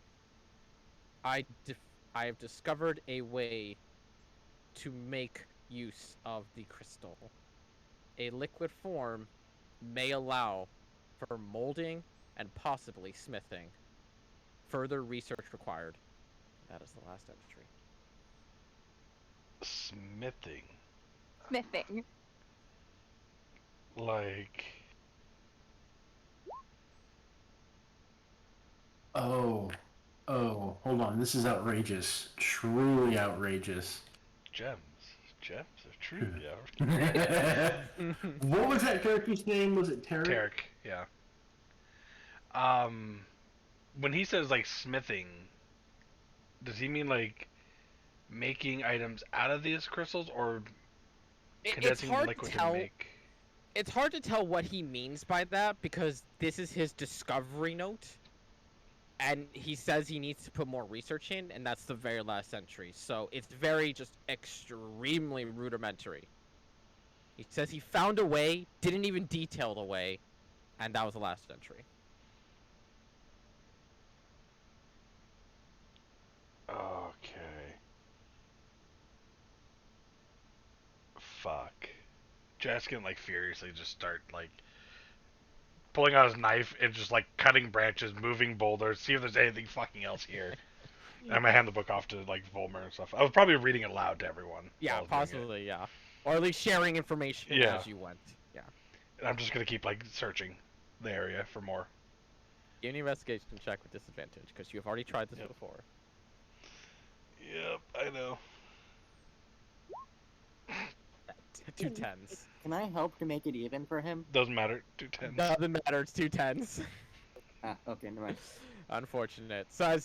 A: I have discovered a way to make use of the crystal. A liquid form may allow for molding and possibly smithing. Further research required. That is the last entry.
B: Smithing.
D: Smithing.
B: Like...
F: Oh, hold on. This is outrageous. Truly outrageous.
B: Gems. Gems are truly outrageous.
F: What was that character's name? Was it Tarek?
B: Tarek, yeah. When he says, like, smithing, does he mean, like, making items out of these crystals, or condensing the liquid to make?
A: It's hard to tell what he means by that, because this is his discovery note. And he says he needs to put more research in, and that's the very last entry. So it's very just extremely rudimentary. He says he found a way, didn't even detail the way, and that was the last entry.
B: Okay. Fuck. Jack's gonna, like, furiously just start, like, pulling out his knife and just, like, cutting branches, moving boulders, see if there's anything fucking else here. And I'm gonna hand the book off to, like, Volmer and stuff. I was probably reading it loud to everyone.
A: Yeah, possibly, yeah. Or at least sharing information as you went. Yeah.
B: And I'm just gonna keep, like, searching the area for more.
A: Give an investigation check with disadvantage, because you have already tried this before.
B: Yep, I know.
A: 2 10s.
J: Can I help to make it even for him?
B: Doesn't matter. 2 10s.
A: Doesn't matter, it's 2 10s.
J: Ah, okay, never mind.
A: Unfortunate. So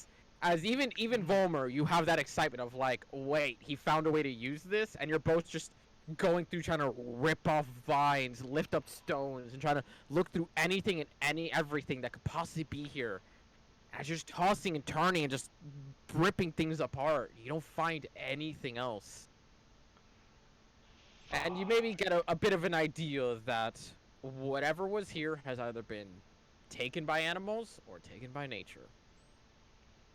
A: as even Volmer, you have that excitement of like, wait, he found a way to use this, and you're both just going through trying to rip off vines, lift up stones, and trying to look through anything and everything that could possibly be here. As you're just tossing and turning and just ripping things apart, you don't find anything else. And you maybe get a bit of an idea that whatever was here has either been taken by animals or taken by nature.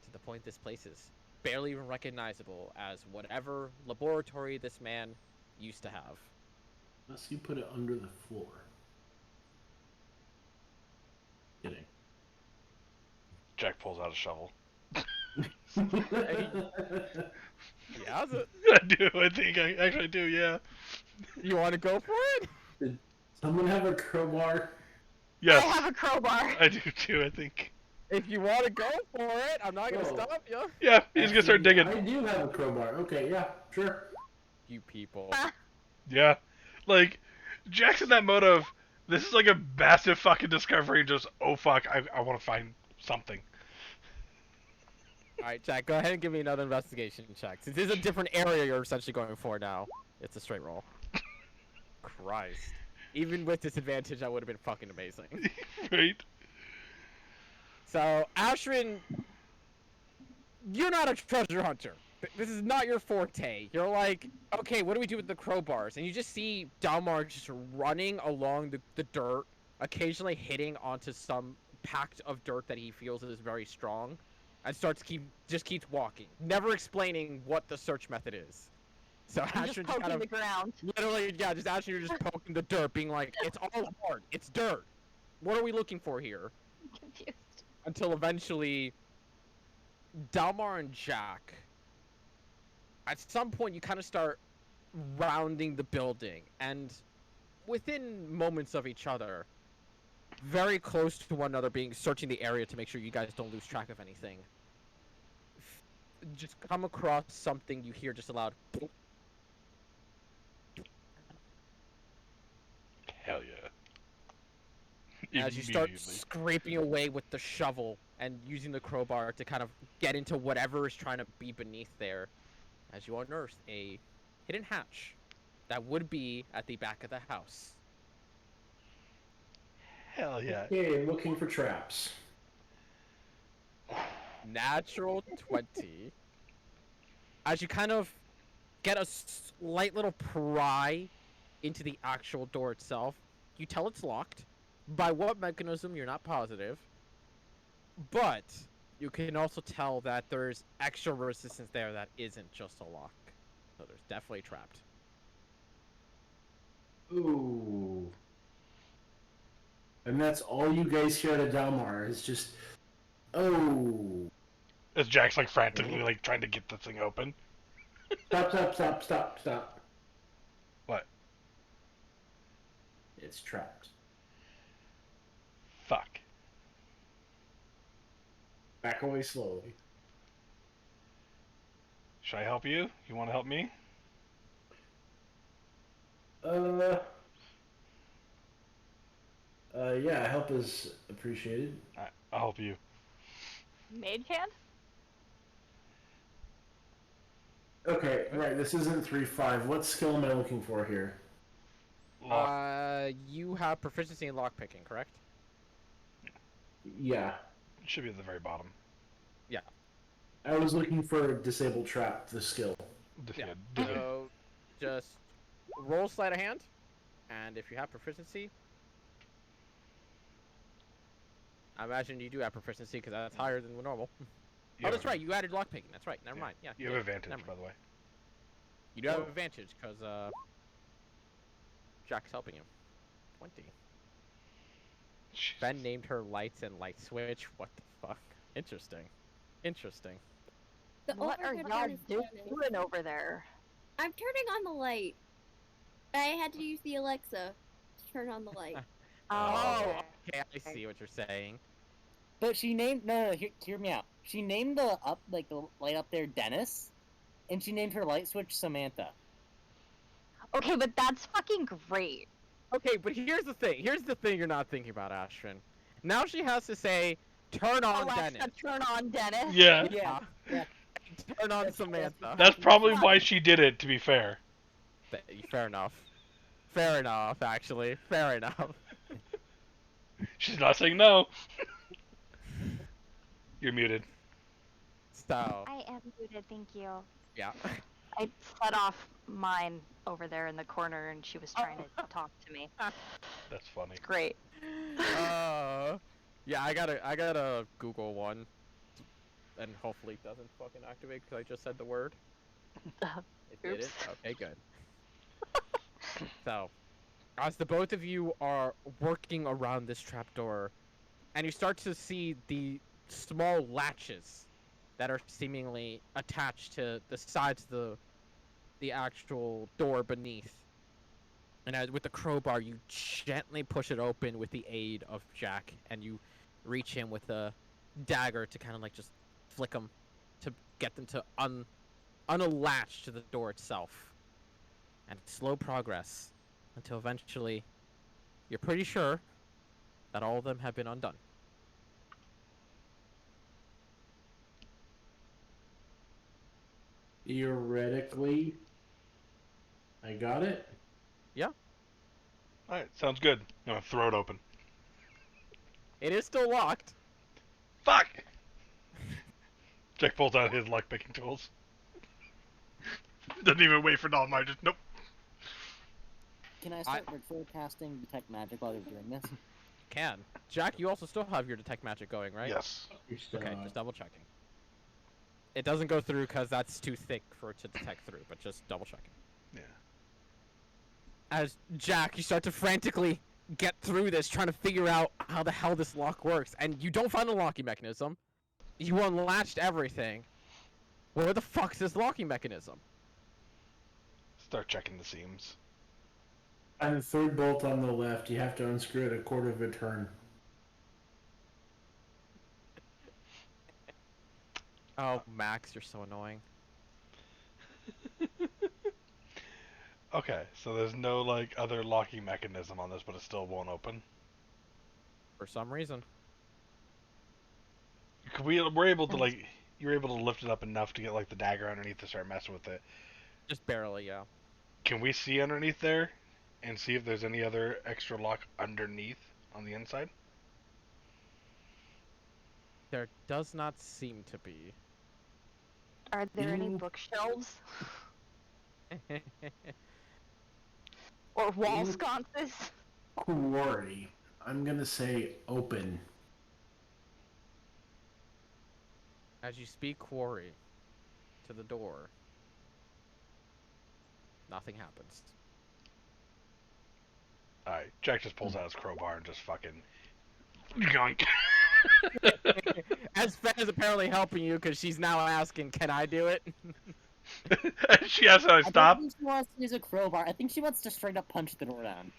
A: To the point this place is barely even recognizable as whatever laboratory this man used to have.
F: Unless you put it under the floor. Kidding.
B: Jack pulls out a shovel.
A: Yeah,
B: I do. I think I actually do. Yeah.
A: You want to go for it?
F: Did someone have a crowbar?
B: Yes.
D: I have a crowbar.
B: I do too. I think.
A: If you want to go for it, I'm not gonna stop you.
B: Yeah, he's gonna start digging.
F: I do have a crowbar. Okay, yeah, sure.
A: You people.
B: Yeah, like Jack's in that mode of this is like a massive fucking discovery. Just oh fuck, I want to find something.
A: Alright, Jack, go ahead and give me another investigation check. Since this is a different area you're essentially going for now, it's a straight roll. Christ. Even with disadvantage, that would have been fucking amazing.
B: Right?
A: So, Ashrin, you're not a treasure hunter. This is not your forte. You're like, okay, what do we do with the crowbars? And you just see Dalmar just running along the dirt, occasionally hitting onto some pact of dirt that he feels is very strong. And just keeps walking, never explaining what the search method is. So
D: I'm just poking
A: kind of,
D: the ground.
A: literally, yeah, just Ashton, you're just poking the dirt, being like, it's all hard, it's dirt. What are we looking for here?
D: I'm confused.
A: Until eventually, Dalmar and Jack, at some point, you kind of start rounding the building, and within moments of each other, very close to one another, searching the area to make sure you guys don't lose track of anything. Just come across something you hear just a loud.
B: Hell yeah.
A: as you start
B: Immediately.
A: scraping away with the shovel and using the crowbar to kind of get into whatever is trying to be beneath there, as you unearth a hidden hatch that would be at the back of the house.
B: Hell yeah.
F: Okay, looking for traps.
A: Natural 20. As you kind of get a slight little pry into the actual door itself, you tell it's locked. By what mechanism, you're not positive. But you can also tell that there's extra resistance there that isn't just a lock. So there's definitely trapped.
F: Ooh. And that's all you guys hear at Dalmar is just, oh.
B: As Jack's like frantically like trying to get the thing open.
F: Stop.
B: What?
F: It's trapped.
B: Fuck.
F: Back away slowly.
B: Should I help you? You want to help me?
F: Yeah, help is appreciated.
B: I'll help you.
D: Mage hand?
F: Okay, right, this isn't 3-5. What skill am I looking for here?
A: You have proficiency in lockpicking, correct?
F: Yeah.
B: It should be at the very bottom.
A: Yeah.
F: I was looking for Disable Trap, the skill.
A: Yeah. So, just roll sleight of hand, and if you have proficiency, I imagine you do have proficiency because that's higher than normal. Oh, that's right. You added lockpicking. That's right. Never mind. Yeah.
B: You have advantage, by the way.
A: You do have advantage because Jack's helping you. 20.
B: Jesus.
A: Ben named her Lights and Light Switch. What the fuck? Interesting.
H: The
D: What are
H: overhead
D: y'all
H: one is
D: doing
H: running.
D: over there?
H: I'm turning on the light. I had to use the Alexa to turn on the light.
A: Oh, okay. I see what you're saying.
J: But she named no, hear me out. She named the light up there Dennis, and she named her light switch Samantha.
D: Okay, but that's fucking great.
A: Okay, but here's the thing. Here's the thing you're not thinking about, Ashton. Now she has to say, turn on
D: Alexa,
A: Dennis.
D: turn on Dennis.
B: Yeah.
J: Yeah.
A: Turn on Samantha.
B: That's probably why she did it, to be fair.
A: Fair enough. Fair enough, actually. Fair enough.
B: She's not saying no. You're muted.
A: So,
D: I am muted, thank you.
A: yeah.
D: I set off mine over there in the corner and she was trying to talk to me.
B: That's funny.
D: It's great.
A: Yeah, I gotta Google one. And hopefully it doesn't fucking activate because I just said the word. It did it? Okay, good. So, as the both of you are working around this trapdoor, and you start to see the small latches that are seemingly attached to the sides of the actual door beneath. And as with the crowbar, you gently push it open with the aid of Jack, and you reach in with a dagger to kind of like just flick them to get them to unlatch to the door itself. And it's slow progress until eventually you're pretty sure that all of them have been undone.
F: Theoretically, I got it.
A: Yeah.
B: Alright, sounds good. I'm gonna throw it open.
A: It is still locked.
B: Fuck! Jack pulls out his lockpicking tools. Doesn't even wait for Dalmar, just nope.
J: Can I start ritual casting detect magic while you're doing this?
A: Can. Jack, you also still have your detect magic going, right?
B: Yes.
A: Okay, just double checking. It doesn't go through because that's too thick for it to detect through, but just double checking.
B: Yeah.
A: As Jack, you start to frantically get through this, trying to figure out how the hell this lock works, and you don't find a locking mechanism. You unlatched everything. Where the fuck's this locking mechanism?
B: Start checking the seams.
F: On the third bolt on the left, you have to unscrew it a quarter of a turn.
A: Oh, Max, you're so annoying.
B: Okay, so there's no like other locking mechanism on this, but it still won't open.
A: For some reason.
B: We're able to like, you're able to lift it up enough to get like the dagger underneath to start messing with it.
A: Just barely, yeah.
B: Can we see underneath there and see if there's any other extra lock underneath on the inside?
A: There does not seem to be.
D: Are there any bookshelves? Or wall sconces?
F: Quarry. I'm gonna say open.
A: As you speak quarry to the door, nothing happens.
B: Alright, Jack just pulls out his crowbar and just fucking yoink.
A: As Fen is apparently helping you because she's now asking, can I do it?
B: She asks how I
J: I
B: stop.
J: don't think she wants to use a crowbar. I think she wants to straight up punch the door down.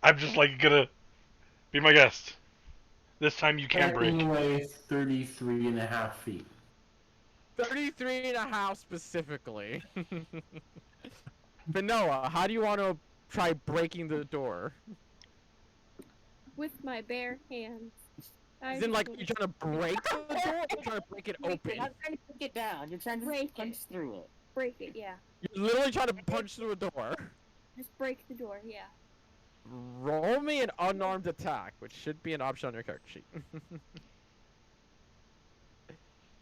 B: I'm just like gonna be my guest. This time you can break.
F: Anyway, 33.5 feet.
A: 33.5 specifically. But Noah, how do you want to try breaking the door?
H: With my bare hands.
A: Is it like you're trying to break the door or you're trying to break it open?
J: You're not trying to kick it down. You're trying to
H: Break
J: punch
H: it.
J: through it.
H: Break it, yeah.
A: You're literally trying to punch through a door.
H: Just break the door, yeah.
A: Roll me an unarmed attack, which should be an option on your character sheet.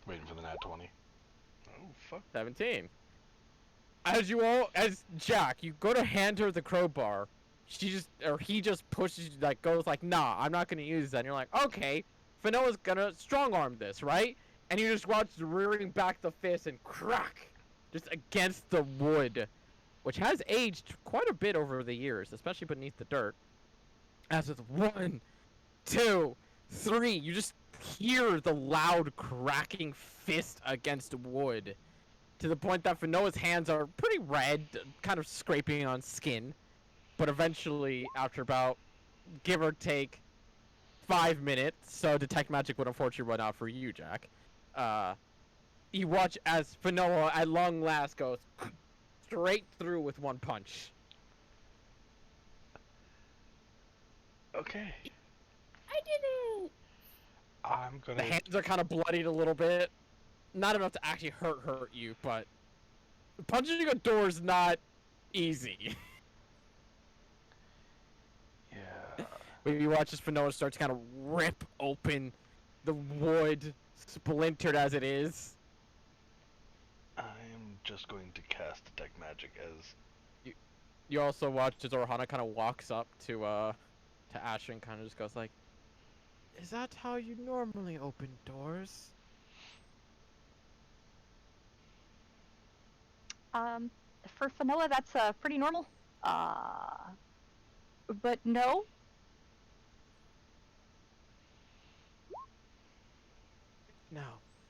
B: Waiting for the nat 20. Oh, fuck.
A: 17. As Jack, you go to hand her the crowbar. He just pushes, like, goes like, nah, I'm not gonna use that. And you're like, okay, Fanoa's gonna strong arm this, right? And you just watch rearing back the fist and crack, just against the wood, which has aged quite a bit over the years, especially beneath the dirt. As with 1, 2, 3, you just hear the loud cracking fist against wood, to the point that Fanoa's hands are pretty red, kind of scraping on skin. But eventually, after about, give or take, 5 minutes, so Detect Magic would unfortunately run out for you, Jack. You watch as Fanoa, at long last, goes straight through with one punch.
B: Okay.
H: I did it!
B: I'm
A: The
B: gonna...
A: hands are kind of bloodied a little bit. Not enough to actually hurt you, but punching a door is not easy.
B: Yeah.
A: When you watch as Fanoa starts to kind of rip open the wood, splintered as it is.
B: I'm just going to cast Detect Magic as...
A: You also watch as Orhana kind of walks up to Asher and kind of just goes like, "Is that how you normally open doors?"
D: For Fanoa, that's pretty normal. But no.
A: No.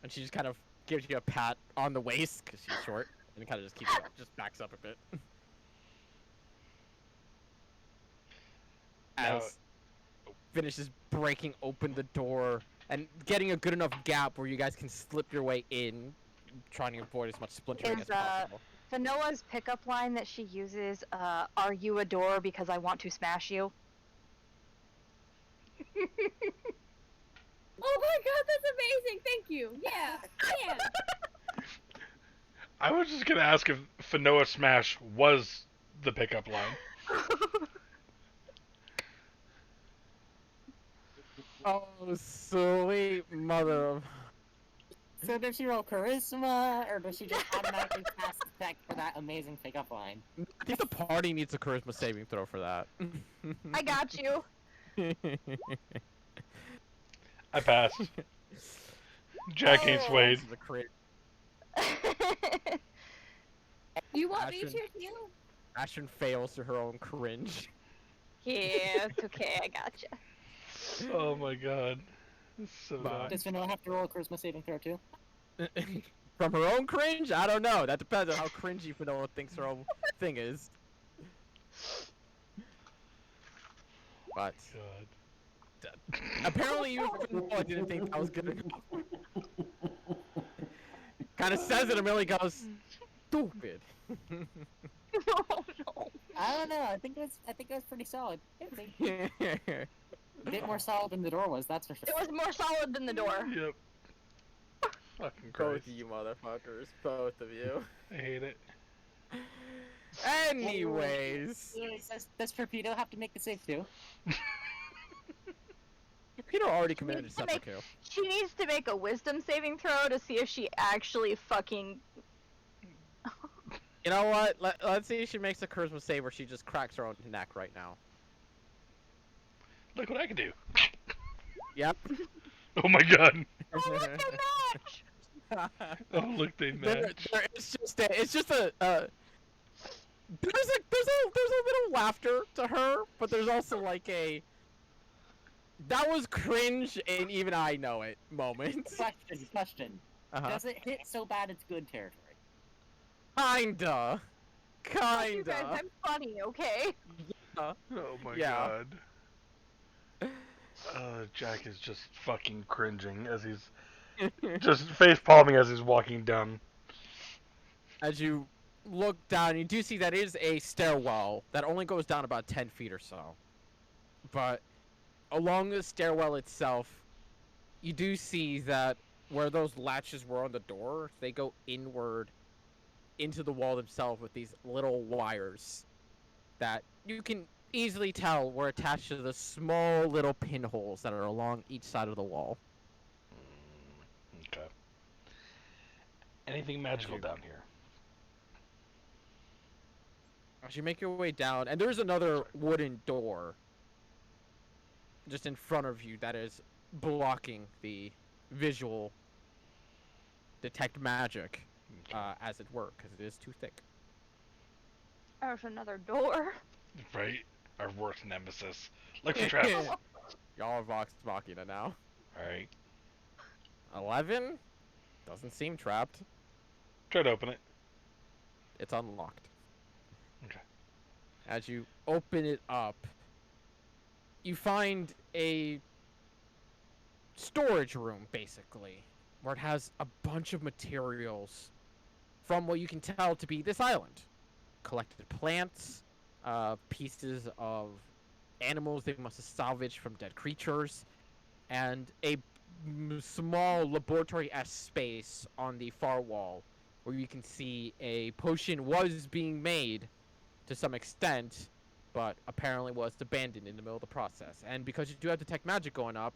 A: And she just kind of gives you a pat on the waist because she's short, and kind of just backs up a bit. As finishes breaking open the door and getting a good enough gap where you guys can slip your way in, trying to avoid as much splintering as possible.
D: Fanoa's pickup line that she uses, are you a door because I want to smash you?
H: Oh my god, that's amazing! Thank you! Yeah! Yeah!
B: I was just gonna ask if Fanoa Smash was the pickup line.
A: Oh, sweet mother of...
J: So does she roll charisma, or does she just automatically cast Detect for that amazing pickup line?
A: I think the party needs a charisma saving throw for that.
D: I got you.
B: I passed. Jack ain't swayed.
H: You want me to
A: Ashton.
H: too?
A: Ashton fails to her own cringe.
D: Yeah, it's okay, I gotcha.
B: Oh my god. So
A: Bye.
J: Does Fanoa have to roll a charisma saving throw too?
A: From her own cringe? I don't know. That depends on how cringy Fanoa thinks her own thing is. But
B: God.
A: apparently you Fanoa didn't think that was good enough. Kind of says it and Millie goes, stupid.
D: Oh no.
J: I don't know. I think it was pretty solid. A bit more solid than the door was, that's for sure.
D: It was more solid than the door.
B: Yep. Fucking
A: Both
B: Christ.
A: of you motherfuckers. Both of you.
B: I hate it.
A: Anyways.
J: Does Torpedo have to make the save too?
A: Peter already committed seppuku.
D: She needs to make a wisdom saving throw to see if she actually fucking...
A: You know what? Let's see if she makes a charisma save or she just cracks her own neck right now.
B: Look what I can do.
A: Yep.
B: Oh my god.
D: Oh, look, they match!
B: Oh look, they match.
A: It's just a there's a little laughter to her, but there's also like a that was cringe and even I know it moment.
J: Question. Does it hit so bad it's good territory?
A: Kinda.
D: You guys, I'm funny, okay?
A: Yeah.
B: Oh my god. Jack is just fucking cringing as he's just face palming as he's walking down.
A: As you look down, you do see that it is a stairwell that only goes down about 10 feet or so. But along the stairwell itself, you do see that where those latches were on the door, they go inward into the wall themselves with these little wires that you can easily tell were attached to the small little pinholes that are along each side of the wall.
B: Okay. Anything magical down here?
A: As you make your way down, and there's another wooden door just in front of you that is blocking the visual detect magic, as it were, because it is too thick.
D: There's another door.
B: Right? Our worst nemesis. Look for traps.
A: Y'all are Vox Machina now.
B: Alright.
A: 11? Doesn't seem trapped.
B: Try to open it.
A: It's unlocked.
B: Okay.
A: As you open it up, you find a storage room, basically, where it has a bunch of materials from what you can tell to be this island. Collected plants, pieces of animals they must have salvaged from dead creatures, and a small laboratory-esque space on the far wall where you can see a potion was being made to some extent, but apparently was abandoned in the middle of the process. And because you do have detect magic going up,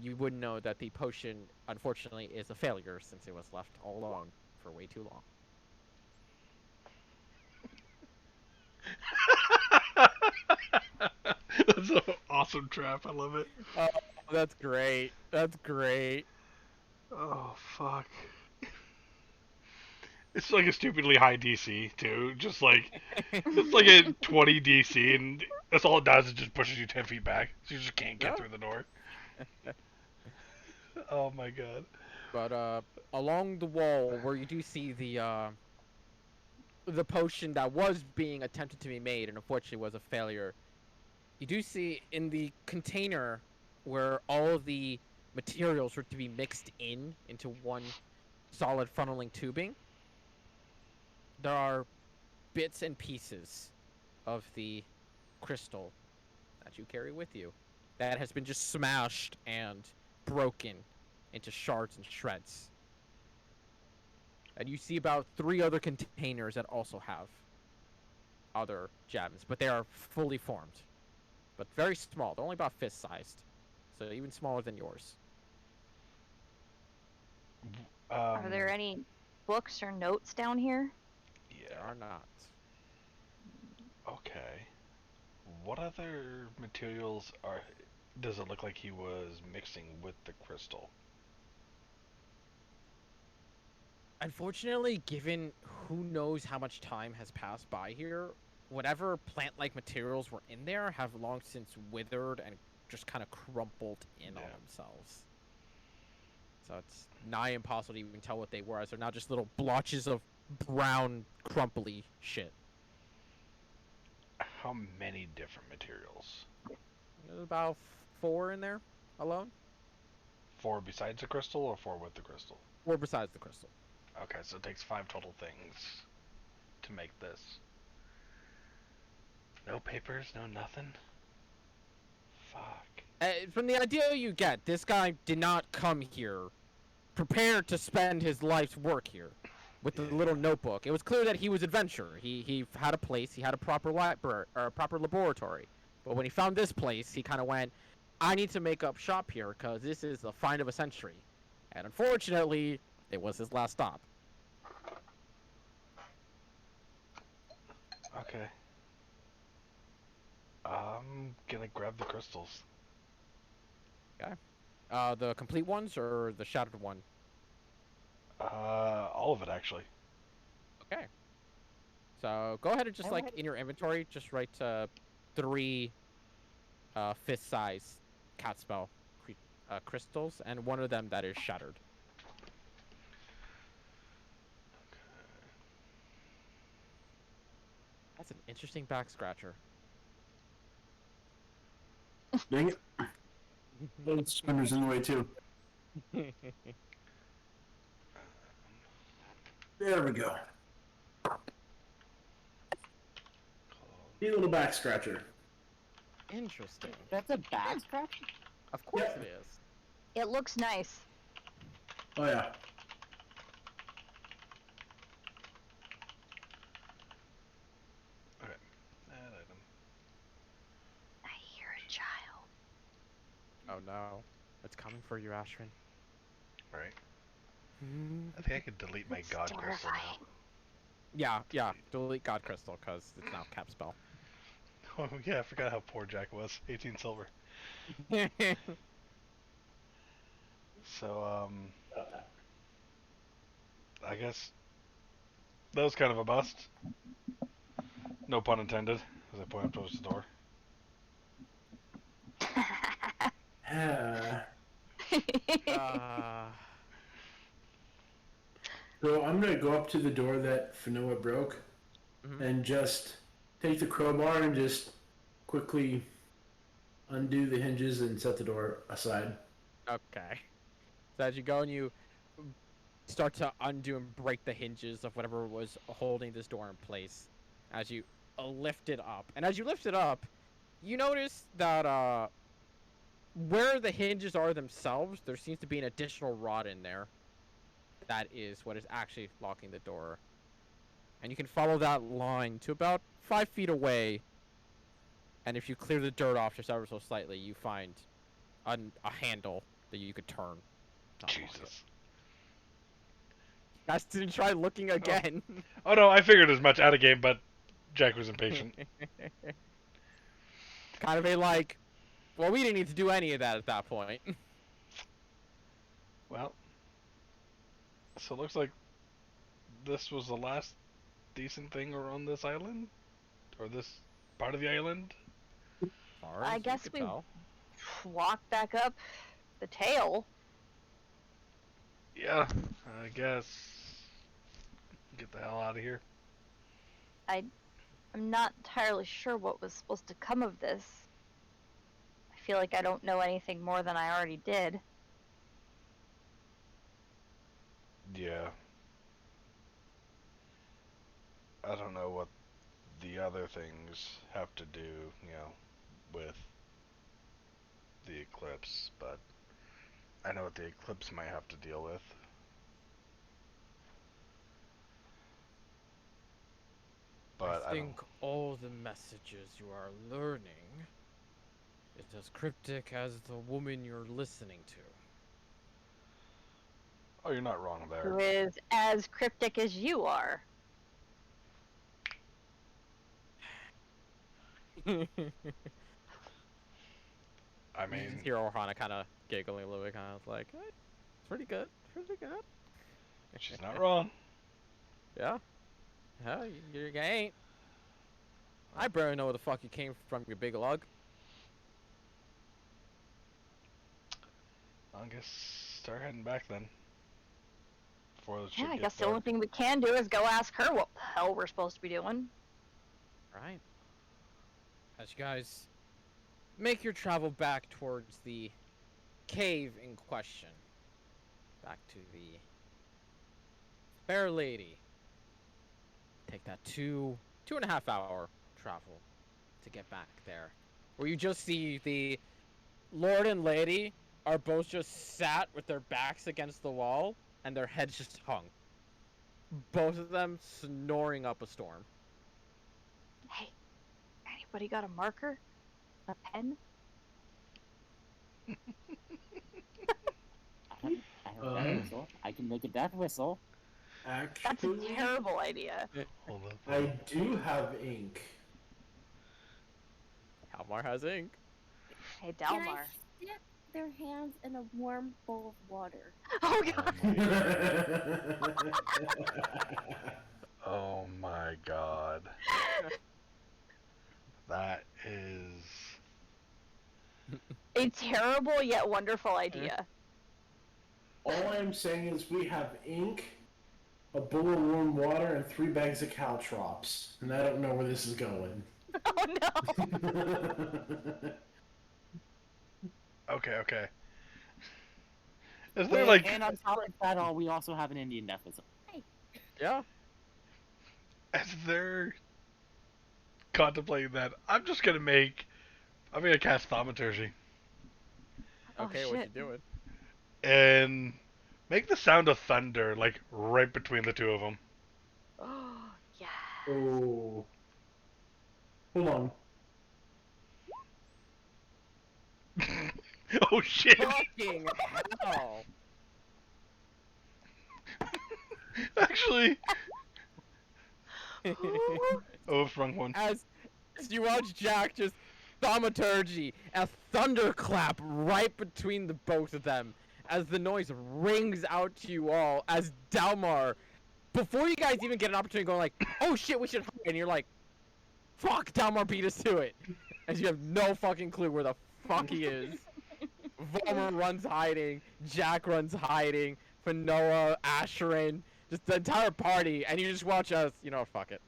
A: you would know that the potion, unfortunately, is a failure since it was left all alone for way too long.
B: That's an awesome trap. I love it.
A: Oh, that's great. That's great.
B: Oh, fuck. It's like a stupidly high DC, too. Just like, it's like a 20 DC, and that's all it does is just pushes you 10 feet back. So you just can't get through the door. Oh my god.
A: But, along the wall where you do see the potion that was being attempted to be made and unfortunately was a failure, you do see in the container where all of the materials were to be mixed into one solid funneling tubing, there are bits and pieces of the crystal that you carry with you that has been just smashed and broken into shards and shreds. And you see about 3 other containers that also have other gems, but they are fully formed. But very small. They're only about fist-sized. So even smaller than yours.
D: Are there any books or notes down here?
B: Yeah.
A: There are not.
B: Okay. What other materials does it look like he was mixing with the crystal?
A: Unfortunately, given who knows how much time has passed by here, whatever plant-like materials were in there have long since withered and just kind of crumpled in on themselves. So it's nigh impossible to even tell what they were, as they're now just little blotches of brown, crumply shit.
B: How many different materials?
A: There's about 4 in there alone.
B: 4 besides the crystal, or 4 with the crystal?
A: 4 besides the crystal.
B: Okay, so it takes 5 total things to make this. No papers, no nothing? Fuck.
A: From the idea you get, this guy did not come here prepared to spend his life's work here with the little notebook. It was clear that he was adventurer. He had a place, he had a proper library or a proper laboratory. But when he found this place, he kind of went, I need to make up shop here because this is the find of a century. And unfortunately, it was his last stop.
B: Okay. I'm gonna grab the crystals.
A: Okay. The complete ones or the shattered one?
B: All of it actually.
A: Okay. So go ahead and just like in your inventory, just write 3 fist size cat spell crystals, and one of them that is shattered. That's an interesting back scratcher.
F: Dang it. Oh, Spinner's in the way too. There we go. Neat little back scratcher.
A: Interesting.
J: That's a back scratch?
A: Of course
F: Yeah.
A: it is.
D: It looks nice.
F: Oh yeah.
B: Okay. That item.
D: I hear a child.
A: Oh no. It's coming for you, Ashrin.
B: Right. I think I could delete my
D: It's
B: god crystal now.
A: Yeah. Delete God Crystal, because it's now cap spell.
B: Oh yeah, I forgot how poor Jack was. 18 silver. So, I guess that was kind of a bust. No pun intended, as I point up towards the door.
F: So I'm gonna go up to the door that Fanoa broke, and just take the crowbar and just quickly undo the hinges and set the door aside.
A: Okay. So as you go and you start to undo and break the hinges of whatever was holding this door in place, as you lift it up. And as you lift it up, you notice that where the hinges are themselves, there seems to be an additional rod in there. That is what is actually locking the door. And you can follow that line to about 5 feet away. And if you clear the dirt off just ever so slightly, you find a handle that you could turn.
B: Jesus.
A: Guys didn't try looking again.
B: Oh no, I figured as much out of game, but Jack was impatient.
A: Kind of a like, well, we didn't need to do any of that at that point.
B: Well, so it looks like this was the last decent thing on this island? Or this part of the island?
D: I guess we walk back up the tail.
B: Yeah, I guess. Get the hell out of here.
D: I'm not entirely sure what was supposed to come of this. I feel like I don't know anything more than I already did.
B: Yeah. I don't know what the other things have to do, with the eclipse, but I know what the eclipse might have to deal with. But
A: I think all the messages you are learning is as cryptic as the woman you're listening to.
B: Oh, you're not wrong there.
D: Who is as cryptic as you are.
B: I mean,
A: you just hear Ohana kind of giggling a little bit, kind of like, it's pretty good, pretty good.
B: She's not wrong.
A: Yeah. Yeah, you ain't. I barely know where the fuck you came from, you big lug.
B: I guess start heading back then. Before the ship
D: Yeah, I
B: gets
D: guess the
B: dark.
D: only thing we can do is go ask her what the hell we're supposed to be doing.
A: Right. As you guys make your travel back towards the cave in question. Back to the fair lady. Take that 2.5 hour travel to get back there. Where you just see the Lord and Lady are both just sat with their backs against the wall and their heads just hung. Both of them snoring up a storm.
D: Hey, anybody got a marker? A pen?
J: I have a death whistle. I can make a death whistle.
D: That's
F: Actually,
D: a terrible idea.
B: Hold up.
F: I do have ink.
A: Halmar has ink.
D: Hey,
H: Can I
D: Dalmar.
H: dip their hands in a warm bowl of water?
D: Oh god.
B: Oh my god. That is...
D: A terrible yet wonderful idea.
F: All I'm saying is we have ink, a bowl of warm water, and 3 bags of caltrops. And I don't know where this is going.
D: Oh no.
B: Okay. Is there like...
J: And on top of that all, we also have an Indian death whistle.
A: Yeah.
B: As they're contemplating that, I'm gonna cast Thaumaturgy.
A: Okay,
D: Oh,
A: what you
D: shit.
A: doing?
B: And make the sound of thunder, like, right between the two of them.
D: Oh, yeah.
F: Oh. Hold on.
B: Oh shit!
A: Fucking hell.
B: Actually... Oh, wrong one.
A: As you watch Jack just thaumaturgy, a thunderclap right between the both of them, as the noise rings out to you all, as Dalmar, before you guys even get an opportunity going like, oh shit, we should hide, and you're like, fuck, Dalmar beat us to it, as you have no fucking clue where the fuck he is. Vollmer runs hiding, Jack runs hiding, Fanoa, Asherin, just the entire party, and you just watch us, you know, fuck it.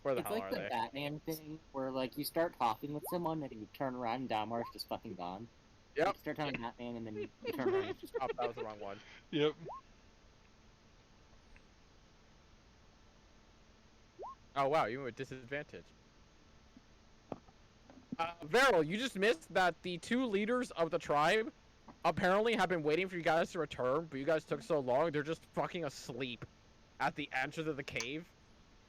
A: Where the
J: It's
A: hell
J: like
A: are
J: the
A: they?
J: Batman thing, where like you start talking with someone and you turn around and Dalmar's just fucking gone.
A: Yep.
J: You start talking to Batman and then you turn around and it's just
A: Oh, that was the wrong one.
B: Yep.
A: Oh wow, you were at disadvantage. Veril, you just missed that the 2 leaders of the tribe apparently have been waiting for you guys to return, but you guys took so long, they're just fucking asleep at the entrance of the cave.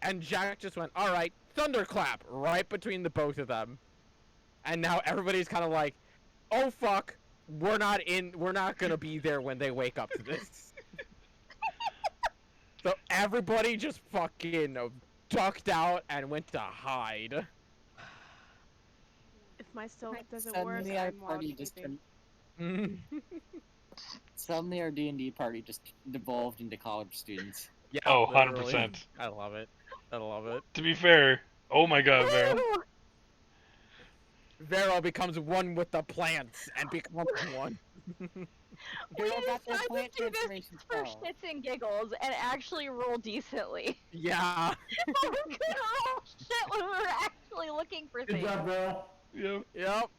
A: And Jack just went, alright, thunderclap, right between the both of them. And now everybody's kind of like, oh fuck, we're not gonna be there when they wake up to this. So everybody just fucking ducked out and went to hide.
G: If my stealth doesn't
J: Suddenly
G: work,
J: our
G: I'm
J: party
G: wild
J: just
G: sleeping.
J: suddenly our D&D party just devolved into college students.
A: Yeah,
B: Oh,
A: literally.
B: 100%.
A: I love it. I love it.
B: To be fair, oh my god, Vero.
A: Vero becomes one with the plants and becomes one.
D: We
J: Vero got their
D: decided
J: plant
D: to do this
J: transformation
D: for
J: spell.
D: shits and giggles and actually roll decently.
A: Yeah.
D: We couldn't roll shit when we were actually looking for
F: Good
D: things.
F: job, Bro.
B: Yep.
A: Yep.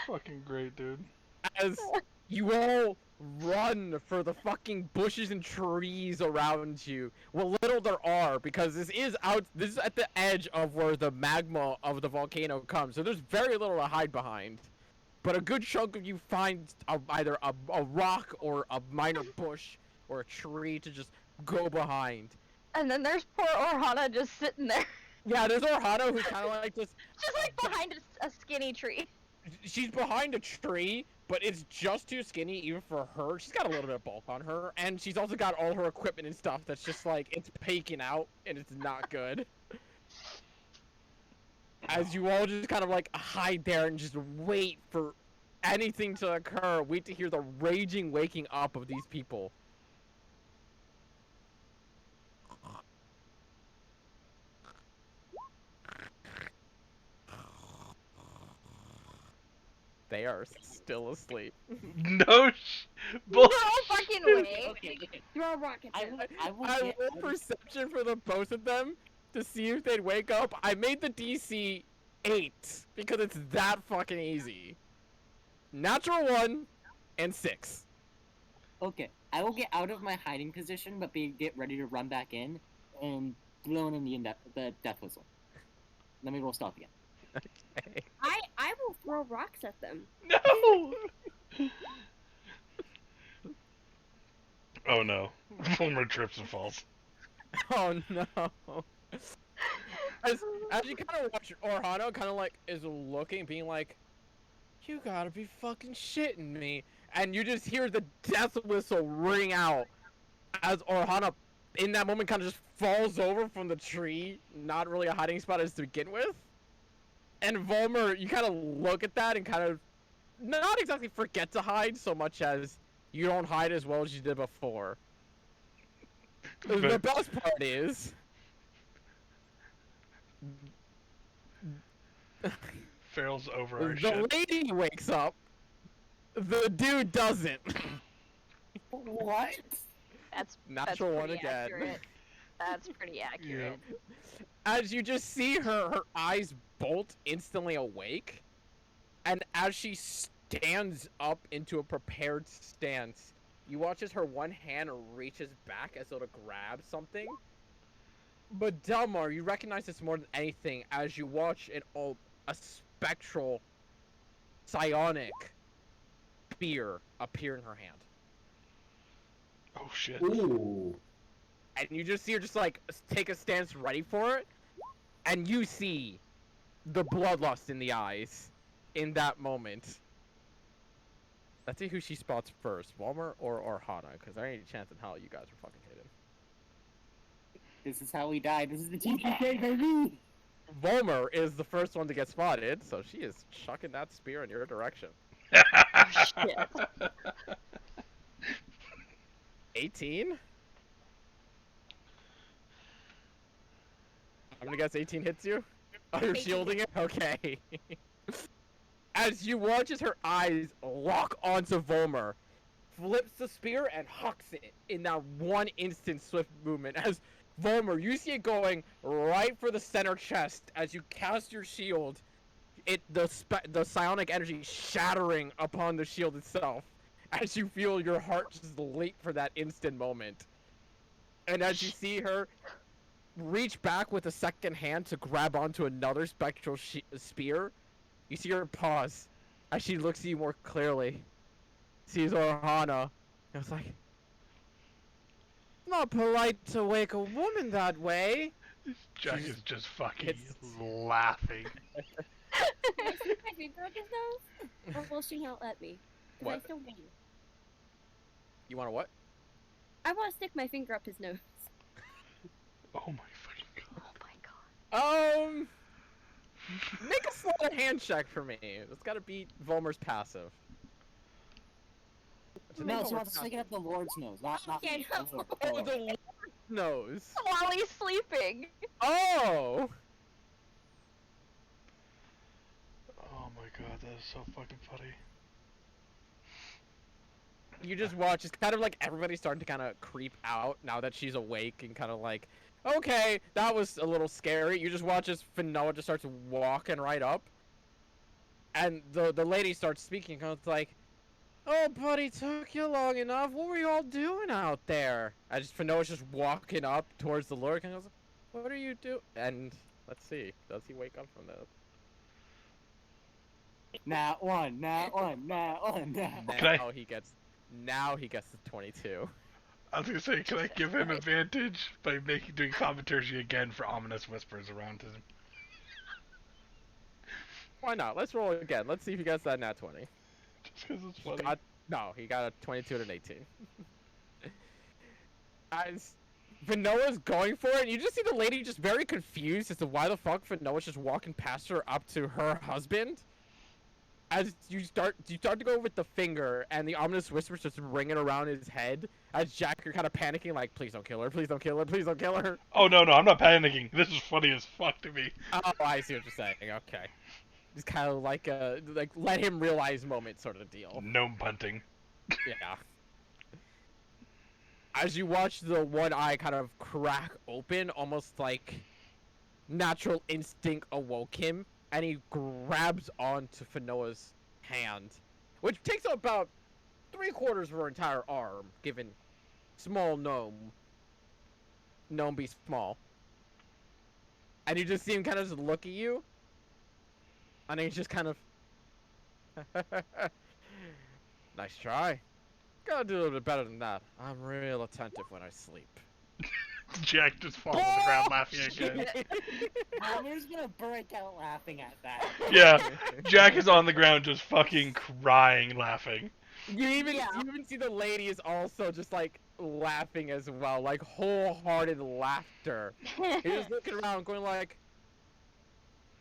B: Fucking great, dude.
A: As you all run for the fucking bushes and trees around you. What little there are, because this is at the edge of where the magma of the volcano comes, so there's very little to hide behind. But a good chunk of you find either a rock or a minor bush or a tree to just go behind.
D: And then there's poor Orhana just sitting there.
A: Yeah, there's Orhana who's kind of like just
D: Just like behind a skinny tree.
A: she's behind a tree, but it's just too skinny even for her. She's got a little bit of bulk on her, and she's also got all her equipment and stuff that's just like, it's peeking out, and it's not good. As you all just kind of like hide there and just wait for anything to occur, wait to hear the raging waking up of these people. They are still asleep.
B: No
D: No
B: bullshit.
D: fucking way.
J: Okay.
H: Throw rockets.
J: I will
A: I
J: get,
A: rolled perception for the both of them to see if they'd wake up. I made the DC 8 because it's that fucking easy. Natural 1 and 6.
J: okay. I will get out of my hiding position, but get ready to run back in and blow in the death whistle. Let me roll stealth again.
A: Okay.
H: I will throw rocks at them.
B: No! Oh no. Fulmer trips and falls.
A: Oh no. As you kind of watch Orhano kind of like is looking, being like, "You gotta be fucking shitting me," and you just hear the death whistle ring out as Orhana, in that moment, kind of just falls over from the tree, not really a hiding spot as to begin with. And Volmer, you kind of look at that and kind of not exactly forget to hide so much as you don't hide as well as you did before. The best part is
B: Farrell's over our
A: the
B: shit.
A: lady wakes up, the dude doesn't.
J: What?
D: That's
A: Natural one
D: pretty
A: again.
D: accurate. That's pretty accurate.
A: As you just see her eyes bolt instantly awake, and as she stands up into a prepared stance, you watch as her one hand reaches back as though to grab something. But Delmar, you recognize this more than anything as you watch a spectral, psionic spear appear in her hand.
B: Oh shit.
F: Ooh.
A: And you just see her just like take a stance ready for it, and you see the bloodlust in the eyes in that moment. Let's see who she spots first, Walmer or Orhana, because there ain't a chance in hell you guys are fucking hidden.
J: This is how we die. This is the TPK, baby!
A: Volmer is the first one to get spotted, so she is chucking that spear in your direction.
D: Shit.
A: 18? I'm gonna guess 18 hits you? Oh, you're
E: 18
A: shielding it? Okay. As you watch as her eyes lock onto Volmer, flips the spear and hucks it in that one instant swift movement. As Volmer, you see it going right for the center chest as you cast your shield. The psionic energy shattering upon the shield itself, as you feel your heart just leap for that instant moment. And as you see her reach back with a second hand to grab onto another spectral spear, you see her pause as she looks at you more clearly. Sees Orhana. And it's like, not polite to wake a woman that way.
B: Jack
A: She's-
B: is just fucking
A: it's-
B: laughing.
H: Can I stick my finger up his nose? Or will she not let me? 'Cause I
A: What?
H: still want to.
A: You want to what?
H: I want to stick my finger up his nose.
B: Oh my fucking god.
D: Oh my god.
A: Make a sleight of hand check for me. It's got to beat Volmer's passive.
J: No, so I'm sticking up the Lord's nose, not
H: Okay,
J: me.
H: no.
J: The Lord.
A: Oh, the Lord knows.
D: While he's sleeping.
A: Oh!
B: Oh my god, that is so fucking funny.
A: You just watch, it's kind of like everybody's starting to kind of creep out now that she's awake and kind of like, okay, that was a little scary. You just watch as Finoa just starts walking right up. And the lady starts speaking, kind of like, oh, buddy, took you long enough. What were you all doing out there? As Finoa's just walking up towards the Lord, and goes, what are you doing? And let's see, does he wake up from this?
J: Nat one.
A: Now he gets the 22.
B: I was gonna say, can I give him advantage by doing commentary again for ominous whispers around him?
A: Why not? Let's roll again. Let's see if he gets that nat 20.
B: Just because it's
A: He
B: funny.
A: he got a 22 and an 18. As Finoa's going for it, and you just see the lady just very confused as to why the fuck Finoa's just walking past her up to her husband. As you start to go with the finger, and the ominous whispers just ringing around his head. As Jack, you're kind of panicking, like, please don't kill her, please don't kill her, please don't kill her.
B: Oh no, I'm not panicking. This is funny as fuck to me.
A: Oh, I see what you're saying. Okay, it's kind of like a let him realize moment sort of deal.
B: Gnome punting.
A: Yeah. As you watch the one eye kind of crack open, almost like natural instinct awoke him, and he grabs onto Finoa's hand, which takes up about 3/4 of her entire arm, given small gnome be small. And you just see him kind of just look at you, And he's just kind of... Nice try. Gotta do a little bit better than that. I'm real attentive when I sleep.
B: Jack just falls on the ground laughing again.
J: Homer's gonna break out laughing at that.
B: Yeah, Jack is on the ground just fucking crying, laughing.
A: You even see the lady is also just like laughing as well, like wholehearted laughter. He's just looking around, going like,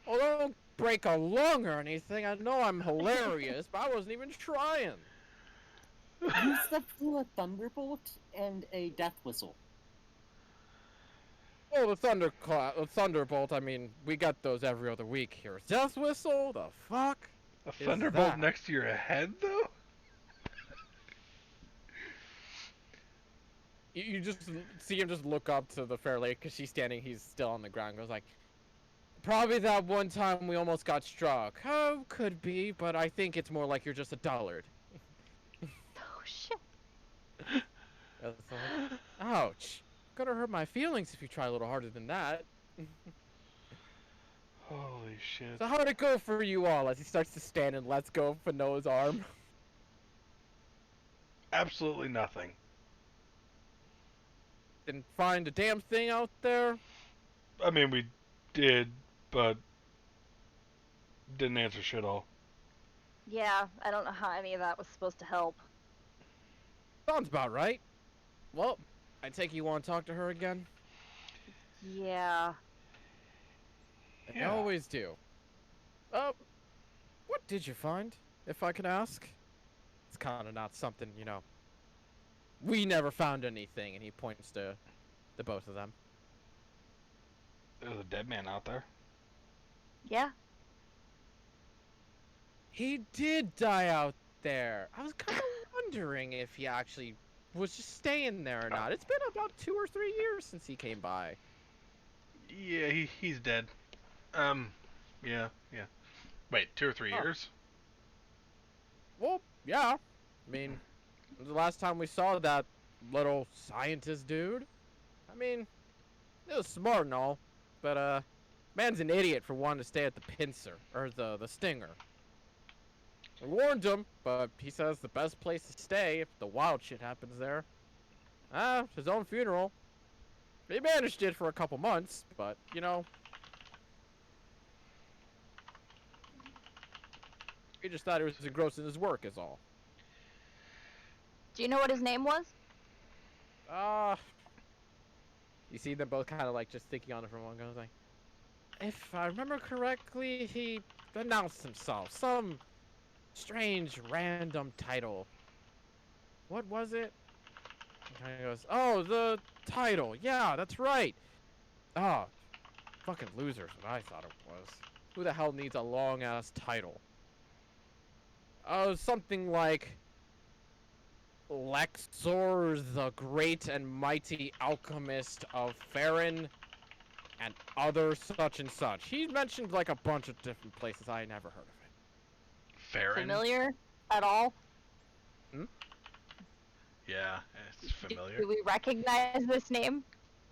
A: "Oh, don't break a lung or anything. I know I'm hilarious, but I wasn't even trying."
J: You slept through a thunderbolt and a death whistle.
A: Oh, the thunderbolt. I mean, we got those every other week here. Death whistle? The fuck?
B: A thunderbolt next to your head, though?
A: You just see him just look up to the fair lady because she's standing. He's still on the ground. Goes like, probably that one time we almost got struck. Oh, could be, but I think it's more like you're just a dullard.
D: Oh shit.
A: Ouch. Gonna hurt my feelings if you try a little harder than that.
B: Holy shit.
A: So how'd it go for you all as he starts to stand and lets go of Noah's arm?
B: Absolutely nothing.
A: Didn't find a damn thing out there?
B: I mean, we did, but didn't answer shit all.
D: Yeah, I don't know how any of that was supposed to help.
A: Sounds about right. Well, I take you want to talk to her again?
D: Yeah.
A: I always do. What did you find, if I can ask? It's kind of not something, you know. We never found anything, and he points to the both of them.
B: There's a dead man out there.
D: Yeah.
A: He did die out there. I was kind of wondering if he actually was just staying there or not. It's been about 2 or 3 years since he came by.
B: Yeah, he's dead. Yeah. Wait, 2 or 3 years?
A: Well, yeah. I mean, the last time we saw that little scientist dude, I mean, it was smart and all, but, man's an idiot for wanting to stay at the pincer, or the stinger. I warned him, but he says the best place to stay if the wild shit happens there. His own funeral. He managed it for a couple months, but, you know. He just thought it was engrossing his work is all.
D: Do you know what his name was?
A: You see them both kind of like just thinking on it for a moment. I was like, if I remember correctly, he announced himself. Some strange random title. What was it? And he goes, oh, the title. Yeah, that's right. Oh, fucking losers, what I thought it was. Who the hell needs a long ass title? Something like Lexor, the great and mighty alchemist of Farron, and other such and such. He mentioned like a bunch of different places. I never heard of it.
B: Farron?
D: Familiar at all?
A: Hmm?
B: Yeah, it's familiar.
D: Do we recognize this name?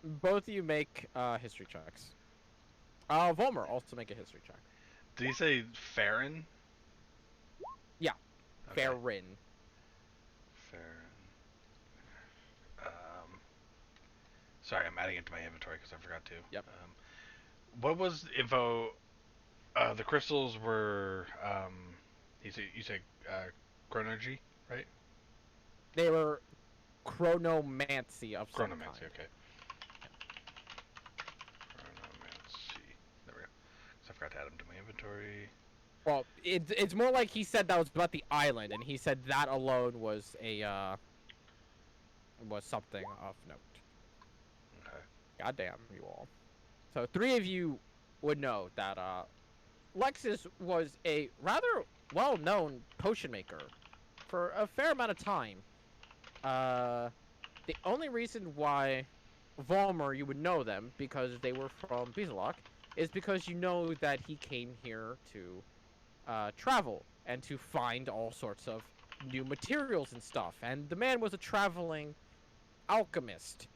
A: Both of you make history checks. Volmer, also make a history check.
B: Did he say Farron?
A: Yeah,
B: okay.
A: Farron.
B: Sorry, I'm adding it to my inventory because I forgot to.
A: Yep.
B: What was the info? The crystals were, you said chronergy, right?
A: They were chronomancy of some kind.
B: Chronomancy, okay. Chronomancy. There we go. So I forgot to add them to my inventory.
A: Well, it's more like he said that was about the island, and he said that alone was a was something of note.
B: Okay.
A: Goddamn you all. So 3 of you would know that Lexus was a rather well-known potion maker for a fair amount of time. The only reason why Volmer you would know them, because they were from Bezelok, is because you know that he came here to travel and to find all sorts of new materials and stuff. And the man was a traveling alchemist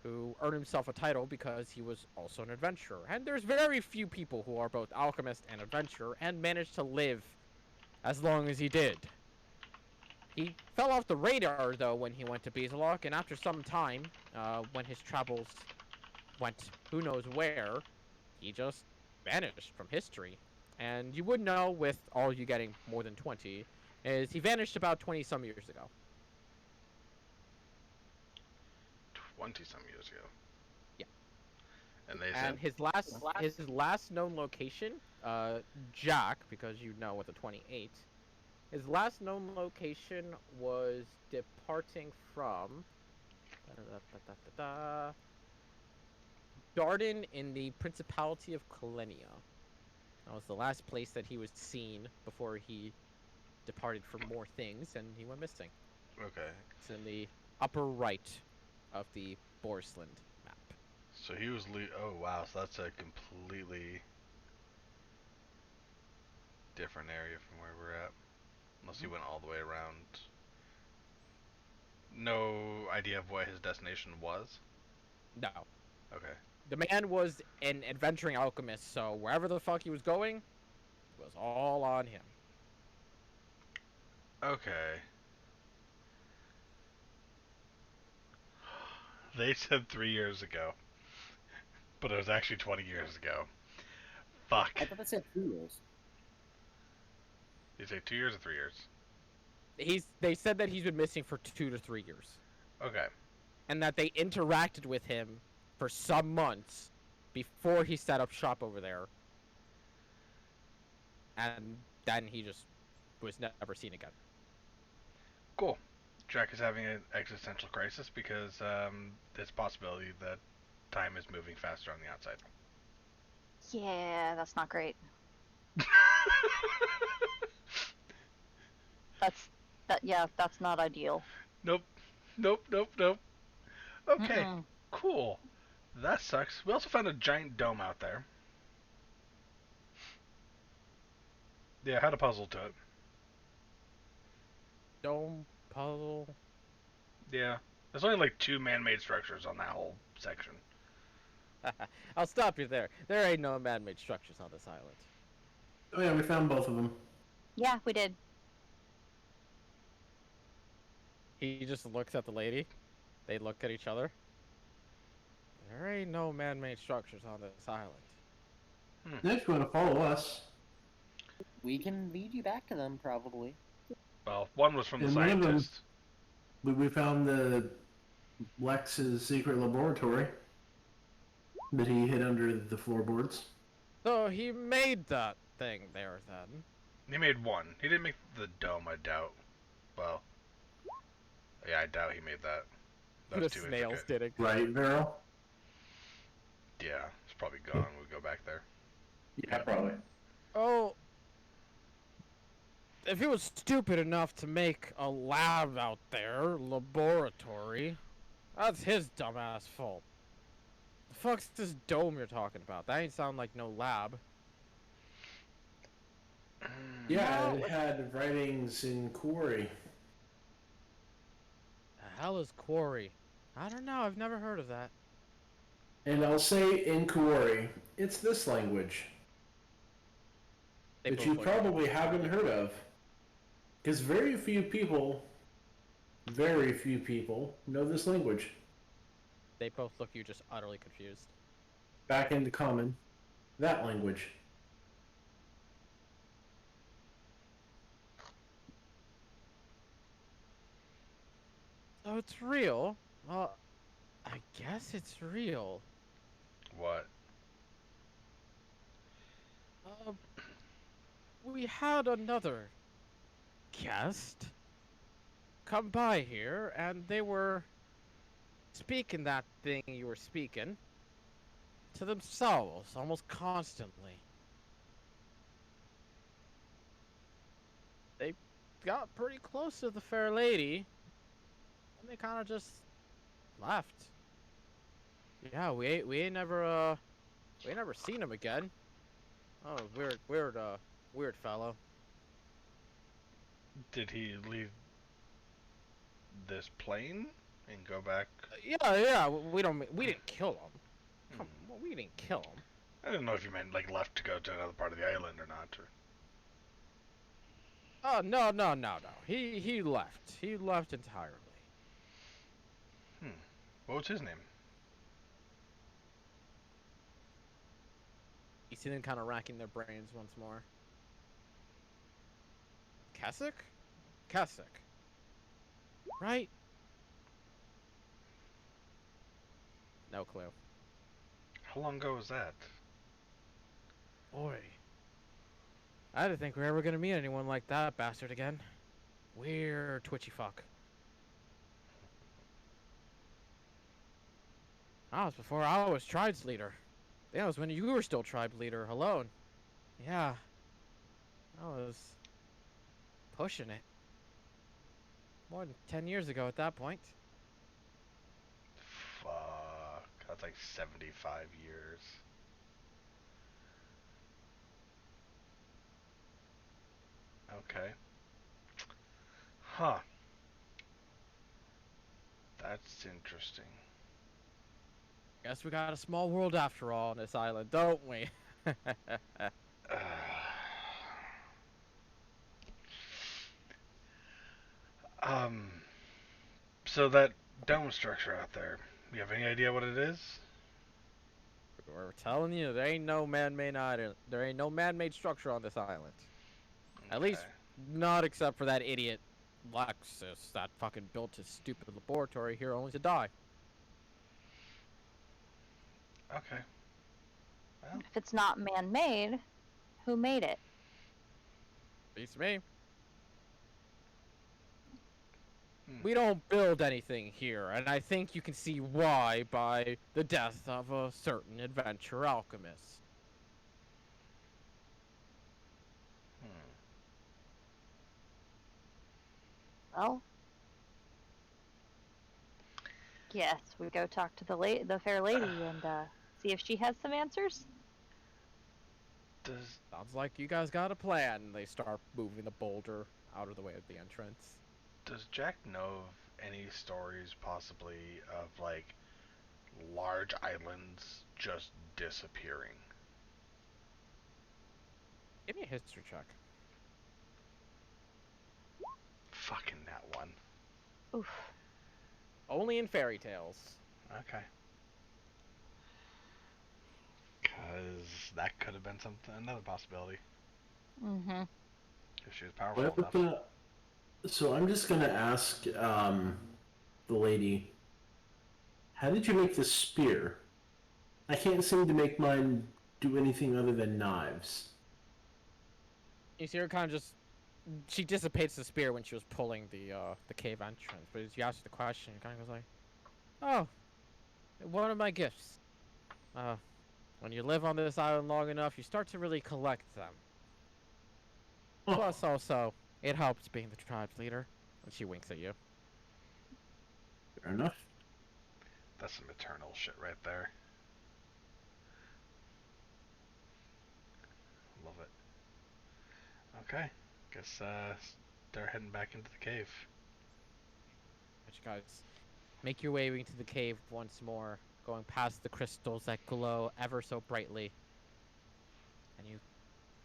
A: who earned himself a title because he was also an adventurer. And there's very few people who are both alchemist and adventurer and managed to live as long as he did. He fell off the radar, though, when he went to Beaslok, and after some time, when his travels went who knows where, he just vanished from history. And you would know, with all you getting more than 20, is he vanished about 20-some years ago.
B: 20-some years ago.
A: Yeah.
B: And they
A: And
B: said...
A: his last known location, Jack, because you know with the 28, his last known location was departing from Darden in the Principality of Kalenia. That was the last place that he was seen before he departed for more things, and he went missing.
B: Okay.
A: It's in the upper right of the Borsland map.
B: So he was oh wow, so that's a completely different area from where we're at. Unless he went all the way around. No idea of what his destination was?
A: No.
B: Okay.
A: The man was an adventuring alchemist, so wherever the fuck he was going, it was all on him.
B: Okay. They said 3 years ago. But it was actually 20 years ago. Fuck.
J: I thought it said 2 years.
B: Did you say 2 years or 3 years?
A: They said that he's been missing for 2 to 3 years.
B: Okay.
A: And that they interacted with him for some months before he set up shop over there. And then he just was never seen again.
B: Cool. Jack is having an existential crisis because there's a possibility that time is moving faster on the outside.
D: Yeah, that's not great. That's not ideal.
B: Nope. Okay, cool. That sucks. We also found a giant dome out there. Yeah, had a puzzle to it.
A: Dome, puzzle.
B: Yeah. There's only like 2 man-made structures on that whole section.
A: I'll stop you there. There ain't no man-made structures on this island.
F: Oh yeah, we found both of them.
D: Yeah, we did.
A: He just looks at the lady. They look at each other. There ain't no man-made structures on this island.
F: If you want to follow us,
J: we can lead you back to them, probably.
B: Well, one was from the
F: And
B: scientist.
F: we found the Lex's secret laboratory that he hid under the floorboards.
A: So he made that thing there then.
B: He made one. He didn't make the dome, I doubt. Well, yeah, I doubt he made that. That was
A: The
B: too
A: snails
B: intricate.
A: did it.
F: Right, Vero?
B: Yeah, it's probably gone when we go back there.
F: Yeah, probably.
A: Oh, if he was stupid enough to make a lab out there, laboratory, that's his dumbass fault. The fuck's this dome you're talking about? That ain't sound like no lab.
F: Yeah, it had writings in Quarry.
A: The hell is quarry? I don't know. I've never heard of that.
F: And I'll say in Quarry, it's this language. That you probably haven't heard of. Because very few people know this language.
A: They both look you just utterly confused.
F: Back into common. That language.
A: So it's real? Well, I guess it's real.
B: What?
A: We had another guest come by here, and they were speaking that thing you were speaking to themselves almost constantly. They got pretty close to the fair lady, and they kind of just left. Yeah, we ain't never seen him again. Oh, weird fellow.
B: Did he leave this plane? and go back?
A: Yeah. We didn't kill him. We didn't kill him.
B: I didn't know if you meant like left to go to another part of the island or not. Or...
A: Oh no. He left. He left entirely.
B: What was his name?
A: You see them kind of racking their brains once more. Keswick? Keswick. Right? No clue.
B: How long ago was that?
A: Boy. I didn't think we were ever gonna meet anyone like that bastard again. Weird twitchy fuck. That was before I was tribe's leader. That was when you were still tribe leader alone. Yeah. I was pushing it. More than 10 years ago at that point.
B: Fuck. That's like 75 years. Okay. Huh. That's interesting.
A: Guess we got a small world after all on this island, don't we?
B: Um. So that dome structure out there, you have any idea what it is?
A: We're telling you, there ain't no man-made structure on this island.
B: Okay.
A: At least, not except for that idiot Lexus that fucking built his stupid laboratory here only to die.
B: Okay. Well.
D: If it's not man-made, who made it?
A: Beats me. We don't build anything here, and I think you can see why by the death of a certain adventure alchemist.
D: Well, yes, we go talk to the fair lady and see if she has some answers.
A: Sounds like you guys got a plan. They start moving the boulder out of the way of the entrance.
B: Does Jack know of any stories possibly of like large islands just disappearing?
A: Give me a history check.
B: Fucking that one.
D: Oof.
A: Only in fairy tales.
B: Okay. Because that could have been another possibility.
D: Mm-hmm.
B: If she was powerful enough.
F: So I'm just gonna ask the lady, how did you make this spear? I can't seem to make mine do anything other than knives.
A: You see her kind of just... She dissipates the spear when she was pulling the cave entrance. But as you ask the question, it kind of goes like, oh, one of my gifts. When you live on this island long enough, you start to really collect them.
F: Oh.
A: Plus, also, it helps being the tribe's leader. And she winks at you.
F: Fair enough.
B: That's some eternal shit right there. Love it. Okay. Guess they're heading back into the cave.
A: But you guys make your way into the cave once more, going past the crystals that glow ever so brightly. And you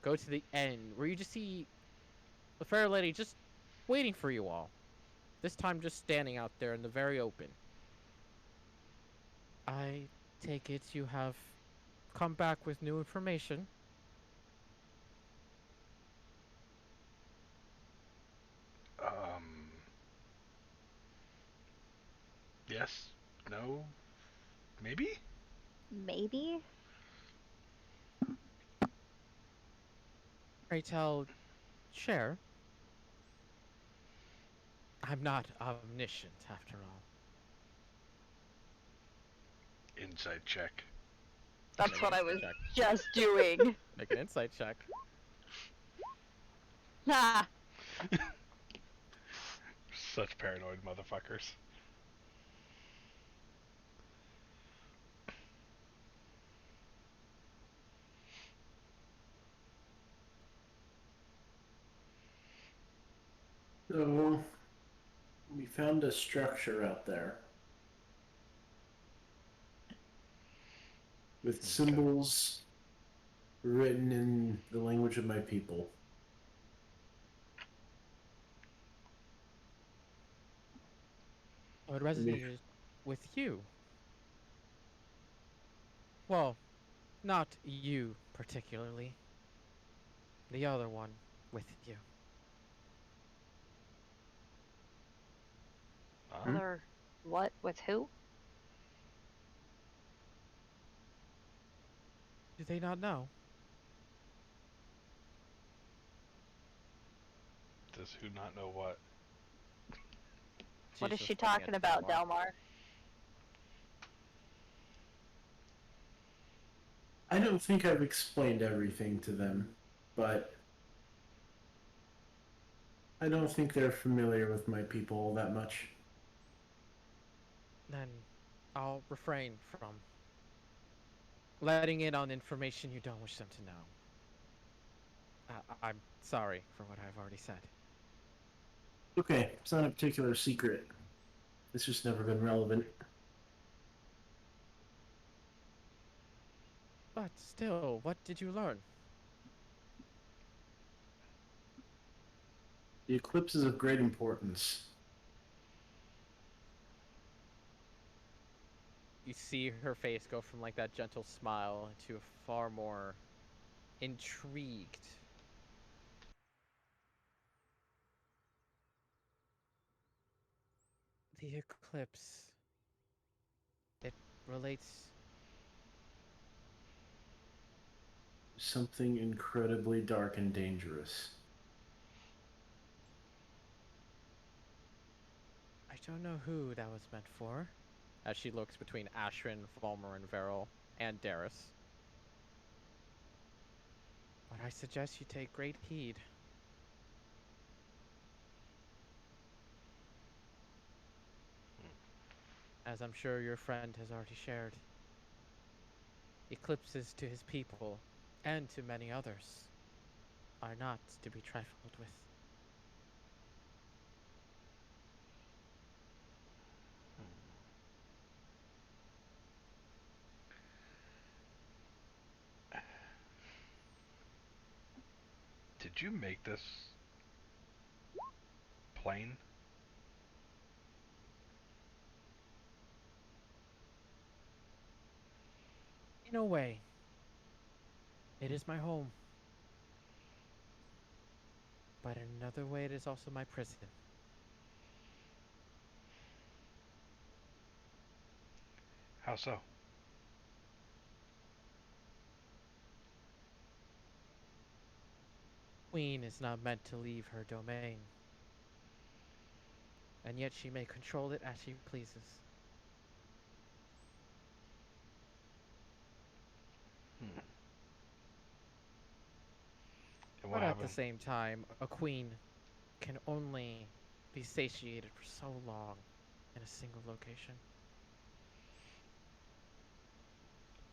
A: go to the end, where you just see the fair lady just waiting for you all. This time just standing out there in the very open. I take it you have come back with new information.
B: Yes. No. Maybe?
D: Maybe?
A: Pray tell, share. I'm not omniscient, after all.
B: Insight check.
D: That's what I was just doing.
A: Make an insight check.
D: Ah.
B: Such paranoid motherfuckers.
F: So we found a structure out there. with symbols written in the language of my people.
A: Oh, it resonated with you. Well, not you particularly. The other one with you.
D: Other what? With who?
A: Do they not know?
B: Does who not know what?
D: What is
A: She's
D: she
A: just looking
D: talking
A: at
D: about,
A: Delmar.
D: Delmar?
F: I don't think I've explained everything to them, but I don't think they're familiar with my people all that much.
A: Then I'll refrain from letting in on information you don't wish them to know. I'm sorry for what I've already said.
F: Okay, it's not a particular secret. It's just never been relevant.
A: But still, what did you learn?
F: The eclipse is of great importance.
A: You see her face go from like that gentle smile to a far more intrigued. The eclipse. It relates.
F: Something incredibly dark and dangerous.
A: I don't know who that was meant for. As she looks between Ashrin, Volmer, and Veril, and Darius. But I suggest you take great heed. As I'm sure your friend has already shared. Eclipses to his people, and to many others, are not to be trifled with.
B: Did you make this plain?
A: In a way, it is my home. But in another way, it is also my prison.
B: How so?
A: Queen is not meant to leave her domain. And yet she may control it as she pleases.
B: And what
A: But at the
B: happened?
A: same time, a queen can only be satiated for so long in a single location.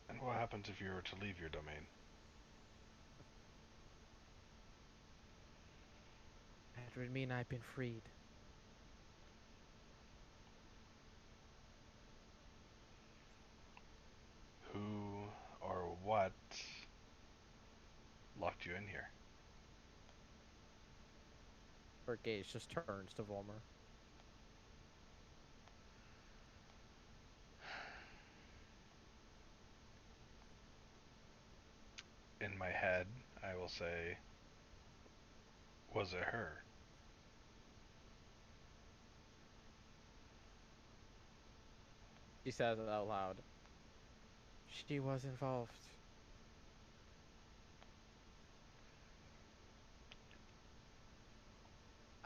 B: And what happens if you were to leave your domain?
A: It would mean I've been freed.
B: Who or what locked you in here?
A: Her gaze just turns to Volmer.
B: In my head, I will say, was it her?
A: She says it out loud. She was involved.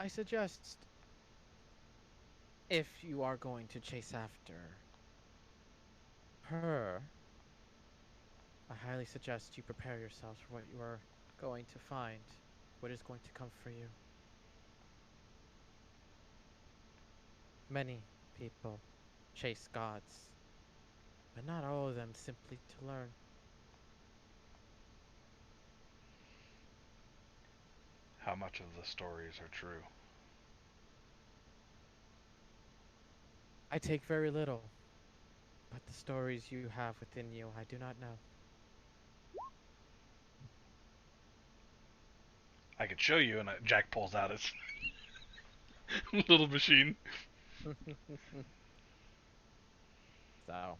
A: I suggest, if you are going to chase after her, I highly suggest you prepare yourselves for what you are going to find, what is going to come for you. Many people chase gods, but not all of them simply to learn.
B: How much of the stories are true?
A: I take very little, But the stories you have within you, I do not know.
B: I could show you, and Jack pulls out his little machine.
A: So,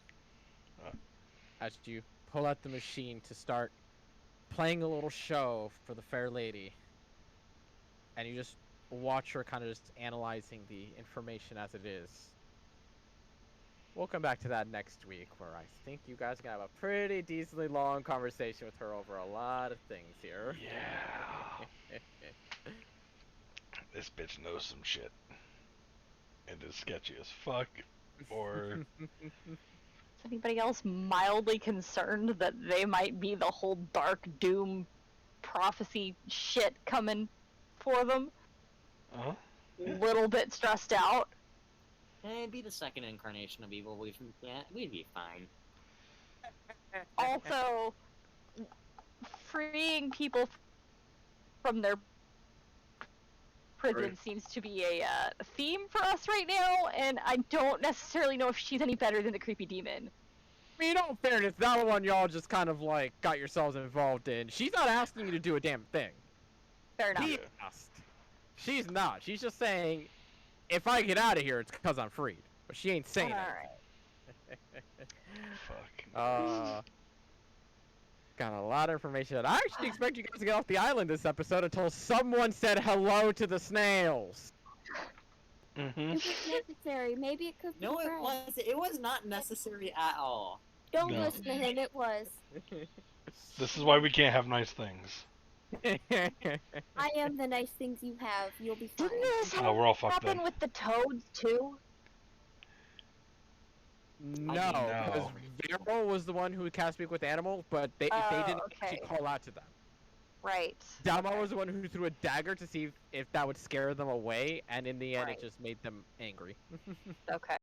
A: as you pull out the machine to start playing a little show for the fair lady, and you just watch her kind of just analyzing the information as it is. We'll come back to that next week, where I think you guys are going to have a pretty decently long conversation with her over a lot of things here.
B: Yeah. This bitch knows some shit. And is sketchy as fuck. Or...
D: Is anybody else mildly concerned that they might be the whole dark doom prophecy shit coming for them? Little bit stressed out.
J: It'd be the second incarnation of evil. We'd be fine.
D: Also, freeing people from their prison seems to be a theme for us right now, and I don't necessarily know if she's any better than the creepy demon.
A: I mean, in all fairness, that one y'all just kind of like got yourselves involved in. She's not asking you to do a damn thing.
D: Fair enough.
A: He asked. She's not. She's just saying, if I get out of here, it's because I'm freed. But she ain't saying it.
B: Fuck.
A: Got a lot of information. I actually expect you guys to get off the island this episode until someone said hello to the snails.
H: It was necessary. Maybe it could be.
J: No, it was not necessary at all.
H: Don't listen to him. It was.
B: This is why we can't have nice things.
H: I am the nice things you have. You'll be fine.
D: Didn't this
B: we're all fucked
D: happen
B: up.
D: with the toads too?
A: No, because Vero was the one who cast speak with animals, but they didn't actually call out to them.
D: Right.
A: Dama was the one who threw a dagger to see if that would scare them away, and in the end, it just made them angry.
D: Okay.